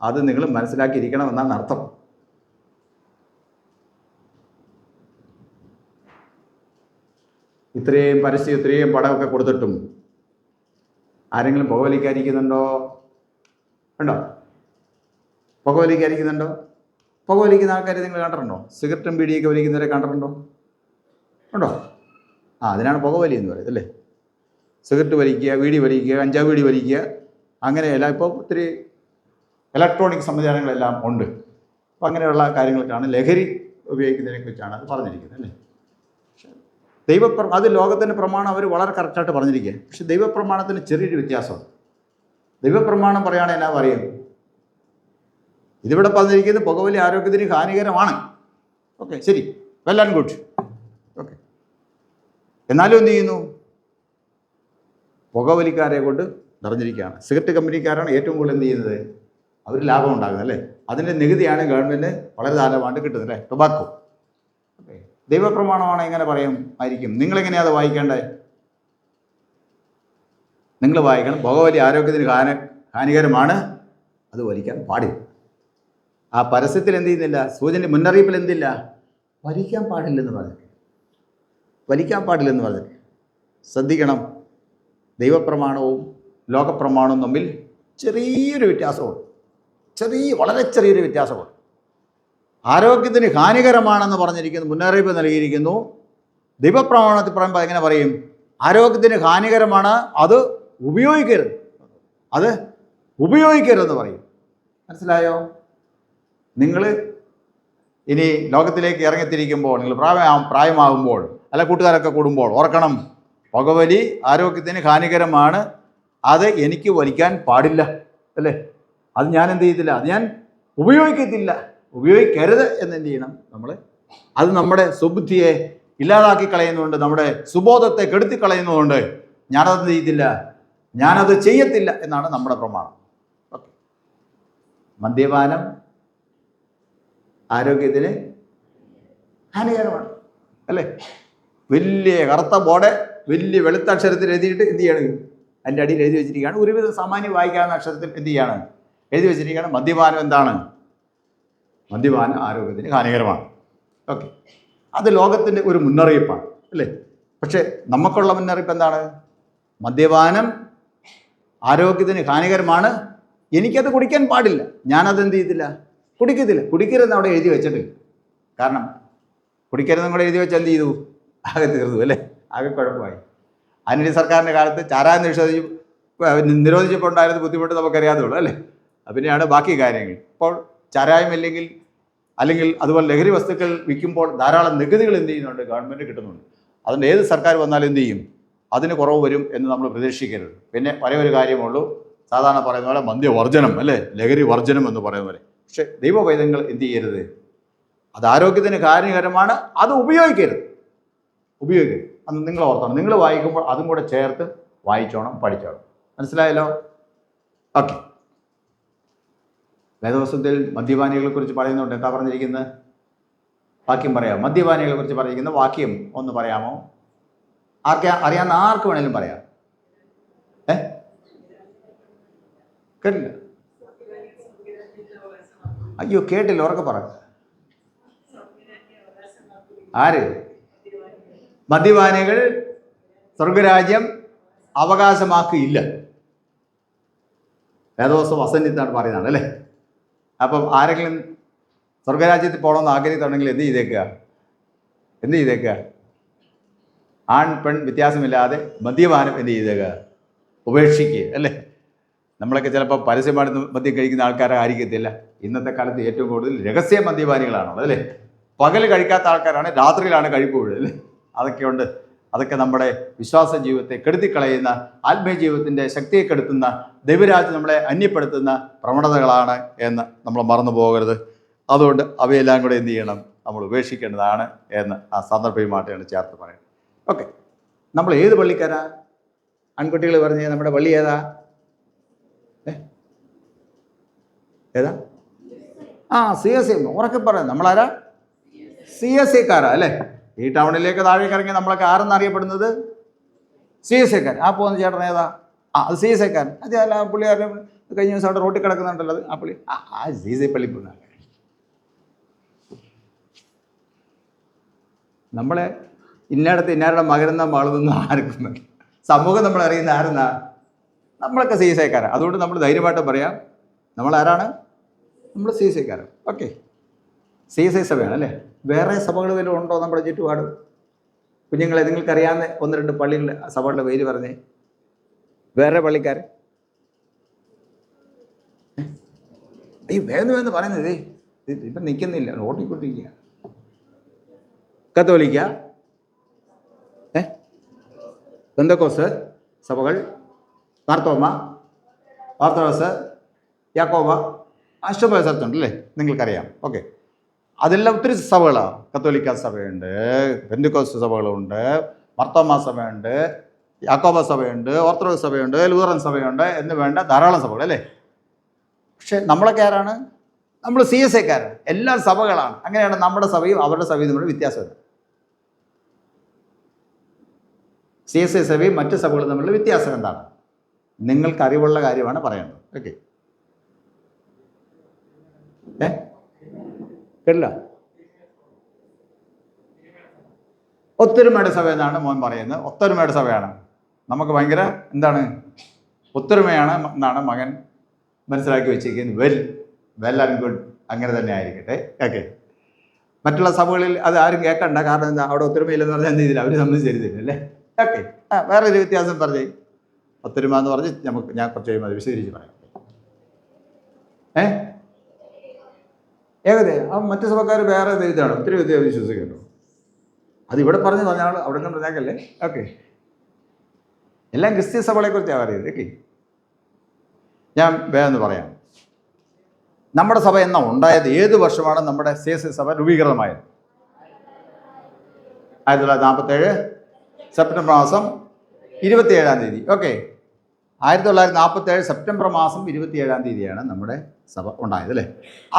അത് നിങ്ങൾ മനസ്സിലാക്കിയിരിക്കണം എന്നാണ് അർത്ഥം. ഇത്രയും പരസ്യം, ഇത്രയും പടമൊക്കെ കൊടുത്തിട്ടും ആരെങ്കിലും പുകവലിക്കാതിരിക്കുന്നുണ്ടോ? ഉണ്ടോ? പുകവലിക്കാതിരിക്കുന്നുണ്ടോ? പുകവലിക്കുന്ന ആൾക്കാരെ നിങ്ങൾ കണ്ടിട്ടുണ്ടോ? സിഗരറ്റും ബീഡിയൊക്കെ വലിക്കുന്നവരെ കണ്ടിട്ടുണ്ടോ? ഉണ്ടോ? അതിനാണ് പുകവലി എന്ന് പറയുന്നത് അല്ലേ? സിഗരറ്റ് വലിക്കുക, ബീഡി വലിക്കുക, കഞ്ചാവ് ബീഡി വലിക്കുക, അങ്ങനെയല്ല. ഇപ്പോൾ ഒത്തിരി ഇലക്ട്രോണിക് സംവിധാനങ്ങളെല്ലാം ഉണ്ട്. അപ്പോൾ അങ്ങനെയുള്ള കാര്യങ്ങൾക്കാണ് ലഹരി ഉപയോഗിക്കുന്നതിനെക്കുറിച്ചാണ് അത് പറഞ്ഞിരിക്കുന്നത് അല്ലേ? അത് ലോകത്തിൻ്റെ പ്രമാണം അവർ വളരെ കറക്റ്റായിട്ട് പറഞ്ഞിരിക്കുക. പക്ഷെ ദൈവപ്രമാണത്തിന് ചെറിയൊരു വ്യത്യാസമുണ്ട്. ദൈവപ്രമാണം പറയുകയാണെങ്കിൽ എന്നാ പറയും? ഇതിവിടെ പറഞ്ഞിരിക്കുന്നത് പുകവലി ആരോഗ്യത്തിന് ഹാനികരമാണ്. ഓക്കെ, ശരി, വെൽ ആൻഡ് ഗുഡ്. ഓക്കെ. എന്നാലും എന്ത് ചെയ്യുന്നു? പുകവലിക്കാരെ കൊണ്ട് നിറഞ്ഞിരിക്കുകയാണ്. സിഗരറ്റ് കമ്പനിക്കാരാണ് ഏറ്റവും കൂടുതൽ എന്ത് ചെയ്യുന്നത്? അവർ ലാഭം ഉണ്ടാകുന്നത് അല്ലേ? അതിൻ്റെ നികുതിയാണ് ഗവൺമെൻറ് വളരെ ധാരാളമായിട്ട് കിട്ടുന്നത് അല്ലേ? ടൊബാക്കോ. ഓക്കെ, ദൈവപ്രമാണമാണ് എങ്ങനെ പറയും ആയിരിക്കും? നിങ്ങളെങ്ങനെയാണ് അത് വായിക്കേണ്ടത്? നിങ്ങൾ വായിക്കണം, പുകവലി ആരോഗ്യത്തിന് ഹാനികരമാണ്, അത് വലിക്കാൻ പാടില്ല. ആ പരസ്യത്തിൽ എന്ത് ചെയ്യുന്നില്ല? സൂചന മുന്നറിയിപ്പിൽ എന്തില്ല? വലിക്കാൻ പാടില്ലെന്ന് പറഞ്ഞു. വലിക്കാൻ പാടില്ലെന്ന് പറഞ്ഞു. ശ്രദ്ധിക്കണം, ദൈവപ്രമാണവും ലോകപ്രമാണവും തമ്മിൽ ചെറിയൊരു വ്യത്യാസമുണ്ട്. വളരെ ചെറിയൊരു വ്യത്യാസമുണ്ട്. ആരോഗ്യത്തിന് ഹാനികരമാണെന്ന് പറഞ്ഞിരിക്കുന്നു, മുന്നറിയിപ്പ് നൽകിയിരിക്കുന്നു. ദൈവപ്രമാണത്തിൽ പറയുമ്പോൾ എങ്ങനെ പറയും? ആരോഗ്യത്തിന് ഹാനികരമാണ്, അത് ഉപയോഗിക്കരുതെന്ന് പറയും. മനസ്സിലായോ? നിങ്ങൾ ഇനി ലോകത്തിലേക്ക് ഇറങ്ങിത്തിരിക്കുമ്പോൾ, നിങ്ങൾ പ്രായമാകുമ്പോൾ, അല്ല കൂട്ടുകാരൊക്കെ കൂടുമ്പോൾ ഓർക്കണം, പുകവലി ആരോഗ്യത്തിന് ഹാനികരമാണ്, അത് എനിക്ക് വലിക്കാൻ പാടില്ല അല്ലേ? അത് ഞാൻ എന്ത് ചെയ്യത്തില്ല, അത് ഞാൻ ഉപയോഗിക്കരുത് എന്ന് എന്ത് ചെയ്യണം നമ്മൾ? അത് നമ്മുടെ സുബുദ്ധിയെ ഇല്ലാതാക്കി കളയുന്നുണ്ട്, നമ്മുടെ സുബോധത്തെ കെടുത്തി കളയുന്നതുകൊണ്ട് ഞാനത് ചെയ്യത്തില്ല, ഞാനത് ചെയ്യത്തില്ല എന്നാണ് നമ്മുടെ പ്രമാണം. ഓക്കെ, മദ്യപാനം ആരോഗ്യത്തിന് ഹാനികരമാണ് അല്ലേ? വലിയ കറുത്ത ബോർഡ് വലിയ വെളുത്തക്ഷരത്തിൽ എഴുതിയിട്ട് എന്ത് ചെയ്യണം? അതിൻ്റെ അടിയിൽ എഴുതി വെച്ചിരിക്കുകയാണ്, ഒരുവിധം സാമാന്യം വായിക്കാവുന്ന അക്ഷരത്തിൽ എന്ത് ചെയ്യാണ്? എഴുതി വെച്ചിരിക്കുകയാണ്, മദ്യപാനം എന്താണ്? മദ്യപാനം ആരോഗ്യത്തിന് ഹാനികരമാണ്. ഓക്കെ, അത് ലോകത്തിൻ്റെ ഒരു മുന്നറിയിപ്പാണ് അല്ലേ? പക്ഷേ നമുക്കുള്ള മുന്നറിയിപ്പ് എന്താണ്? മദ്യപാനം ആരോഗ്യത്തിന് ഹാനികരമാണ്, എനിക്കത് കുടിക്കാൻ പാടില്ല, ഞാനത് എന്ത് ചെയ്യത്തില്ല, കുടിക്കരുതെന്ന് അവിടെ എഴുതി വെച്ചിട്ടില്ല. കാരണം കുടിക്കരുതെന്നും കൂടെ എഴുതി വെച്ചാൽ എന്ത് ചെയ്തു? ആകെ തീർന്നു അല്ലേ? ആകെ കുഴപ്പമായി. അതിനിടെ സർക്കാരിൻ്റെ കാലത്ത് ചാരായം നിരോധിച്ചപ്പോൾ ഉണ്ടായിരുന്ന ബുദ്ധിമുട്ട് നമുക്കറിയാതുള്ളൂ അല്ലേ? പിന്നെയാണ് ബാക്കി കാര്യങ്ങൾ. ഇപ്പോൾ ചാരായം അല്ലെങ്കിൽ അതുപോലെ ലഹരി വസ്തുക്കൾ വിൽക്കുമ്പോൾ ധാരാളം നികുതികൾ എന്ത് ചെയ്യുന്നുണ്ട്? ഗവൺമെൻറ് കിട്ടുന്നുണ്ട്. അതുകൊണ്ട് ഏത് സർക്കാർ വന്നാലും എന്ത് ചെയ്യും? അതിന് കുറവ് വരും എന്ന് നമ്മൾ പ്രതീക്ഷിക്കരുത്. പിന്നെ ഒരേ ഒരു കാര്യമുള്ളൂ, സാധാരണ പറയുന്ന പോലെ മദ്യവർജനം അല്ലേ, ലഹരി വർജനം എന്ന് പറയുന്ന പോലെ. പക്ഷേ ദൈവവേദങ്ങൾ എന്ത് ചെയ്യരുത്? അത് ആരോഗ്യത്തിന് ഹാനികരമാണ്, അത് ഉപയോഗിക്കരുത്. അന്ന് നിങ്ങൾ ഓർത്തോണം, നിങ്ങൾ വായിക്കുമ്പോൾ അതും കൂടെ ചേർത്ത് വായിച്ചോണം, പഠിച്ചോണം. മനസ്സിലായല്ലോ? ഓക്കെ, വേദവസ്തുത്തിൽ മദ്യപാനികളെ കുറിച്ച് പറയുന്നുണ്ട്. എന്താ പറഞ്ഞിരിക്കുന്നത്? വാക്യം പറയാം. മദ്യപാനികളെ കുറിച്ച് പറഞ്ഞിരിക്കുന്ന വാക്യം ഒന്ന് പറയാമോ? അറിയാവുന്ന ആർക്ക് വേണേലും പറയാം. കേട്ടില്ല? അയ്യോ കേട്ടില്ല, ഉറക്കെ പറ. ആര്? മദ്യപാനികൾ സ്വർഗരാജ്യം അവകാശമാക്കിയില്ല. വേദവസ്തു വസന്നിത്താണ് പറയുന്നതാണ് അല്ലേ? അപ്പം ആരെങ്കിലും സ്വർഗരാജ്യത്തിൽ പോകണമെന്ന് ആഗ്രഹിക്കുന്നുണ്ടെങ്കിൽ എന്ത് ചെയ്തേക്കുക? ആൺ പെൺ വ്യത്യാസമില്ലാതെ മദ്യപാനം എന്ത് ചെയ്തേക്കുക? ഉപേക്ഷിക്കുക അല്ലേ? നമ്മളൊക്കെ ചിലപ്പോൾ പരസ്യമായിട്ട് മദ്യം കഴിക്കുന്ന ആൾക്കാരെ ആയിരിക്കത്തില്ല. ഇന്നത്തെ കാലത്ത് ഏറ്റവും കൂടുതൽ രഹസ്യ മദ്യപാനികളാണുള്ളത് അല്ലേ? പകൽ കഴിക്കാത്ത ആൾക്കാരാണ്, രാത്രിയിലാണ് കഴിപ്പ് കൂടുതൽ അല്ലേ? അതൊക്കെയുണ്ട്. അതൊക്കെ നമ്മുടെ വിശ്വാസ ജീവിതത്തെ കെടുത്തിക്കളയുന്ന, ആത്മീയ ജീവിതത്തിൻ്റെ ശക്തിയെ കെടുത്തുന്ന, ദൈവരാജ്യം നമ്മളെ അന്യപ്പെടുത്തുന്ന പ്രവണതകളാണ് എന്ന് നമ്മൾ മറന്നു പോകരുത്. അതുകൊണ്ട് അവയെല്ലാം കൂടെ എന്ത് ചെയ്യണം? നമ്മൾ ഉപേക്ഷിക്കേണ്ടതാണ് എന്ന് ആ സന്ദർഭവുമായിട്ടാണ് ചേർത്ത് പറയുന്നത്. ഓക്കെ, നമ്മൾ ഏത് പള്ളിക്കാരാ? ആൺകുട്ടികൾ പറഞ്ഞ് നമ്മുടെ പള്ളി ഏതാ? CSI. ഉറക്കെ പറയാം, നമ്മളാരാ? CSIക്കാരാ അല്ലേ? ഈ ടൗണിലേക്ക് താഴേക്ക് ഇറങ്ങി നമ്മളൊക്കെ ആരെന്ന് അറിയപ്പെടുന്നത്? CSIക്കാരൻ. ആ പോകുന്ന ചേട്ടൻ ഏതാ? അത് CSIക്കാരൻ. അത് അല്ല, പുള്ളിക്കാരൻ കഴിഞ്ഞ ദിവസം അവിടെ റോട്ടിൽ കിടക്കുന്നുണ്ടല്ലോ, ആ പുള്ളി CSI പള്ളി പോകുന്ന. നമ്മളെ ഇന്നാരുടെ മകരെന്ന മകളെന്നൊന്നും ആർക്കും സമൂഹം നമ്മൾ അറിയുന്ന ആരെന്നാ? നമ്മളൊക്കെ CSIക്കാരാണ്. അതുകൊണ്ട് നമ്മൾ ധൈര്യമായിട്ട് പറയാം, നമ്മളാരാണ്? നമ്മൾ CSIക്കാരാണ്. ഓക്കെ, CSI സഭയാണ് അല്ലേ? വേറെ സഭകൾ വല്ലതും ഉണ്ടോ നമ്മുടെ ചുറ്റുപാട്? കുഞ്ഞുങ്ങളെ, നിങ്ങൾക്കറിയാവുന്ന 1-2 പള്ളികളുടെ സഭകളുടെ പേര് പറഞ്ഞേ. വേറെ പള്ളിക്കാർ? വേന്ന് പറയുന്നത് ഇപ്പം നിൽക്കുന്നില്ല, ഓട്ടിക്കൊണ്ടിരിക്കുക. കത്തോലിക്ക, പെന്തക്കോസ്ത് സഭകൾ, മാർത്തോമ, ഓർത്തഡോക്സ്, യാക്കോബ, ഇഷ്ടംപോലെ സ്ഥലത്തുണ്ടല്ലേ? നിങ്ങൾക്കറിയാം. ഓക്കെ, അതെല്ലാം ഒത്തിരി സഭകളാണ്. കത്തോലിക്ക സഭയുണ്ട്, പെന്തക്കോസ്ത് സഭകളുണ്ട്, മർത്തോമാ സഭയുണ്ട്, യാക്കോബ സഭയുണ്ട്, ഓർത്തഡോക്സ് സഭയുണ്ട്, ലൂതറൻ സഭയുണ്ട് എന്ന് വേണ്ട ധാരാളം സഭകൾ അല്ലേ. പക്ഷെ നമ്മളൊക്കെ ആരാണ്? നമ്മൾ CSAക്കാരാണ്. എല്ലാ സഭകളാണ്. അങ്ങനെയാണ് നമ്മുടെ സഭയും അവരുടെ സഭയും തമ്മിൽ വ്യത്യാസമില്ല. CSA സഭയും മറ്റ് സഭകളും തമ്മിലുള്ള വ്യത്യാസം എന്താണ്? നിങ്ങൾക്ക് അറിവുള്ള കാര്യമാണ് പറയേണ്ടത്. ഓക്കെ, കേട്ടില്ല? ഒത്തൊരുമയുടെ സഭ എന്നാണ് മോൻ പറയുന്നത്. ഒത്തൊരുമയുടെ സഭയാണ്. നമുക്ക് ഭയങ്കര എന്താണ് ഒത്തൊരുമയാണ് എന്നാണ് മകൻ മനസ്സിലാക്കി വെച്ചിരിക്കുന്നത്. വെൽ ആൻഡ് ഗുഡ്, അങ്ങനെ തന്നെ ആയിരിക്കട്ടെ. ഓക്കെ, മറ്റുള്ള സഭകളിൽ അത് ആരും കേൾക്കണ്ട. കാരണം എന്താ, അവിടെ ഒത്തൊരുമയില്ലെന്ന് പറഞ്ഞാൽ എന്ത് ചെയ്തില്ല, അവർ സമ്മതിച്ചിരുന്നില്ല അല്ലേ. ഓക്കെ, വേറൊരു വ്യത്യാസം പറഞ്ഞേ. ഒത്തൊരുമ എന്ന് പറഞ്ഞ് ഞാൻ കുറച്ച് കഴിയുമ്പോൾ അത് വിശദീകരിച്ച് പറയാം. ഏകദേ മറ്റു സഭക്കാർ വേറെ ഇതാണ്, ഒത്തിരി വ്യത്യാസം വിശ്വസിക്കുന്നുണ്ടോ? അതിവിടെ പറഞ്ഞു പറഞ്ഞാൽ അവിടെ നിന്ന് പറഞ്ഞേക്കല്ലേ. ഓക്കെ, എല്ലാം ക്രിസ്ത്യ സഭകളെക്കുറിച്ചാണ് പറയുന്നത്. ഓക്കെ, ഞാൻ വേഗം പറയാം. നമ്മുടെ സഭ എന്നാ ഉണ്ടായത്? ഏത് വർഷമാണ് നമ്മുടെ CSA സഭ രൂപീകൃതമായത്? 1947 സെപ്റ്റംബർ മാസം 27-ാം തീയതി. ഓക്കെ, 1947 സെപ്റ്റംബർ മാസം 27-ാം തീയതിയാണ് നമ്മുടെ സഭ ഉണ്ടായത് അല്ലേ.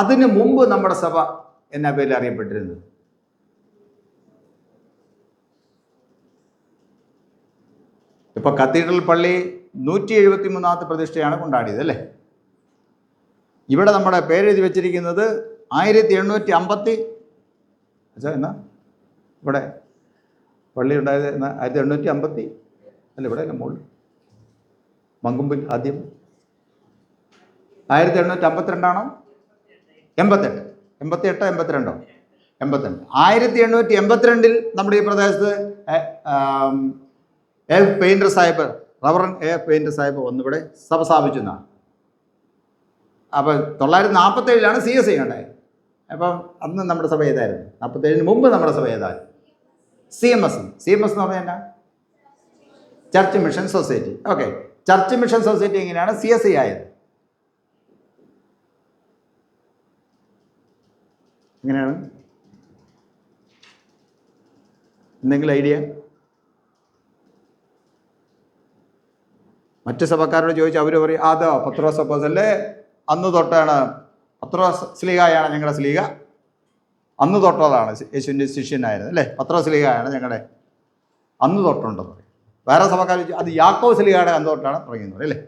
അതിന് മുമ്പ് നമ്മുടെ സഭ എന്നാ പേരിൽ അറിയപ്പെട്ടിരുന്നത്? ഇപ്പൊ കത്തീഡ്രൽ പള്ളി 173-ാമത്തെ പ്രതിഷ്ഠയാണ് കൊണ്ടാടിയത് അല്ലേ. ഇവിടെ നമ്മുടെ പേരെഴുതി വെച്ചിരിക്കുന്നത് 1850 എന്നാ ഇവിടെ പള്ളി ഉണ്ടായത് 1850 അല്ല, ഇവിടെ അല്ല, മുകളിൽ മങ്കുമ്പിൽ ആദ്യം 1852ആണോ? 88, 82 1882 നമ്മുടെ ഈ പ്രദേശത്ത് പെയിൻറ്റർ സാഹിബ്, റവറൻ പെയിൻറ്റർ സാഹിബ് ഒന്നിവിടെ സഭ സ്ഥാപിച്ചെന്നാണ്. അപ്പം 1947-ലാണ് CSA ഉണ്ടായത്. അപ്പം അന്ന് നമ്മുടെ സഭ ഏതായിരുന്നു? 47-ന് മുമ്പ് നമ്മുടെ സഭ ഏതായിരുന്നു? CMS എന്ന് പറഞ്ഞാൽ എന്നാ? Church mission society. Okay, church mission society എങ്ങനെയാണ് CSA ആയത്? എങ്ങനെയാണ്? എന്തെങ്കിലും ഐഡിയ? മറ്റ് സഭക്കാരോട് ചോദിച്ചാൽ അവർ പറയും അതോ പത്രോസ് അപ്പോസ്തലൻ അന്ന് തൊട്ടാണ്, പത്രോസ് ശ്ലീഹായാണ് ഞങ്ങളുടെ ശ്ലീഹ, അന്ന് തൊട്ടതാണ് യേശുവിൻ്റെ ശിഷ്യനായിരുന്നു അല്ലേ. പത്രോസ് ശ്ലീഹായാണ് ഞങ്ങളുടെ അന്ന് തൊട്ടുണ്ടെന്ന് പറയും. വേറെ സഭക്കാർ അത് യാക്കോബ് ശ്ലീഹയുടെ അന്ന് തൊട്ടാണ് തുടങ്ങിയെന്ന് പറയും അല്ലേ.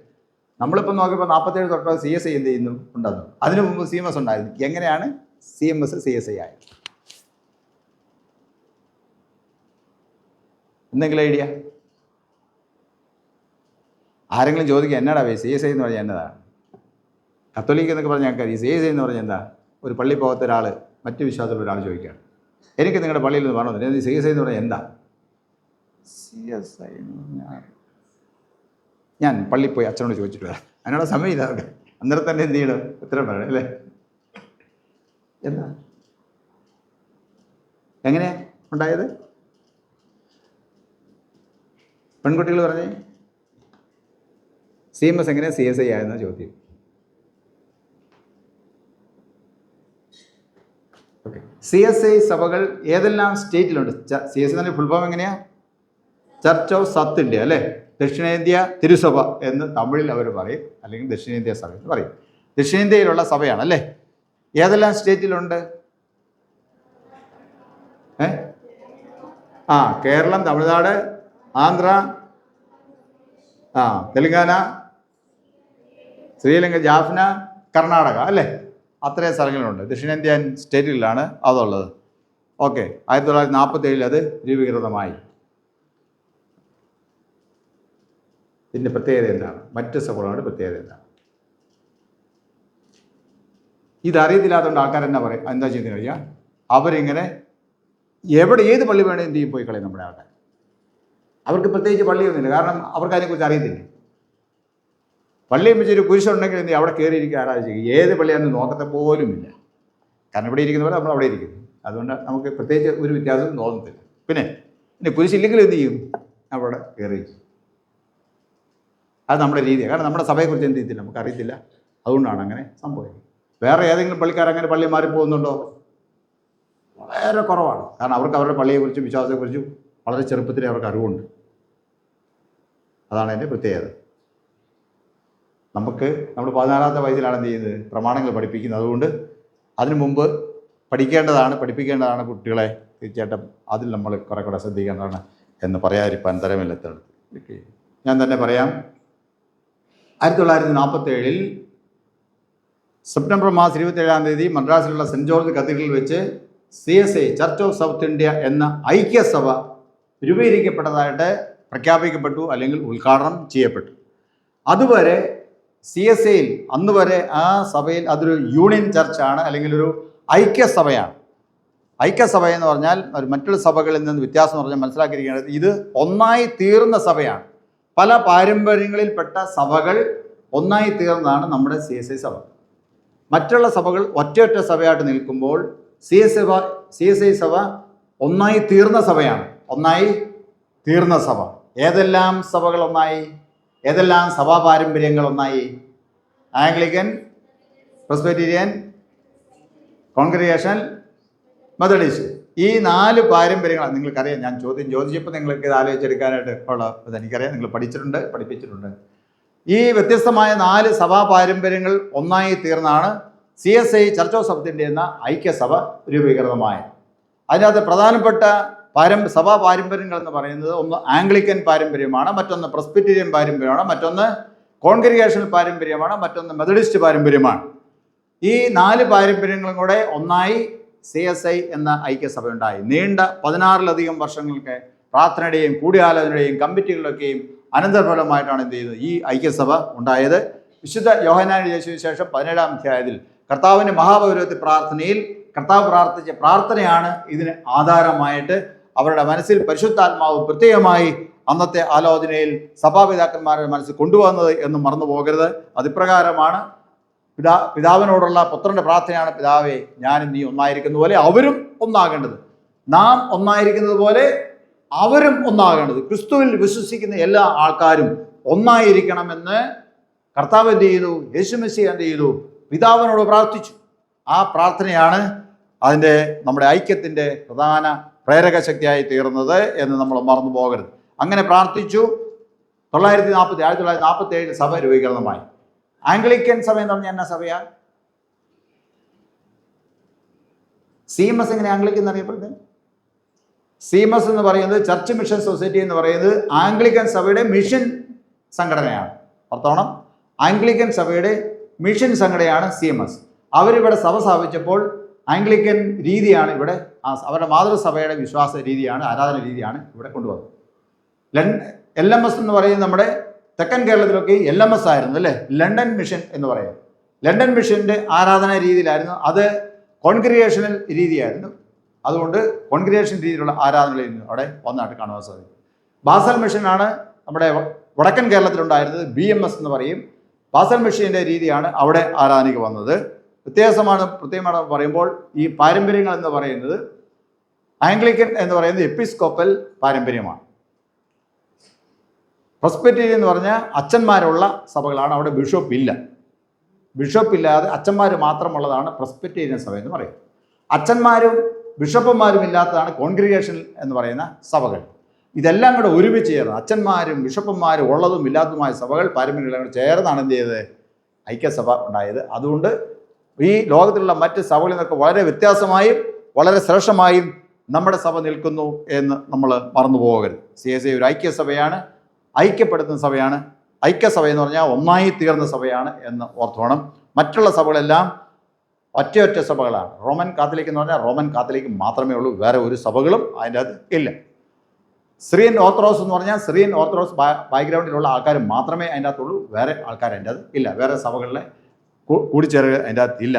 നമ്മളിപ്പോൾ നോക്കിയപ്പോൾ 47 തൊട്ട് CSA എന്ത് ചെയ്യുന്നു ഉണ്ടെന്ന്. അതിനു മുമ്പ് CMS ഉണ്ടായിരുന്നു. എങ്ങനെയാണ് CMS CSA ആയത്? എന്തെങ്കിലും ഐഡിയ? ആരെങ്കിലും ചോദിക്കുക എന്നാടാ CSA എന്ന് പറഞ്ഞാൽ എന്നതാണ്? കത്തോലിക്ക എന്നൊക്കെ പറഞ്ഞാൽ ഞങ്ങൾക്ക് CSA എന്ന് പറഞ്ഞാൽ എന്താ? ഒരു പള്ളി പോകാത്ത ഒരാൾ മറ്റു വിശ്വാസമുള്ള ഒരാൾ ചോദിക്കുകയാണ്, എനിക്ക് നിങ്ങളുടെ പള്ളിയിൽ നിന്ന് പറഞ്ഞില്ല, CSA എന്ന് പറഞ്ഞാൽ എന്താ? CSI ഞാൻ പള്ളിയിൽ പോയി അച്ഛനോട് ചോദിച്ചിട്ട് വരാം, അതിനുള്ള സമയമില്ല അവിടെ. അന്നേരം തന്നെ എന്ത് ചെയ്യണം? ഉത്തരം പറയണം അല്ലേ. എന്താ എങ്ങനെയാ ഉണ്ടായത്? പെൺകുട്ടികൾ പറഞ്ഞേ CMS എങ്ങനെ CSI ആയെന്ന ചോദ്യം. ഓക്കെ, CSI സഭകൾ ഏതെല്ലാം സ്റ്റേറ്റിലുണ്ട്? CSI തന്നെ ഫുൾ ഫോം എങ്ങനെയാ? ചർച്ച് ഓഫ് സൗത്ത് ഇന്ത്യ അല്ലേ. ദക്ഷിണേന്ത്യ തിരുസഭ എന്ന് തമിഴിൽ അവർ പറയും, അല്ലെങ്കിൽ ദക്ഷിണേന്ത്യ സഭ എന്ന് പറയും. ദക്ഷിണേന്ത്യയിലുള്ള സഭയാണ് അല്ലേ. ഏതെല്ലാം സ്റ്റേറ്റിലുണ്ട്? കേരളം, തമിഴ്നാട്, ആന്ധ്ര, തെലുങ്കാന, ശ്രീലങ്ക, ജാഫ്ന, കർണാടക അല്ലേ. അത്രയും സ്ഥലങ്ങളുണ്ട്. ദക്ഷിണേന്ത്യൻ സ്റ്റേറ്റുകളിലാണ് അതുള്ളത്. ഓക്കെ, 1947 അത് രൂപീകൃതമായി. ഇതിൻ്റെ പ്രത്യേകത എന്താണ്? മറ്റ് സഭകളുടെ പ്രത്യേകത എന്താണ്? ഇതറിയത്തില്ലാത്തതുകൊണ്ട് ആൾക്കാർ എന്നാ പറയും, എന്താ ചെയ്ത് കഴിഞ്ഞാൽ അവരിങ്ങനെ ഏത് പള്ളി വേണേലും എന്ത് ചെയ്യും, പോയി കളയും നമ്മുടെ ആൾക്കാർ. അവർക്ക് പ്രത്യേകിച്ച് പള്ളിയൊന്നുമില്ല, കാരണം അവർക്ക് അതിനെക്കുറിച്ച് അറിയത്തില്ല. പള്ളിയും വെച്ചൊരു കുരിശുണ്ടെങ്കിൽ എന്ത് ചെയ്യും, അവിടെ കയറിയിരിക്കുക, ആരാധിക്കുക. ഏത് പള്ളിയാണെന്ന് നോക്കത്തെ പോലും ഇല്ല. കാരണം ഇവിടെ ഇരിക്കുന്ന പോലെ നമ്മൾ അവിടെ ഇരിക്കുന്നു. അതുകൊണ്ട് നമുക്ക് പ്രത്യേകിച്ച് ഒരു വ്യത്യാസവും തോന്നത്തില്ല. പിന്നെ കുരിശില്ലെങ്കിലും എന്ത് ചെയ്യും, അവിടെ കയറി. അത് നമ്മുടെ രീതിയാണ്. കാരണം നമ്മുടെ സഭയെക്കുറിച്ച് എന്ത് ചെയ്യത്തില്ല, നമുക്ക് അറിയത്തില്ല. അതുകൊണ്ടാണ് അങ്ങനെ സംഭവിക്കുന്നത്. വേറെ ഏതെങ്കിലും പള്ളിക്കാർ അങ്ങനെ പള്ളി മാറി പോകുന്നുണ്ടോ? വളരെ കുറവാണ്. കാരണം അവർക്ക് അവരുടെ പള്ളിയെക്കുറിച്ചും വിശ്വാസത്തെക്കുറിച്ചും വളരെ ചെറുപ്പത്തിലേ അവർക്ക് അറിവുണ്ട്. അതാണ് എൻ്റെ പ്രത്യേകത. നമ്മൾ 14-ാമത്തെ വയസ്സിലാണ് എന്ത് ചെയ്യുന്നത്, പ്രമാണങ്ങൾ പഠിപ്പിക്കുന്നത്. അതുകൊണ്ട് അതിനു മുമ്പ് പഠിപ്പിക്കേണ്ടതാണ് കുട്ടികളെ. തീർച്ചയായിട്ടും അതിൽ നമ്മൾ കുറെ കൂടെ ശ്രദ്ധിക്കേണ്ടതാണ് എന്ന് പറയാതിരിക്കാൻ തരമില്ലെത്താണ്. ഞാൻ തന്നെ പറയാം. 1947 സെപ്റ്റംബർ മാസം 27-ാം തീയതി മദ്രാസിലുള്ള സെൻറ്റ് ജോർജ് കത്തീഡ്രലിൽ വെച്ച് CSI church of south India എന്ന ഐക്യസഭ രൂപീകരിക്കപ്പെട്ടതായിട്ട് പ്രഖ്യാപിക്കപ്പെട്ടു, അല്ലെങ്കിൽ ഉദ്ഘാടനം ചെയ്യപ്പെട്ടു. അതുവരെ CSIയിൽ അന്ന് വരെ ആ സഭയിൽ അതൊരു യൂണിയൻ ചർച്ചാണ്, അല്ലെങ്കിൽ ഒരു ഐക്യസഭയാണ്. ഐക്യസഭ എന്ന് പറഞ്ഞാൽ മറ്റുള്ള സഭകളിൽ നിന്ന് വ്യത്യാസം എന്ന് പറഞ്ഞാൽ മനസ്സിലാക്കിയിരിക്കേണ്ടത്, ഇത് ഒന്നായി തീർന്ന സഭയാണ്. പല പാരമ്പര്യങ്ങളിൽപ്പെട്ട സഭകൾ ഒന്നായി തീർന്നതാണ് നമ്മുടെ CSI സഭ. മറ്റുള്ള സഭകൾ ഒറ്റ സഭയായിട്ട് നിൽക്കുമ്പോൾ CSI സഭ ഒന്നായി തീർന്ന സഭയാണ്. ഒന്നായി തീർന്ന സഭ. ഏതെല്ലാം സഭകൾ ഒന്നായി? ഏതെല്ലാം സഭാ പാരമ്പര്യങ്ങൾ ഒന്നായി? Anglican, Presbyterian, congregation, Methodist. ഈ 4 പാരമ്പര്യങ്ങളാണ്. നിങ്ങൾക്കറിയാം, ഞാൻ ചോദ്യം ചോദിച്ചപ്പോൾ നിങ്ങൾക്ക് ഇത് ആലോചിച്ചെടുക്കാനായിട്ട് ഉള്ള എനിക്കറിയാം, നിങ്ങൾ പഠിപ്പിച്ചിട്ടുണ്ട്. ഈ വ്യത്യസ്തമായ 4 സഭാ പാരമ്പര്യങ്ങൾ ഒന്നായി തീർന്നാണ് CSI church of south India എന്ന ഐക്യസഭ രൂപീകൃതമായത്. അതിനകത്ത് പ്രധാനപ്പെട്ട സഭാ പാരമ്പര്യങ്ങൾ എന്ന് പറയുന്നത്, ഒന്ന് ആംഗ്ലിക്കൻ പാരമ്പര്യമാണ്, മറ്റൊന്ന് പ്രെസ്ബിറ്റേറിയൻ പാരമ്പര്യമാണ്, മറ്റൊന്ന് കോൺഗ്രിഗേഷണൽ പാരമ്പര്യമാണ്, മറ്റൊന്ന് മെത്തഡിസ്റ്റ് പാരമ്പര്യമാണ്. ഈ 4 പാരമ്പര്യങ്ങളും കൂടെ ഒന്നായി CSI എന്ന ഐക്യസഭ ഉണ്ടായി. നീണ്ട 16-ലധികം വർഷങ്ങൾക്ക് പ്രാർത്ഥനയുടെയും കൂടിയാലോചനയുടെയും കമ്മിറ്റികളിലൊക്കെയും അനന്തരഫലമായിട്ടാണ് എന്ത് ചെയ്യുന്നത്, ഈ ഐക്യസഭ ഉണ്ടായത്. വിശുദ്ധ യോഹന്നാൻ എഴുതിയ സുവിശേഷം 17-ാം അധ്യായത്തിൽ കർത്താവിൻ്റെ മഹാപൗരോഹിത്യ പ്രാർത്ഥനയിൽ കർത്താവ് പ്രാർത്ഥിച്ച പ്രാർത്ഥനയാണ് ഇതിന് ആധാരമായിട്ട് അവരുടെ മനസ്സിൽ പരിശുദ്ധാത്മാവ് പ്രത്യേകമായി അന്നത്തെ ആലോചനയിൽ സഭാപിതാക്കന്മാരുടെ മനസ്സിൽ കൊണ്ടുവന്നത് എന്ന് മറന്നു പോകരുത്. അതിപ്രകാരമാണ് പിതാവിനോടുള്ള പുത്രൻ്റെ പ്രാർത്ഥനയാണ്, പിതാവേ ഞാനും നീ ഒന്നായിരിക്കുന്ന പോലെ അവരും ഒന്നാകേണ്ടത്, നാം ഒന്നായിരിക്കുന്നത് പോലെ അവരും ഒന്നാകേണ്ടത്. ക്രിസ്തുവിൽ വിശ്വസിക്കുന്ന എല്ലാ ആൾക്കാരും ഒന്നായിരിക്കണമെന്ന് കർത്താവ് എന്ത് ചെയ്തു? യേശുമശിഹ എന്ത് ചെയ്തു? പിതാവിനോട് പ്രാർത്ഥിച്ചു. ആ പ്രാർത്ഥനയാണ് നമ്മുടെ ഐക്യത്തിൻ്റെ പ്രധാന പ്രേരക ശക്തിയായി തീർന്നത് എന്ന് നമ്മൾ മറന്നു പോകരുത്. അങ്ങനെ പ്രാർത്ഥിച്ചു. 1947 സഭ രൂപീകൃതമായി. ആംഗ്ലിക്കൻ സഭ എന്ന് പറഞ്ഞാൽ എന്നാ സഭയാ? CMS എങ്ങനെ ആംഗ്ലിക്കൻ എന്നറിയപ്പെടുന്നത്? CMS എന്ന് പറയുന്നത് ചർച്ച് മിഷൻ സൊസൈറ്റി എന്ന് പറയുന്നത് ആംഗ്ലിക്കൻ സഭയുടെ മിഷൻ സംഘടനയാണ്. ഓർത്തോണം, ആംഗ്ലിക്കൻ സഭയുടെ മിഷൻ സംഘടനയാണ് CMS. അവരിവിടെ സഭ സ്ഥാപിച്ചപ്പോൾ ആംഗ്ലിക്കൻ രീതിയാണ് ഇവിടെ, അവരുടെ മാതൃസഭയുടെ വിശ്വാസ രീതിയാണ്, ആരാധന രീതിയാണ് ഇവിടെ കൊണ്ടുവന്നത്. LMS എന്ന് പറയുന്നത് നമ്മുടെ തെക്കൻ കേരളത്തിലൊക്കെ LMS ആയിരുന്നു അല്ലേ, ലണ്ടൻ മിഷൻ എന്ന് പറയുന്നത്. ലണ്ടൻ മിഷൻ്റെ ആരാധന രീതിയിലായിരുന്നു, അത് കോൺഗ്രിഗേഷണൽ രീതിയായിരുന്നു. അതുകൊണ്ട് കോൺഗ്രിഗേഷൻ രീതിയിലുള്ള ആരാധനകളായിരുന്നു അവിടെ ഒന്നായിട്ട് കാണുവാൻ സാധിക്കും. ബാസൽ മിഷനാണ് നമ്മുടെ വടക്കൻ കേരളത്തിലുണ്ടായിരുന്നത്, BMS എന്ന് പറയും. ബാസൽ മിഷൻ്റെ രീതിയാണ് അവിടെ ആരാധനയ്ക്ക് വന്നത്. പ്രത്യേകമാണ് പറയുമ്പോൾ ഈ പാരമ്പര്യങ്ങൾ എന്ന് പറയുന്നത് ആംഗ്ലിക്കൻ എന്ന് പറയുന്നത് എപ്പിസ്കോപ്പൽ പാരമ്പര്യമാണ്. പ്രെസ്ബിറ്റേറിയൻ എന്ന് പറഞ്ഞാൽ അച്ഛന്മാരുള്ള സഭകളാണ്, അവിടെ ബിഷപ്പില്ലാതെ അച്ഛന്മാർ മാത്രമുള്ളതാണ് പ്രെസ്ബിറ്റേറിയൻ സഭ എന്ന് പറയുന്നത്. അച്ഛന്മാരും ബിഷപ്പുമാരും ഇല്ലാത്തതാണ് കോൺഗ്രിഗേഷൻ എന്ന് പറയുന്ന സഭകൾ. ഇതെല്ലാം കൂടെ ഒരുമിച്ച് ചേർന്ന് അച്ഛന്മാരും ബിഷപ്പുമാരും ഉള്ളതും ഇല്ലാത്തതുമായ സഭകൾ പാരമ്പര്യങ്ങളും കൂടെ ചേർന്നാണ് എന്ത് ചെയ്തത്? ഐക്യസഭ ഉണ്ടായത്. അതുകൊണ്ട് ഈ ലോകത്തിലുള്ള മറ്റ് സഭകളിൽ നിന്നൊക്കെ വളരെ വ്യത്യാസമായും വളരെ ശ്രേഷ്ഠമായും നമ്മുടെ സഭ നിൽക്കുന്നു എന്ന് നമ്മൾ മറന്നു പോകരുത്. CSI ഒരു ഐക്യസഭയാണ്, ഐക്യപ്പെടുത്തുന്ന സഭയാണ്. ഐക്യസഭ എന്ന് പറഞ്ഞാൽ ഒന്നായി തീർന്ന സഭയാണ് എന്ന് ഓർത്തോണം. മറ്റുള്ള സഭകളെല്ലാം ഒറ്റ സഭകളാണ്. റോമൻ കാത്തലിക് എന്ന് പറഞ്ഞാൽ റോമൻ കാത്തലിക് മാത്രമേ ഉള്ളൂ, വേറെ ഒരു സഭകളും അതിൻ്റെ അത് ഇല്ല. സിറിയൻ ഓർത്തഡോക്സ് എന്ന് പറഞ്ഞാൽ സിറിയൻ ഓർത്തഡോക്സ് ബാക്ക്ഗ്രൗണ്ടിലുള്ള ആൾക്കാർ മാത്രമേ അതിൻ്റെ അകത്തുള്ളൂ, വേറെ ആൾക്കാർ അതിൻ്റെ അത് ഇല്ല, വേറെ സഭകളിലെ കൂടിച്ചേരുക അതിൻ്റെ അകത്ത് ഇല്ല.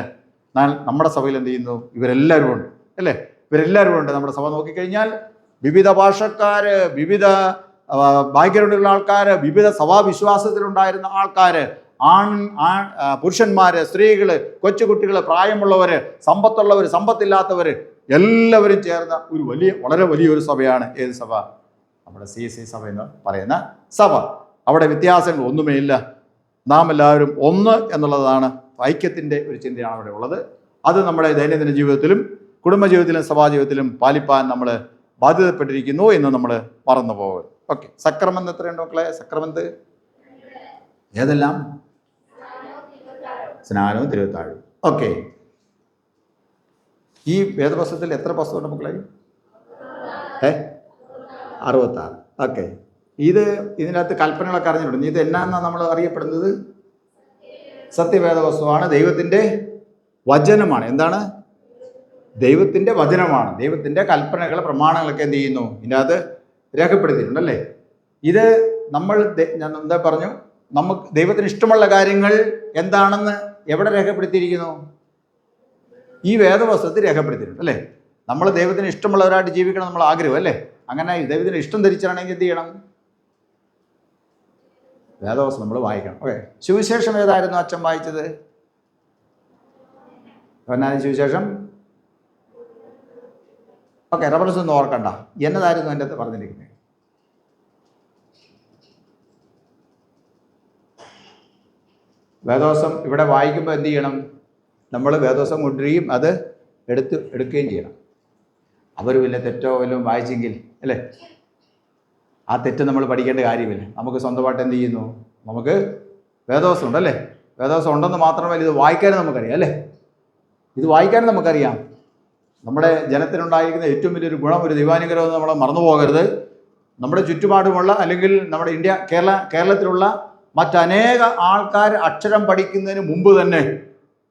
എന്നാൽ നമ്മുടെ സഭയിൽ എന്ത് ചെയ്യുന്നു? ഇവരെല്ലാവരും ഉണ്ട് അല്ലേ, ഇവരെല്ലാവരും ഉണ്ട്. നമ്മുടെ സഭ നോക്കിക്കഴിഞ്ഞാൽ വിവിധ ഭാഷക്കാർ, വിവിധ ബാക്ക്ഗ്രൗണ്ടിലുള്ള ആൾക്കാർ, വിവിധ സഭാവിശ്വാസത്തിലുണ്ടായിരുന്ന ആൾക്കാർ, പുരുഷന്മാർ, സ്ത്രീകൾ, കൊച്ചുകുട്ടികൾ, പ്രായമുള്ളവർ, സമ്പത്തുള്ളവർ, സമ്പത്തില്ലാത്തവർ, എല്ലാവരും ചേർന്ന ഒരു വളരെ വലിയൊരു സഭയാണ് ഏത് സഭ? നമ്മുടെ CSI സഭ എന്ന് പറയുന്ന സഭ. അവിടെ വ്യത്യാസങ്ങൾ ഒന്നുമേ ഇല്ല. നാം എല്ലാവരും ഒന്ന് എന്നുള്ളതാണ്, ഐക്യത്തിൻ്റെ ഒരു ചിന്തയാണ് അവിടെ ഉള്ളത്. അത് നമ്മുടെ ദൈനംദിന ജീവിതത്തിലും കുടുംബജീവിതത്തിലും സഭാജീവിതത്തിലും പാലിപ്പാൻ നമ്മൾ ബാധ്യതപ്പെട്ടിരിക്കുന്നു എന്ന് നമ്മൾ മറന്നു പോകും. ഓക്കെ, സക്രമന്ത് എത്രയുണ്ട് മക്കളെ? സക്രമന്ത് ഏതെല്ലാം? സ്നാനവും തിരുവത്താഴവും. ഓക്കെ, ഈ വേദപുസ്തകത്തിൽ എത്ര പുസ്തകമുണ്ട് മക്കളെ? 66. ഓക്കെ, ഇതിനകത്ത് കൽപ്പനകളൊക്കെ അറിഞ്ഞിട്ടുണ്ട്. ഇത് എന്നാന്നാണ് നമ്മൾ അറിയപ്പെടുന്നത്? സത്യവേദപുസ്തകമാണ്, ദൈവത്തിൻ്റെ വചനമാണ്. എന്താണ്? ദൈവത്തിൻ്റെ വചനമാണ്. ദൈവത്തിൻ്റെ കൽപ്പനകൾ, പ്രമാണങ്ങളൊക്കെ എന്ത് ചെയ്യുന്നു? ഇതിനകത്ത് രേഖപ്പെടുത്തിയിട്ടുണ്ടല്ലേ. ഇത് ഞാൻ എന്താ പറഞ്ഞു, നമുക്ക് ദൈവത്തിന് ഇഷ്ടമുള്ള കാര്യങ്ങൾ എന്താണെന്ന് എവിടെ രേഖപ്പെടുത്തിയിരിക്കുന്നു? ഈ വേദപുസ്തകത്തിൽ രേഖപ്പെടുത്തിയിട്ടുണ്ട് അല്ലേ. നമ്മൾ ദൈവത്തിന് ഇഷ്ടമുള്ളവരായിട്ട് ജീവിക്കണം നമ്മൾ ആഗ്രഹം അല്ലേ. അങ്ങനെ ദൈവത്തിന് ഇഷ്ടം ധരിച്ചാണെങ്കിൽ എന്ത് ചെയ്യണം? വേദപുസ്തകം നമ്മൾ വായിക്കണം. ഓക്കെ, സുവിശേഷം ഏതായിരുന്നു അച്ഛൻ വായിച്ചത്? യോഹന്നാന്റെ സുവിശേഷം. ഓക്കെ, റെഫറൻസ് ഒന്നും ഓർക്കണ്ട. എന്നതായിരുന്നു എൻ്റെ അടുത്ത് പറഞ്ഞിരിക്കുന്നത്? വേദോസം ഇവിടെ വായിക്കുമ്പോൾ എന്ത് ചെയ്യണം? നമ്മൾ വേദോസം കൊണ്ടുവരികയും അത് എടുക്കുകയും ചെയ്യണം. അവർ വലിയ തെറ്റോ വല്ലതും വായിച്ചെങ്കിൽ അല്ലേ, ആ തെറ്റ് നമ്മൾ പഠിക്കേണ്ട കാര്യമില്ല. നമുക്ക് സ്വന്തമായിട്ട് എന്ത് ചെയ്യുന്നു? നമുക്ക് വേദോസം ഉണ്ടല്ലേ. വേദോസം ഉണ്ടെന്ന് മാത്രമല്ല, ഇത് വായിക്കാനും നമുക്കറിയാം അല്ലേ. ഇത് വായിക്കാനും നമുക്കറിയാം. നമ്മുടെ ജനത്തിനുണ്ടായിരിക്കുന്ന ഏറ്റവും വലിയൊരു ഗുണം, ഒരു ദൈവാനുഗ്രഹം നമ്മൾ മറന്നു പോകരുത്. നമ്മുടെ ചുറ്റുപാടുമുള്ള അല്ലെങ്കിൽ നമ്മുടെ കേരളത്തിലുള്ള മറ്റനേക ആൾക്കാർ അക്ഷരം പഠിക്കുന്നതിന് മുമ്പ് തന്നെ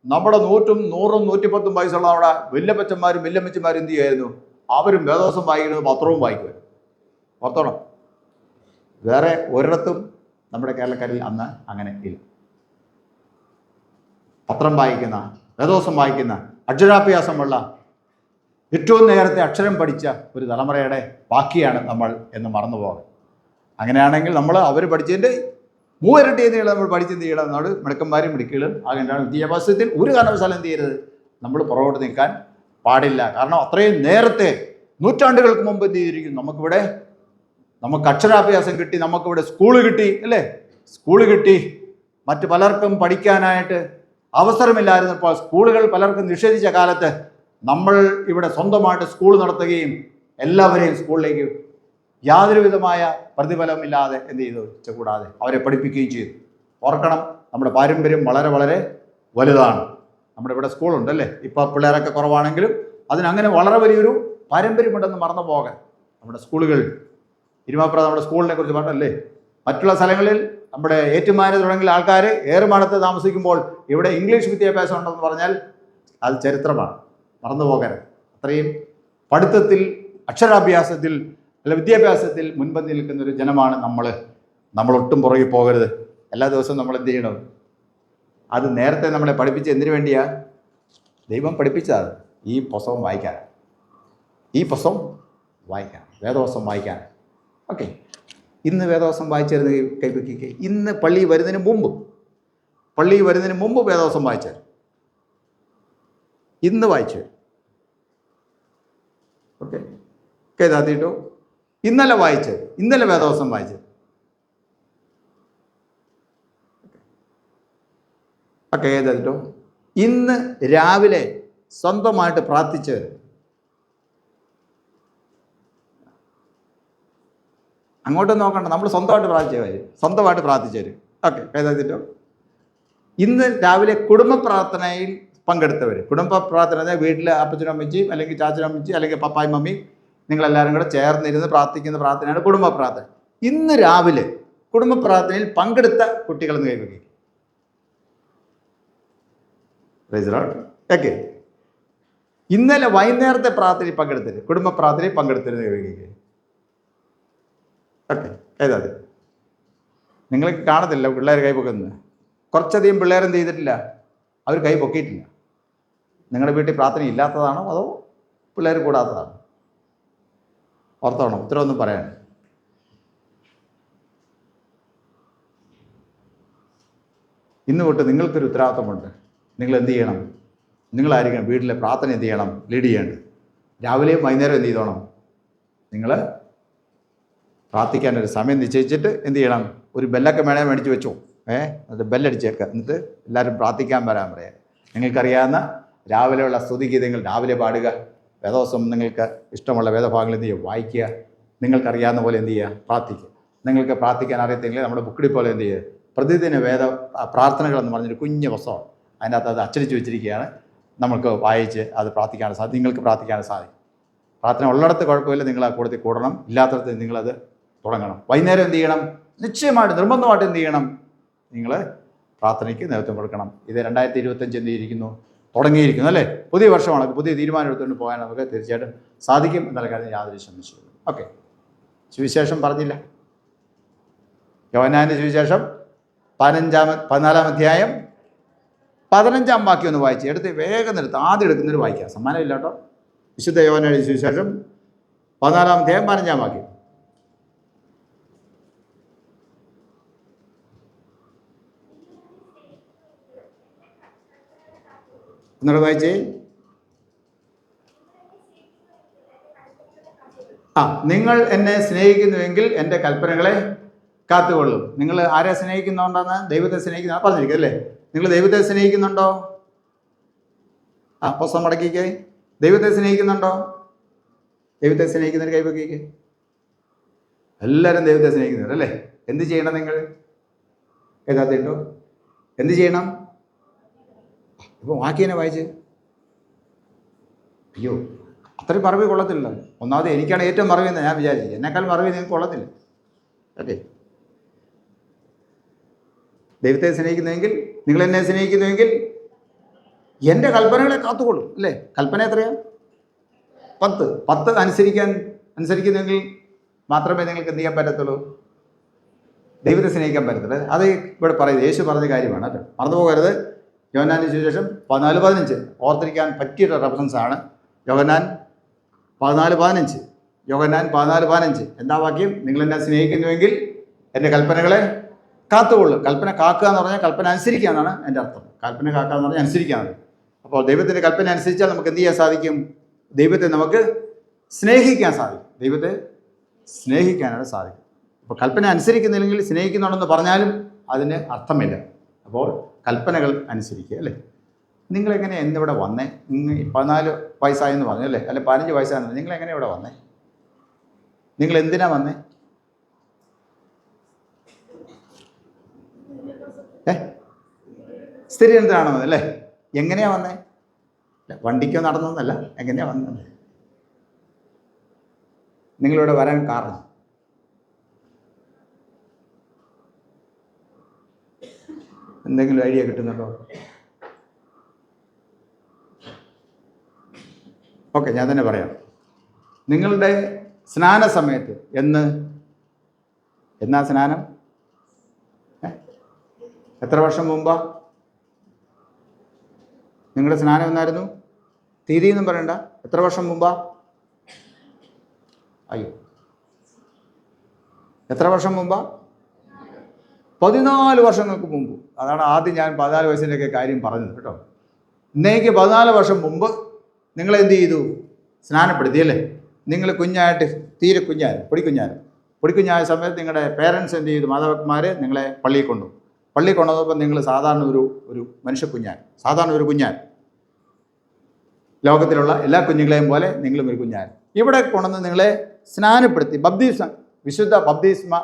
നമ്മുടെ 100, 100, 110 വയസ്സുള്ള നമ്മുടെ വല്യപ്പച്ചന്മാരും വല്യമ്മച്ചന്മാരും എന്ത് ചെയ്യുമായിരുന്നു? അവരും വേദോസം വായിക്കുന്നത്, പത്രവും വായിക്കുമായിരുന്നു. ഓർത്തോണം, വേറെ ഒരിടത്തും നമ്മുടെ കേരളക്കാരിൽ അന്ന് അങ്ങനെ ഇല്ല. പത്രം വായിക്കുന്ന, വേദോസം വായിക്കുന്ന, അക്ഷരാഭ്യാസമുള്ള, ഏറ്റവും നേരത്തെ അക്ഷരം പഠിച്ച ഒരു തലമുറയുടെ ബാക്കിയാണ് നമ്മൾ എന്ന് മറന്നു പോകാം. അങ്ങനെയാണെങ്കിൽ അവർ പഠിച്ചതിൻ്റെ 3 ഇരട്ടി എന്ത് നമ്മൾ പഠിച്ചെന്ത് ചെയ്യണം? നമ്മൾ മിടുക്കന്മാരും മിടുക്കികളും ആകേണ്ടതാണ്. വിദ്യാഭ്യാസത്തിൽ ഒരു കാരണവശാലും എന്ത് ചെയ്യരുത്? നമ്മൾ പുറകോട്ട് നിൽക്കാൻ പാടില്ല. കാരണം അത്രയും നേരത്തെ നൂറ്റാണ്ടുകൾക്ക് മുമ്പ് എന്ത് ചെയ്തിരിക്കുന്നു? നമുക്ക് അക്ഷരാഭ്യാസം കിട്ടി, നമുക്കിവിടെ സ്കൂള് കിട്ടി അല്ലേ. സ്കൂള് കിട്ടി. മറ്റു പലർക്കും പഠിക്കാനായിട്ട് അവസരമില്ലായിരുന്നപ്പോൾ സ്കൂളുകൾ പലർക്കും നിഷേധിച്ച കാലത്ത് നമ്മൾ ഇവിടെ സ്വന്തമായിട്ട് സ്കൂൾ നടത്തുകയും എല്ലാവരെയും സ്കൂളിലേക്ക് യാതൊരു വിധമായ പ്രതിഫലമില്ലാതെ എന്ത് ചെയ്തു കൂടാതെ അവരെ പഠിപ്പിക്കുകയും ചെയ്തു. ഓർക്കണം, നമ്മുടെ പാരമ്പര്യം വളരെ വളരെ വലുതാണ്. നമ്മുടെ ഇവിടെ സ്കൂളുണ്ടല്ലേ. ഇപ്പോൾ പിള്ളേരൊക്കെ കുറവാണെങ്കിലും അതിനങ്ങനെ വളരെ വലിയൊരു പാരമ്പര്യമുണ്ടെന്ന് മറന്നു പോകാൻ. നമ്മുടെ സ്കൂളുകൾ, ഇരുമാപ്ര നമ്മുടെ സ്കൂളിനെ കുറിച്ച് പറഞ്ഞല്ലേ. മറ്റുള്ള സ്ഥലങ്ങളിൽ നമ്മുടെ ഏറ്റുമാനൂർ തുടങ്ങിയ ആൾക്കാർ ഏറുമാടത്ത് താമസിക്കുമ്പോൾ ഇവിടെ ഇംഗ്ലീഷ് വിദ്യാഭ്യാസം ഉണ്ടെന്ന് പറഞ്ഞാൽ അത് ചരിത്രമാണ്, മറന്നു പോകരുത്. അത്രയും പഠിത്തത്തിൽ, അക്ഷരാഭ്യാസത്തിൽ അല്ല വിദ്യാഭ്യാസത്തിൽ മുൻപന്തി നിൽക്കുന്ന ഒരു ജനമാണ് നമ്മൾ ഒട്ടും പുറകെ പോകരുത്. എല്ലാ ദിവസവും നമ്മൾ എന്ത് ചെയ്യണം? അത് നേരത്തെ നമ്മളെ പഠിപ്പിച്ച് എന്തിനു വേണ്ടിയാ? ദൈവം പഠിപ്പിച്ചത് ഈ പുസ്തകം വായിക്കാൻ, വേദവസം വായിക്കാൻ. ഓക്കെ, ഇന്ന് വേദവസം വായിച്ചിരുന്ന കൈവയ്ക്കുക. ഇന്ന് പള്ളി വരുന്നതിന് മുമ്പ് വേദവസം വായിച്ചാൽ ഇന്ന് വായിച്ചു. ഓക്കെ, കേതാത്തിട്ടോ ഇന്നലെ വേദവസം വായിച്ചത്. ഓക്കെ, ഏതാട്ടോ ഇന്ന് രാവിലെ സ്വന്തമായിട്ട് പ്രാർത്ഥിച്ചവർ. അങ്ങോട്ടും നോക്കണ്ട, നമ്മൾ സ്വന്തമായിട്ട് പ്രാർത്ഥിച്ചവർ. ഓക്കെ, ഏതാത്തിട്ടോ ഇന്ന് രാവിലെ കുടുംബ പ്രാർത്ഥനയിൽ പങ്കെടുത്തവർ. കുടുംബ പ്രാർത്ഥന വീട്ടിലെ അപ്പച്ചനും അമ്മച്ചിയും അല്ലെങ്കിൽ ചാച്ചനും അമ്മച്ചി അല്ലെങ്കിൽ പപ്പായും മമ്മി നിങ്ങളെല്ലാവരും കൂടെ ചേർന്നിരുന്ന് പ്രാർത്ഥിക്കുന്ന പ്രാർത്ഥനയാണ് കുടുംബ പ്രാർത്ഥന. ഇന്ന് രാവിലെ കുടുംബ പ്രാർത്ഥനയിൽ പങ്കെടുത്ത കുട്ടികളെന്ന് കൈവയ്ക്കുക. ഓക്കെ, ഇന്നലെ വൈകുന്നേരത്തെ പ്രാർത്ഥനയിൽ പങ്കെടുത്തത്, കുടുംബ പ്രാർത്ഥനയിൽ പങ്കെടുത്തരുന്ന് കൈവയ്ക്കുക. ഓക്കെ, ഏതാ നിങ്ങൾക്ക് കാണത്തില്ല പിള്ളേർ കൈ പൊക്കുന്നത്. കുറച്ചധികം പിള്ളേരെന്ത് ചെയ്തിട്ടില്ല? അവർ കൈ പൊക്കിയിട്ടില്ല. നിങ്ങളുടെ വീട്ടിൽ പ്രാർത്ഥന ഇല്ലാത്തതാണോ അതോ പിള്ളേർ കൂടാത്തതാണോ? ഓർത്തോണം, ഉത്തരവൊന്നും പറയാൻ. ഇന്ന് തൊട്ട് നിങ്ങൾക്കൊരു ഉത്തരവാദിത്തമുണ്ട്. നിങ്ങൾ എന്ത് ചെയ്യണം? നിങ്ങളായിരിക്കണം വീട്ടിലെ പ്രാർത്ഥന എന്ത് ചെയ്യണം? ലീഡ് ചെയ്യേണ്ടത്. രാവിലെയും വൈകുന്നേരം എന്ത് ചെയ്തോണം? നിങ്ങൾ പ്രാർത്ഥിക്കാനൊരു സമയം നിശ്ചയിച്ചിട്ട് എന്ത് ചെയ്യണം? ഒരു ബെല്ലൊക്കെ മേടിച്ച് വെച്ചോ. അത് ബെല്ലടിച്ചേക്കുക. എന്നിട്ട് എല്ലാവരും പ്രാർത്ഥിക്കാൻ വരാൻ പറയാം. നിങ്ങൾക്കറിയാവുന്ന രാവിലെയുള്ള സ്തുതിഗീതങ്ങൾ രാവിലെ പാടുക. വേദവസം നിങ്ങൾക്ക് ഇഷ്ടമുള്ള വേദഭാഗങ്ങൾ എന്ത് ചെയ്യുക, വായിക്കുക. നിങ്ങൾക്കറിയാവുന്ന പോലെ എന്ത് ചെയ്യുക, പ്രാർത്ഥിക്കുക. നിങ്ങൾക്ക് പ്രാർത്ഥിക്കാൻ അറിയത്തില്ലെങ്കിൽ നമ്മുടെ ബുക്കിടി പോലെ എന്ത് ചെയ്യുക, പ്രതിദിന പ്രാർത്ഥനകൾ എന്ന് പറഞ്ഞൊരു കുഞ്ഞു പുസ്തകം, അതിനകത്ത് അത് അച്ചടിച്ച് വെച്ചിരിക്കുകയാണ്. നമുക്ക് വായിച്ച് അത് നിങ്ങൾക്ക് പ്രാർത്ഥിക്കാൻ സാധിക്കും. പ്രാർത്ഥന ഉള്ളിടത്ത് കുഴപ്പമില്ല, നിങ്ങൾ ആ കൂട്ടത്തിൽ കൂടണം. ഇല്ലാത്തടത്ത് നിങ്ങളത് തുടങ്ങണം. വൈകുന്നേരം എന്ത് ചെയ്യണം, നിശ്ചയമായിട്ട് നിർബന്ധമായിട്ട് എന്ത് ചെയ്യണം, നിങ്ങൾ പ്രാർത്ഥനയ്ക്ക് നേതൃത്വം കൊടുക്കണം. ഇത് 2025 എന്ത് ചെയ്തിരിക്കുന്നു, തുടങ്ങിയിരിക്കുന്നു അല്ലേ. പുതിയ വർഷമാണ്, പുതിയ തീരുമാനം എടുത്തുകൊണ്ട് പോകാൻ നമുക്ക് തീർച്ചയായിട്ടും സാധിക്കും എന്നുള്ള കാര്യം യാതൊരു സംശയമില്ല. ഓക്കെ, സുവിശേഷം പറഞ്ഞില്ല. യോഹന്നാന്റെ സുവിശേഷം 14-ാം അധ്യായം 15-ാം വാക്യം ഒന്ന് വായിച്ച് എടുത്ത് വേഗം നിർത്തും. ആദ്യം എടുക്കുന്നൊരു വായിക്കാം, സമ്മാനമില്ല കേട്ടോ. വിശുദ്ധ യോഹന്നാന്റെ സുവിശേഷം 14-ാം അധ്യായം 15-ാം വാക്യം. ഒന്നുകൂടെ വായിച്ചേ. നിങ്ങൾ എന്നെ സ്നേഹിക്കുന്നുവെങ്കിൽ എൻ്റെ കൽപ്പനകളെ കാത്തുകൊള്ളും. നിങ്ങൾ ആരെ സ്നേഹിക്കുന്നുണ്ടെന്ന്, ദൈവത്തെ സ്നേഹിക്കുന്ന പറഞ്ഞിരിക്കും അല്ലേ. നിങ്ങൾ ദൈവത്തെ സ്നേഹിക്കുന്നുണ്ടോ? പുസ്തകം മടക്കിക്കേ. ദൈവത്തെ സ്നേഹിക്കുന്നുണ്ടോ? ദൈവത്തെ സ്നേഹിക്കുന്നവർ കൈവക്കിക്കേ. എല്ലാവരും ദൈവത്തെ സ്നേഹിക്കുന്നവരല്ലേ. എന്ത് ചെയ്യണം നിങ്ങൾ? ഏതാത്തിട്ടോ എന്ത് ചെയ്യണം? ഇപ്പോൾ വാക്യനെ വായിച്ച്. അയ്യോ, അത്രയും മറവി കൊള്ളത്തില്ല. ഒന്നാമത് എനിക്കാണ് ഏറ്റവും മറവിയെന്ന് ഞാൻ വിചാരിച്ചു. എന്നെക്കാൾ മറവി നിങ്ങൾക്ക് കൊള്ളത്തില്ല. ഓക്കെ, ദൈവത്തെ സ്നേഹിക്കുന്നുവെങ്കിൽ, നിങ്ങൾ എന്നെ സ്നേഹിക്കുന്നുവെങ്കിൽ എൻ്റെ കൽപ്പനകളെ കാത്തുകൊള്ളും അല്ലേ. കൽപ്പന എത്രയാ? 10 അനുസരിക്കുന്നെങ്കിൽ മാത്രമേ നിങ്ങൾക്ക് എന്ത് ചെയ്യാൻ പറ്റത്തുള്ളൂ, ദൈവത്തെ സ്നേഹിക്കാൻ പറ്റത്തുള്ളൂ. അത് ഇവിടെ പറയുന്നത് യേശു പറഞ്ഞ കാര്യമാണ് കേട്ടോ, മറന്നു പോകരുത്. യോഹന്നാന്റെ സുവിശേഷം 14-15 ഓർത്തിരിക്കാൻ പറ്റിയൊരു റെഫറൻസ് ആണ്. യോഹന്നാൻ 14-15. യോഹന്നാൻ 14-15 എന്താ വാക്യം? നിങ്ങൾ എന്നെ സ്നേഹിക്കുന്നുവെങ്കിൽ എൻ്റെ കൽപ്പനകളെ കാത്തുകൊള്ളും. കൽപ്പന കാക്കുക എന്ന് പറഞ്ഞാൽ കൽപ്പന അനുസരിക്കുക എന്നാണ് എൻ്റെ അർത്ഥം. കൽപ്പന കാക്കുക എന്ന് പറഞ്ഞാൽ അനുസരിക്കുകയാണ്. അപ്പോൾ ദൈവത്തിൻ്റെ കൽപ്പന അനുസരിച്ചാൽ നമുക്ക് എന്ത് ചെയ്യാൻ സാധിക്കും? ദൈവത്തെ നമുക്ക് സ്നേഹിക്കാൻ സാധിക്കും. ദൈവത്തെ സ്നേഹിക്കാനാണ് സാധിക്കും. അപ്പോൾ കൽപ്പന അനുസരിക്കുന്നില്ലെങ്കിൽ സ്നേഹിക്കുന്നുണ്ടെന്ന് പറഞ്ഞാലും അതിന് അർത്ഥമില്ല. അപ്പോൾ കൽപ്പനകൾ അനുസരിക്കുക അല്ലേ. നിങ്ങളെങ്ങനെ എന്നിവിടെ വന്നേ? 14 വയസ്സായെന്ന് പറഞ്ഞു അല്ലേ, അല്ലെ 15 വയസ്സായെന്ന് പറഞ്ഞു. നിങ്ങളെങ്ങനെ ഇവിടെ വന്നേ? നിങ്ങൾ എന്തിനാ വന്നേ? സ്ഥിരീകരണത്തിനാണ് വന്നത് അല്ലേ. എങ്ങനെയാ വന്നേ? വണ്ടിക്കോ നടന്നൊന്നല്ല, എങ്ങനെയാ വന്നത്? നിങ്ങളിവിടെ വരാൻ കാരണം എന്തെങ്കിലും ഐഡിയ കിട്ടുന്നുണ്ടോ? ഓക്കെ, ഞാൻ തന്നെ പറയാം. നിങ്ങളുടെ സ്നാന സമയത്ത് എന്നാ സ്നാനം? എത്ര വർഷം മുമ്പാ നിങ്ങളുടെ സ്നാനം എന്നായിരുന്നു? തീയതി എന്നും പറയണ്ട, എത്ര വർഷം മുമ്പാ? അയ്യോ, എത്ര വർഷം മുമ്പാ? 14 വർഷങ്ങൾക്ക് മുമ്പ്. അതാണ് ആദ്യം ഞാൻ 14 വയസ്സിൻ്റെയൊക്കെ കാര്യം പറഞ്ഞത് കേട്ടോ. ഇന്നേക്ക് 14 വർഷം മുമ്പ് നിങ്ങളെന്ത് ചെയ്തു? സ്നാനപ്പെടുത്തി അല്ലേ. നിങ്ങൾ കുഞ്ഞായിട്ട്, തീരെ പൊടിക്കുഞ്ഞായ സമയത്ത് നിങ്ങളുടെ പേരൻസ് എന്ത് ചെയ്തു? മാതാപിതാക്കന്മാർ നിങ്ങളെ പള്ളിയിൽ കൊണ്ടുവന്നപ്പോൾ നിങ്ങൾ സാധാരണ ഒരു മനുഷ്യക്കുഞ്ഞാൻ, സാധാരണ ഒരു കുഞ്ഞാൻ, ലോകത്തിലുള്ള എല്ലാ കുഞ്ഞുങ്ങളെയും പോലെ നിങ്ങളും ഒരു കുഞ്ഞാൻ. ഇവിടെ കൊണ്ടുവന്ന് നിങ്ങളെ സ്നാനപ്പെടുത്തി, വിശുദ്ധ ബപ്തിസ്മ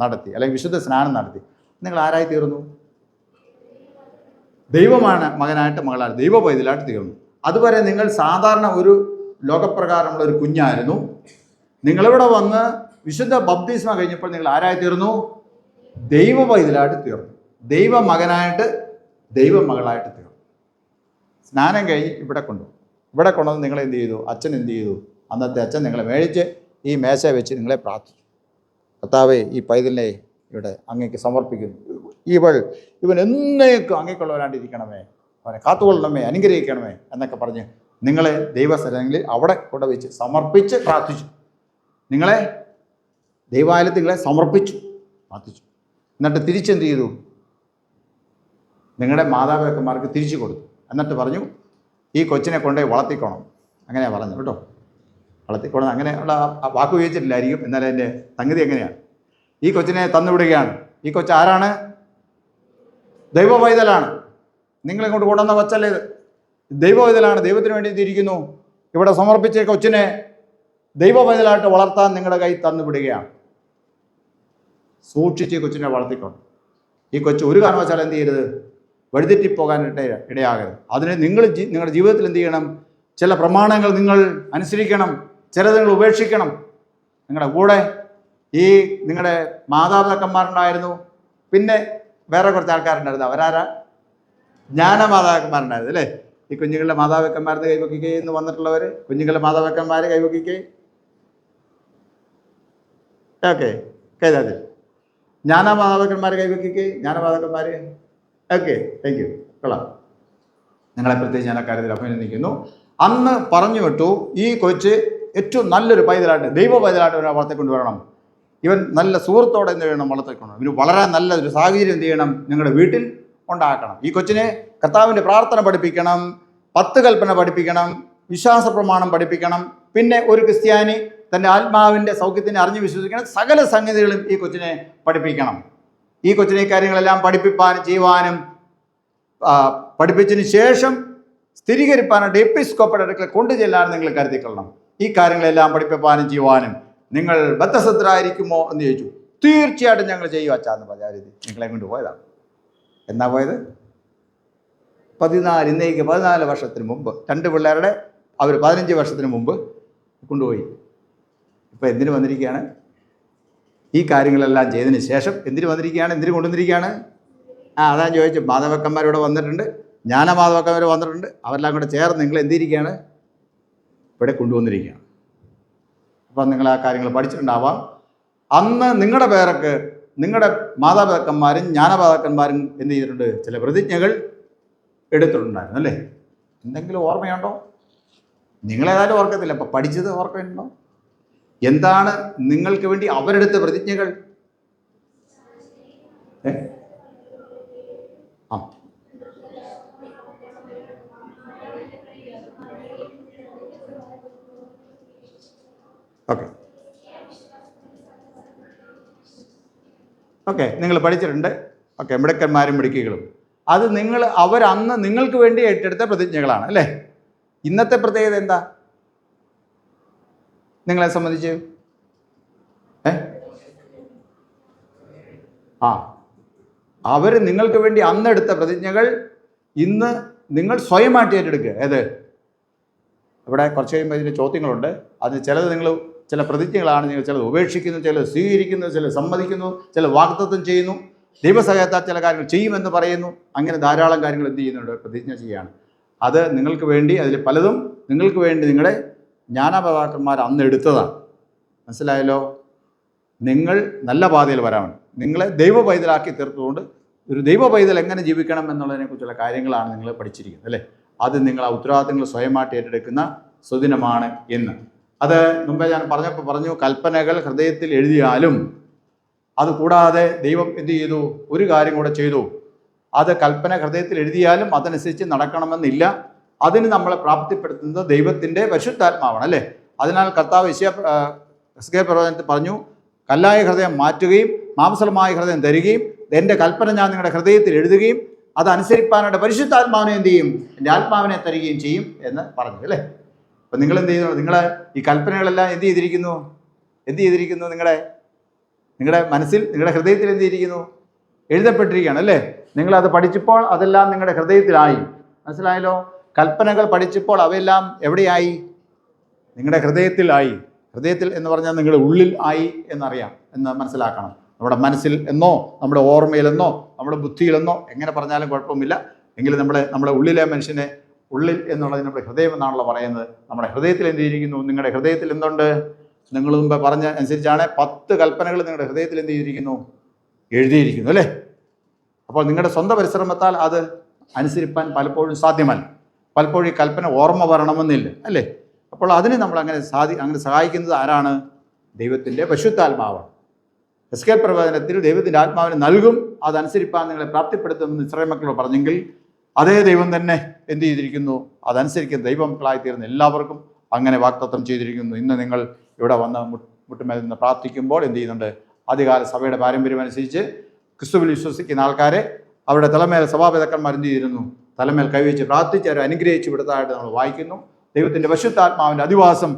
നടത്തി, അല്ലെങ്കിൽ വിശുദ്ധ സ്നാനം നടത്തി. നിങ്ങൾ ആരായി തീർന്നു? ദൈവമാണ് മകനായിട്ട്, മകളായിട്ട്, ദൈവ പൈതലായിട്ട് തീർന്നു. അതുവരെ നിങ്ങൾ സാധാരണ ഒരു ലോകപ്രകാരമുള്ള ഒരു കുഞ്ഞായിരുന്നു. നിങ്ങളിവിടെ വന്ന് വിശുദ്ധ ബപ്തിസ്മ കഴിഞ്ഞപ്പോൾ നിങ്ങൾ ആരായി തീർന്നു? ദൈവ പൈതലായിട്ട് തീർന്നു. ദൈവ മകനായിട്ട്, ദൈവ മകളായിട്ട് തീർന്നു. സ്നാനം കഴിഞ്ഞ് ഇവിടെ കൊണ്ടുവന്ന് നിങ്ങൾ എന്ത് ചെയ്തു? അച്ഛൻ എന്ത് ചെയ്തു? അന്നത്തെ അച്ഛൻ നിങ്ങളെ മേടിച്ച് ഈ മേശ വെച്ച് നിങ്ങളെ പ്രാർത്ഥിച്ചു. കർത്താവേ, ഈ പൈതലിനെ ഇവിടെ അങ്ങേക്ക് സമർപ്പിക്കുന്നു. ഇവൻ എന്നേക്കും അങ്ങേക്കുള്ളവരാണ്ടിരിക്കണമേ, അവനെ കാത്തുകൊള്ളണമേ, അനുഗ്രഹിക്കണമേ എന്നൊക്കെ പറഞ്ഞ് നിങ്ങളെ ദൈവസ്ഥലങ്ങളിൽ അവിടെ കൊണ്ടുവച്ച് സമർപ്പിച്ച് പ്രാർത്ഥിച്ചു. നിങ്ങളെ ദൈവാലയത്തിൽ നിങ്ങളെ സമർപ്പിച്ചു, പ്രാർത്ഥിച്ചു. എന്നിട്ട് തിരിച്ചെന്ത് ചെയ്തു? നിങ്ങളുടെ മാതാപിതാക്കന്മാർക്ക് തിരിച്ചു കൊടുത്തു. എന്നിട്ട് പറഞ്ഞു, ഈ കൊച്ചിനെ കൊണ്ടുപോയി വളർത്തിക്കോണം. അങ്ങനെയാണ് പറഞ്ഞു കേട്ടോ. വളർത്തിക്കോണം അങ്ങനെയുള്ള വാക്ക് ഉപയോഗിച്ചിട്ടില്ലായിരിക്കും. എന്നാലും എൻ്റെ സംഗതി എങ്ങനെയാണ്? ഈ കൊച്ചിനെ തന്നുവിടുകയാണ്. ഈ കൊച്ച് ആരാണ്? ദൈവ പൈതലാണ്. നിങ്ങളിങ്ങോട്ട് കൊണ്ടുവന്ന കൊച്ചല്ലേ ഇത്? ദൈവ പൈതലാണ്. ദൈവത്തിന് വേണ്ടി തിരിക്കുന്നു. ഇവിടെ സമർപ്പിച്ച കൊച്ചിനെ ദൈവപൈതലായിട്ട് വളർത്താൻ നിങ്ങളുടെ കൈ തന്നുവിടുകയാണ്. സൂക്ഷിച്ച് കൊച്ചിനെ വളർത്തിക്കൊണ്ട് ഈ കൊച്ചു ഒരു കാരണവശാലും എന്ത് ചെയ്യരുത്, വഴിതെറ്റിപ്പോകാൻ ഇടയാകരുത്. അതിന് നിങ്ങൾ നിങ്ങളുടെ ജീവിതത്തിൽ എന്ത് ചെയ്യണം? ചില പ്രമാണങ്ങൾ നിങ്ങൾ അനുസരിക്കണം, ചിലത് നിങ്ങൾ ഉപേക്ഷിക്കണം. നിങ്ങളുടെ കൂടെ ഈ നിങ്ങളുടെ മാതാപിതാക്കന്മാരുണ്ടായിരുന്നു, പിന്നെ വേറെ കുറച്ച് ആൾക്കാരുണ്ടായിരുന്നു. അവരാരാ? ജ്ഞാനമാതാക്കന്മാരുണ്ടായിരുന്നു അല്ലേ? ഈ കുഞ്ഞുങ്ങളുടെ മാതാപിതാക്കന്മാരുടെ കൈവക്കിക്കേ എന്ന് വന്നിട്ടുള്ളവർ, കുഞ്ഞുങ്ങളുടെ മാതാപിതാക്കന്മാർ കൈവക്കിക്കേ. ഓക്കെ, കൈതാതെ ജ്ഞാനമാതാപിതാക്കന്മാർ കൈവക്കിക്കേ. ജ്ഞാനമാതാക്കന്മാർ ഓക്കെ, താങ്ക് യു. കൊള്ളാം. നിങ്ങളെ പ്രത്യേകിച്ച് ഞാൻ അക്കാര്യത്തിൽ അഭിനന്ദിക്കുന്നു. അന്ന് പറഞ്ഞു വിട്ടു, ഈ കൊച്ച് ഏറ്റവും നല്ലൊരു പൈതലായിട്ട്, ദൈവ പൈതലായിട്ട് ഇവനെ വളർത്തിക്കൊണ്ടുവരണം. ഇവൻ നല്ല സുഹൃത്തോടെ എന്ത് ചെയ്യണം? വളർത്തിക്കൊണ്ടു. ഇവന് വളരെ നല്ലൊരു സാഹചര്യം എന്ത് ചെയ്യണം? നിങ്ങളുടെ വീട്ടിൽ ഉണ്ടാക്കണം. ഈ കൊച്ചിനെ കർത്താവിൻ്റെ പ്രാർത്ഥന പഠിപ്പിക്കണം, 10 കൽപ്പന പഠിപ്പിക്കണം, വിശ്വാസ പ്രമാണം പഠിപ്പിക്കണം. പിന്നെ ഒരു ക്രിസ്ത്യാനി തൻ്റെ ആത്മാവിൻ്റെ സൗഖ്യത്തിനെ അറിഞ്ഞ് വിശ്വസിക്കണം. സകല സംഗതികളും ഈ കൊച്ചിനെ പഠിപ്പിക്കണം. ഈ കൊച്ചിനെ ഈ കാര്യങ്ങളെല്ലാം പഠിപ്പിക്കാനും ചെയ്യുവാനും പഠിപ്പിച്ചതിന് ശേഷം സ്ഥിരീകരിപ്പാനായിട്ട് എപ്പിസ്കോപ്പയുടെ അടുക്കൽ കൊണ്ടുചെല്ലാനും നിങ്ങൾ കരുതിക്കൊള്ളണം. ഈ കാര്യങ്ങളെല്ലാം പഠിപ്പിക്കാനും ചെയ്യുവാനും നിങ്ങൾ ബദ്ധശ്രദ്ധരായിരിക്കുമോ എന്ന് ചോദിച്ചു. തീർച്ചയായിട്ടും ഞങ്ങൾ ചെയ്യും അച്ഛാന്ന് പറഞ്ഞ രീതി നിങ്ങളെ കൊണ്ട് പോയതാണ്. എന്നാ പോയത്? 14 വർഷത്തിന് മുമ്പ് 2 പിള്ളേരുടെ അവർ 15 വർഷത്തിന് മുമ്പ് കൊണ്ടുപോയി. ഇപ്പം എന്തിനു വന്നിരിക്കുകയാണ്? ഈ കാര്യങ്ങളെല്ലാം ചെയ്തതിന് ശേഷം എന്തിനു വന്നിരിക്കുകയാണ്? എന്തിനു കൊണ്ടുവന്നിരിക്കുകയാണ്? അതാ ചോദിച്ചു. മാതാപിതാക്കന്മാരിവിടെ വന്നിട്ടുണ്ട്, ജ്ഞാനമാതാപിതാക്കന്മാർ വന്നിട്ടുണ്ട്. അവരെല്ലാം കൂടെ ചേർന്ന് നിങ്ങൾ എന്തിരിക്കുകയാണ്? ഇവിടെ കൊണ്ടുവന്നിരിക്കുകയാണ്. അപ്പം നിങ്ങൾ ആ കാര്യങ്ങൾ പഠിച്ചിട്ടുണ്ടാവാം. അന്ന് നിങ്ങളുടെ പേരൊക്കെ നിങ്ങളുടെ മാതാപിതാക്കന്മാരും ജ്ഞാനമാതാക്കന്മാരും എന്ത് ചെയ്തിട്ടുണ്ട്? ചില പ്രതിജ്ഞകൾ എടുത്തിട്ടുണ്ടായിരുന്നു അല്ലേ? എന്തെങ്കിലും ഓർമ്മയുണ്ടോ? നിങ്ങളേതായാലും ഓർക്കത്തില്ല, അപ്പം പഠിച്ചത് ഓർമ്മയുണ്ടോ? എന്താണ് നിങ്ങൾക്ക് വേണ്ടി അവരെടുത്ത പ്രതിജ്ഞകൾ? ഓക്കെ, നിങ്ങൾ പഠിച്ചിട്ടുണ്ട്. ഓക്കെ, മിടുക്കന്മാരും മിടുക്കികളും. അത് അവരന്ന് നിങ്ങൾക്ക് വേണ്ടി ഏറ്റെടുത്ത പ്രതിജ്ഞകളാണ് അല്ലേ? ഇന്നത്തെ പ്രത്യേകത എന്താ നിങ്ങളെ സംബന്ധിച്ച്? അവർ നിങ്ങൾക്ക് വേണ്ടി അന്നെടുത്ത പ്രതിജ്ഞകൾ ഇന്ന് നിങ്ങൾ സ്വയമായിട്ട് ഏറ്റെടുക്കുക. ഏത്? ഇവിടെ കുറച്ച് കഴിയുമ്പോൾ ഇതിൻ്റെ ചോദ്യങ്ങളുണ്ട്. അതിന് ചിലത് നിങ്ങൾ ചില പ്രതിജ്ഞകളാണ്, നിങ്ങൾ ചിലത് ഉപേക്ഷിക്കുന്നു, ചിലത് സ്വീകരിക്കുന്നു, ചിലത് സമ്മതിക്കുന്നു, ചില വാഗ്ദത്തം ചെയ്യുന്നു, ദൈവസഹായത്താൽ ചില കാര്യങ്ങൾ ചെയ്യുമെന്ന് പറയുന്നു. അങ്ങനെ ധാരാളം കാര്യങ്ങൾ എന്ത് ചെയ്യുന്നുണ്ട്? പ്രതിജ്ഞ ചെയ്യുകയാണ്. അത് നിങ്ങൾക്ക് വേണ്ടി, അതിൽ പലതും നിങ്ങൾക്ക് വേണ്ടി നിങ്ങളുടെ ജ്ഞാനമാതാക്കന്മാർ അന്ന് എടുത്തതാണ്. മനസ്സിലായല്ലോ? നിങ്ങൾ നല്ല പാതയിൽ വരാൻ നിങ്ങളെ ദൈവ പൈതലാക്കി തീർത്തുകൊണ്ട് ഒരു ദൈവ പൈതൽ എങ്ങനെ ജീവിക്കണം എന്നുള്ളതിനെക്കുറിച്ചുള്ള കാര്യങ്ങളാണ് നിങ്ങൾ പഠിച്ചിരിക്കുന്നത് അല്ലേ? അത് നിങ്ങൾ ആ ഉത്തരവാദിത്തങ്ങൾ സ്വയമായിട്ട് ഏറ്റെടുക്കുന്ന സുദിനമാണ് ഇന്ന്. അത് മുമ്പേ ഞാൻ പറഞ്ഞു, കൽപ്പനകൾ ഹൃദയത്തിൽ എഴുതിയാലും അത് കൂടാതെ ദൈവം എന്ത് ചെയ്തു? ഒരു കാര്യം കൂടെ ചെയ്തു. അത് കൽപ്പന ഹൃദയത്തിൽ എഴുതിയാലും അതനുസരിച്ച് നടക്കണമെന്നില്ല. അതിന് നമ്മളെ പ്രാപ്തിപ്പെടുത്തുന്നത് ദൈവത്തിൻ്റെ പരിശുദ്ധാത്മാവാണ് അല്ലേ? അതിനാൽ കർത്താവ് എസ്കേൽ പ്രവചനത്തിൽ പറഞ്ഞു, കല്ലായ ഹൃദയം മാറ്റുകയും മാംസളമായ ഹൃദയം തരികയും എൻ്റെ കൽപ്പന ഞാൻ നിങ്ങളുടെ ഹൃദയത്തിൽ എഴുതുകയും അതനുസരിപ്പാനായിട്ട് പരിശുദ്ധാത്മാവിനെ എന്ത് ചെയ്യും? എൻ്റെ ആത്മാവിനെ തരികയും ചെയ്യും എന്ന് പറഞ്ഞു അല്ലേ? അപ്പം നിങ്ങൾ എന്ത് ചെയ്യുന്നു? നിങ്ങളെ ഈ കൽപ്പനകളെല്ലാം എന്ത് ചെയ്തിരിക്കുന്നു? നിങ്ങളുടെ മനസ്സിൽ, നിങ്ങളുടെ ഹൃദയത്തിൽ എന്ത് ചെയ്തിരിക്കുന്നു? എഴുതപ്പെട്ടിരിക്കുകയാണ് അല്ലേ? നിങ്ങളത് പഠിച്ചപ്പോൾ അതെല്ലാം നിങ്ങളുടെ ഹൃദയത്തിലായി. മനസ്സിലായല്ലോ? കൽപ്പനകൾ പഠിച്ചപ്പോൾ അവയെല്ലാം എവിടെയായി? നിങ്ങളുടെ ഹൃദയത്തിലായി. ഹൃദയത്തിൽ എന്ന് പറഞ്ഞാൽ നിങ്ങളുടെ ഉള്ളിൽ ആയി എന്നറിയാം, എന്ന് മനസ്സിലാക്കണം. നമ്മുടെ മനസ്സിൽ എന്നോ നമ്മുടെ ഓർമ്മയിലെന്നോ നമ്മുടെ ബുദ്ധിയിലെന്നോ എങ്ങനെ പറഞ്ഞാലും കുഴപ്പമില്ല. എങ്കിലും നമ്മുടെ ഉള്ളിലെ മനുഷ്യനെ, ഉള്ളിൽ എന്നുള്ളത് നമ്മുടെ ഹൃദയം എന്നാണല്ലോ പറയുന്നത്. നമ്മുടെ ഹൃദയത്തിൽ എന്ത് ചെയ്തിരിക്കുന്നു? നിങ്ങളുടെ ഹൃദയത്തിൽ എന്തുണ്ട്? നിങ്ങൾ മുമ്പ് പറഞ്ഞ അനുസരിച്ചാണ് 10 കൽപ്പനകൾ നിങ്ങളുടെ ഹൃദയത്തിൽ എന്ത് ചെയ്തിരിക്കുന്നു? എഴുതിയിരിക്കുന്നു അല്ലേ? അപ്പോൾ നിങ്ങളുടെ സ്വന്തം പരിശ്രമത്താൽ അത് അനുസരിപ്പാൻ പലപ്പോഴും സാധ്യമല്ല. പലപ്പോഴും ഈ കൽപ്പന ഓർമ്മ വരണമെന്നില്ല അല്ലേ? അപ്പോൾ അതിന് നമ്മൾ അങ്ങനെ സഹായിക്കുന്നത് ആരാണ്? ദൈവത്തിൻ്റെ പരിശുദ്ധാത്മാവാണ്. എസ്കേൽ പ്രവചനത്തിൽ ദൈവത്തിൻ്റെ ആത്മാവിനെ നൽകും, അതനുസരിപ്പാൻ നിങ്ങളെ പ്രാപ്തിപ്പെടുത്തുമെന്ന് ഇസ്രായേൽ മക്കൾ പറഞ്ഞെങ്കിൽ അതേ ദൈവം തന്നെ എന്ത് ചെയ്തിരിക്കുന്നു? അതനുസരിക്കുന്ന ദൈവമക്കളായിത്തീർന്ന എല്ലാവർക്കും അങ്ങനെ വാഗ്ദത്തം ചെയ്തിരിക്കുന്നു. ഇന്ന് നിങ്ങൾ ഇവിടെ വന്ന് മുട്ടുമേൽ നിന്ന് പ്രാർത്ഥിക്കുമ്പോൾ എന്ത് ചെയ്യുന്നുണ്ട്? ആദ്യകാല സഭയുടെ പാരമ്പര്യം അനുസരിച്ച് ക്രിസ്തുവിൽ വിശ്വസിക്കുന്ന ആൾക്കാരെ അവരുടെ തലമേൽ സഭാപിതാക്കന്മാർ എന്ത് ചെയ്തിരുന്നു? തലമേൽ കൈവച്ച് പ്രാർത്ഥിച്ച് അവരെ അനുഗ്രഹിച്ച് വിടുന്നതായിട്ട് നമ്മൾ വായിക്കുന്നു. ദൈവത്തിൻ്റെ പരിശുദ്ധാത്മാവിൻ്റെ അധിവാസം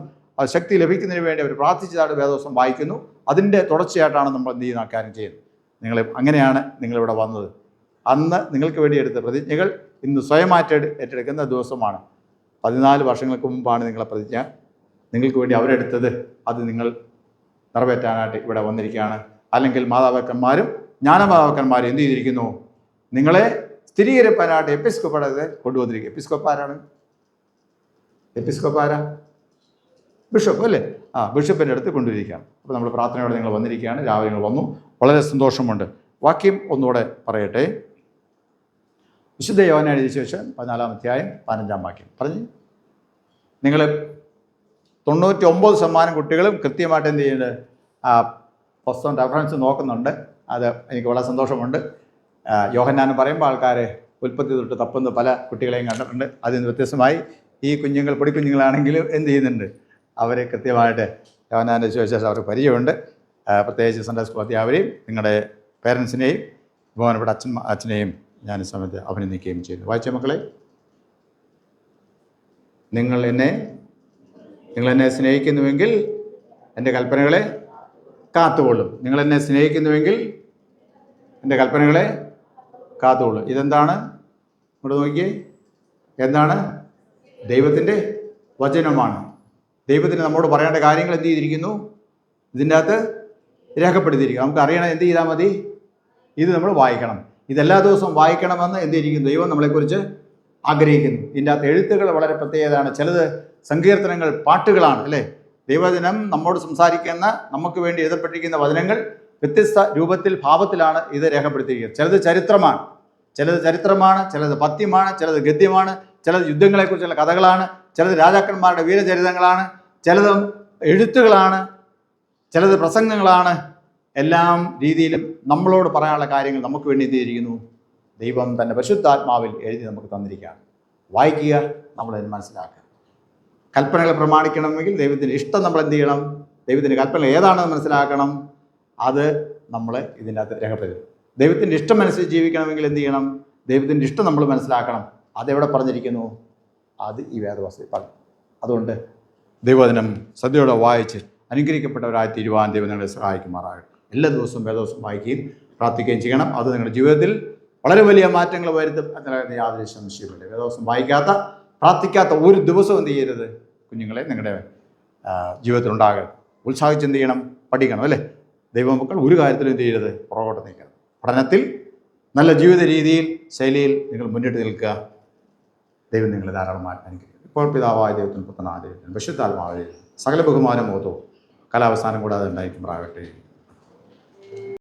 ശക്തി ലഭിക്കുന്നതിന് വേണ്ടി അവർ പ്രാർത്ഥിച്ചതായിട്ട് വേദവസം വായിക്കുന്നു. അതിൻ്റെ തുടർച്ചയായിട്ടാണ് നമ്മൾ എന്ത് ചെയ്യുന്ന കാര്യം ചെയ്യുന്നത്. അങ്ങനെയാണ് നിങ്ങളിവിടെ വന്നത്. അന്ന് നിങ്ങൾക്ക് വേണ്ടി എടുത്ത പ്രതിജ്ഞകൾ ഇന്ന് സ്വയമായിട്ട് ഏറ്റെടുക്കുന്ന ദിവസമാണ്. 14 വർഷങ്ങൾക്ക് മുമ്പാണ് നിങ്ങളെ പ്രതിജ്ഞ നിങ്ങൾക്ക് വേണ്ടി അവരെടുത്തത്. അത് നിങ്ങൾ നിറവേറ്റാനായിട്ട് ഇവിടെ വന്നിരിക്കുകയാണ്. അല്ലെങ്കിൽ മാതാപിതാക്കന്മാരും ജ്ഞാനമാതാക്കന്മാരും എന്ത് ചെയ്തിരിക്കുന്നു? നിങ്ങളെ സ്ഥിരീകരിക്കാനായിട്ട് എപ്പിസ്കോപ്പയെ കൊണ്ടുവന്നിരിക്കുക. എപ്പിസ്കോപ്പാരാ? ബിഷപ്പ് അല്ലേ? ബിഷപ്പിൻ്റെ അടുത്ത് കൊണ്ടുവരികയാണ്. അപ്പോൾ നമ്മൾ പ്രാർത്ഥനയോടെ നിങ്ങൾ വന്നിരിക്കുകയാണ്. രാവിലെ നിങ്ങൾ വന്നു, വളരെ സന്തോഷമുണ്ട്. വാക്യം ഒന്നുകൂടെ പറയട്ടെ. വിശുദ്ധ യോഹന്നാൻ എഴുതിയ ശേഷം 14-ാം അധ്യായം 15-ാം വാക്യം പറഞ്ഞു. നിങ്ങൾ 99% കുട്ടികളും കൃത്യമായിട്ട് എന്ത് ചെയ്യുന്നുണ്ട്? പുസ്തകം റെഫറൻസ് നോക്കുന്നുണ്ട്. അത് എനിക്ക് വളരെ സന്തോഷമുണ്ട്. യോഹന്നാൻ പറയുമ്പോൾ ആൾക്കാർ ഉൽപ്പത്തി തൊട്ട് തപ്പുന്ന പല കുട്ടികളെയും കണ്ടിട്ടുണ്ട്. അതിൽ നിന്ന് വ്യത്യസ്തമായി ഈ കുഞ്ഞുങ്ങൾ പൊടിക്കുഞ്ഞുങ്ങളാണെങ്കിലും എന്ത് ചെയ്യുന്നുണ്ട്? അവർ കൃത്യമായിട്ട് യോഹന്നാൻ്റെ സുവിശേഷം അവർക്ക് പരിചയമുണ്ട്. പ്രത്യേകിച്ച് സൺഡേ സ്കൂൾ അധ്യാപകരെയും നിങ്ങളുടെ പേരൻസിനെയും ബഹുമാനപ്പെട്ട അച്ഛനെയും ഞാൻ ഈ സമയത്ത് അഭിനന്ദിക്കുകയും ചെയ്യുന്നു. വായിച്ച മക്കളെ, നിങ്ങൾ എന്നെ സ്നേഹിക്കുന്നുവെങ്കിൽ എൻ്റെ കൽപ്പനകളെ കാത്തുകൊള്ളും. നിങ്ങൾ എന്നെ സ്നേഹിക്കുന്നുവെങ്കിൽ എൻ്റെ കൽപ്പനകളെ കാത്തുകൊള്ളും. ഇതെന്താണ്? ഇങ്ങോട്ട് നോക്കിയേ. എന്താണ്? ദൈവത്തിൻ്റെ വചനമാണ്. ദൈവത്തിന് നമ്മോട് പറയേണ്ട കാര്യങ്ങൾ എന്ത് ചെയ്തിരിക്കുന്നു? ഇതിൻ്റെ അകത്ത് രേഖപ്പെടുത്തിയിരിക്കുന്നു. നമുക്ക് അറിയണം. എന്ത് ചെയ്താൽ മതി? ഇത് നമ്മൾ വായിക്കണം. ഇതെല്ലാ ദിവസവും വായിക്കണമെന്ന് എന്ത് ചെയ്തിരിക്കുന്നു? ദൈവം നമ്മളെക്കുറിച്ച് ആഗ്രഹിക്കുന്നു. ഇതിൻ്റെ അകത്ത് എഴുത്തുകൾ വളരെ പ്രത്യേകതയാണ്. ചിലത് സങ്കീർത്തനങ്ങൾ, പാട്ടുകളാണ് അല്ലേ? ദൈവവചനം നമ്മോട് സംസാരിക്കുന്ന, നമുക്ക് വേണ്ടി എഴുതപ്പെട്ടിരിക്കുന്ന വചനങ്ങൾ വ്യത്യസ്ത രൂപത്തിൽ, ഭാവത്തിലാണ് ഇത് രേഖപ്പെടുത്തിയിരിക്കുന്നത്. ചിലത് ചരിത്രമാണ്, ചിലത് പദ്യമാണ്, ചിലത് ഗദ്യമാണ്, ചിലത് യുദ്ധങ്ങളെക്കുറിച്ചുള്ള കഥകളാണ്, ചിലത് രാജാക്കന്മാരുടെ വീരചരിതങ്ങളാണ്, ചിലത് എഴുത്തുകളാണ്, ചിലത് പ്രസംഗങ്ങളാണ്. എല്ലാം രീതിയിലും നമ്മളോട് പറയാനുള്ള കാര്യങ്ങൾ നമുക്ക് വേണ്ടി എന്ത് ചെയ്തിരിക്കുന്നു? ദൈവം തൻ്റെ പരിശുദ്ധാത്മാവിൽ എഴുതി നമുക്ക് തന്നിരിക്കുകയാണ്. വായിക്കുക, നമ്മളതിന് മനസ്സിലാക്കുക. കൽപ്പനകൾ പ്രമാണിക്കണമെങ്കിൽ ദൈവത്തിൻ്റെ ഇഷ്ടം നമ്മൾ എന്ത് ചെയ്യണം? ദൈവത്തിൻ്റെ കൽപ്പന ഏതാണെന്ന് മനസ്സിലാക്കണം. അത് നമ്മൾ ഇതിൻ്റെ അകത്ത് രേഖപ്പെടുത്തും. ദൈവത്തിൻ്റെ ഇഷ്ടം അനുസരിച്ച് ജീവിക്കണമെങ്കിൽ എന്ത് ചെയ്യണം? ദൈവത്തിൻ്റെ ഇഷ്ടം നമ്മൾ മനസ്സിലാക്കണം. അതെവിടെ പറഞ്ഞിരിക്കുന്നു? അത് ഈ വേദവസ്തുവിൽ പറഞ്ഞു. അതുകൊണ്ട് ദൈവവചനം ശ്രദ്ധയോടെ വായിച്ച് അനുഗ്രഹിക്കപ്പെട്ടവരായി തീരുവാൻ ദൈവം നിങ്ങളെ സഹായിക്കുമാറാകട്ടെ. എല്ലാ ദിവസവും വേദവസ്തും വായിക്കുകയും പ്രാർത്ഥിക്കുകയും ചെയ്യണം. അത് നിങ്ങളുടെ ജീവിതത്തിൽ വളരെ വലിയ മാറ്റങ്ങൾ വരുത്തും എന്നതിന് യാതൊരു സംശയമില്ല. വേദവസ്തും വായിക്കാത്ത, പ്രാർത്ഥിക്കാത്ത ഒരു ദിവസവും എന്ത് ചെയ്യരുത്? കുഞ്ഞുങ്ങളെ നിങ്ങളുടെ ജീവിതത്തിൽ ഉണ്ടാകരുത്. ഉത്സാഹിച്ച് എന്ത് ചെയ്യണം? പഠിക്കണം അല്ലേ? ദൈവമക്കൾ ഒരു കാര്യത്തിലും എന്ത് ചെയ്യരുത്? പുറകോട്ട് നിൽക്കണം. പഠനത്തിൽ, നല്ല ജീവിത രീതിയിൽ, ശൈലിയിൽ നിങ്ങൾ മുന്നിട്ട് നിൽക്കുക. ദൈവം നിങ്ങളെ ധാരാളമായി അനുഗ്രഹിക്കും. ഇപ്പോൾ പിതാവായ ദൈവത്തിനും പുത്രനായ ദൈവത്തിനും പരിശുദ്ധാത്മാവിൽ സകല ബഹുമാനം ബോധവും കാലാവസാനം കൂടാതെ ഉണ്ടായിരിക്കുമാറാകട്ടെ.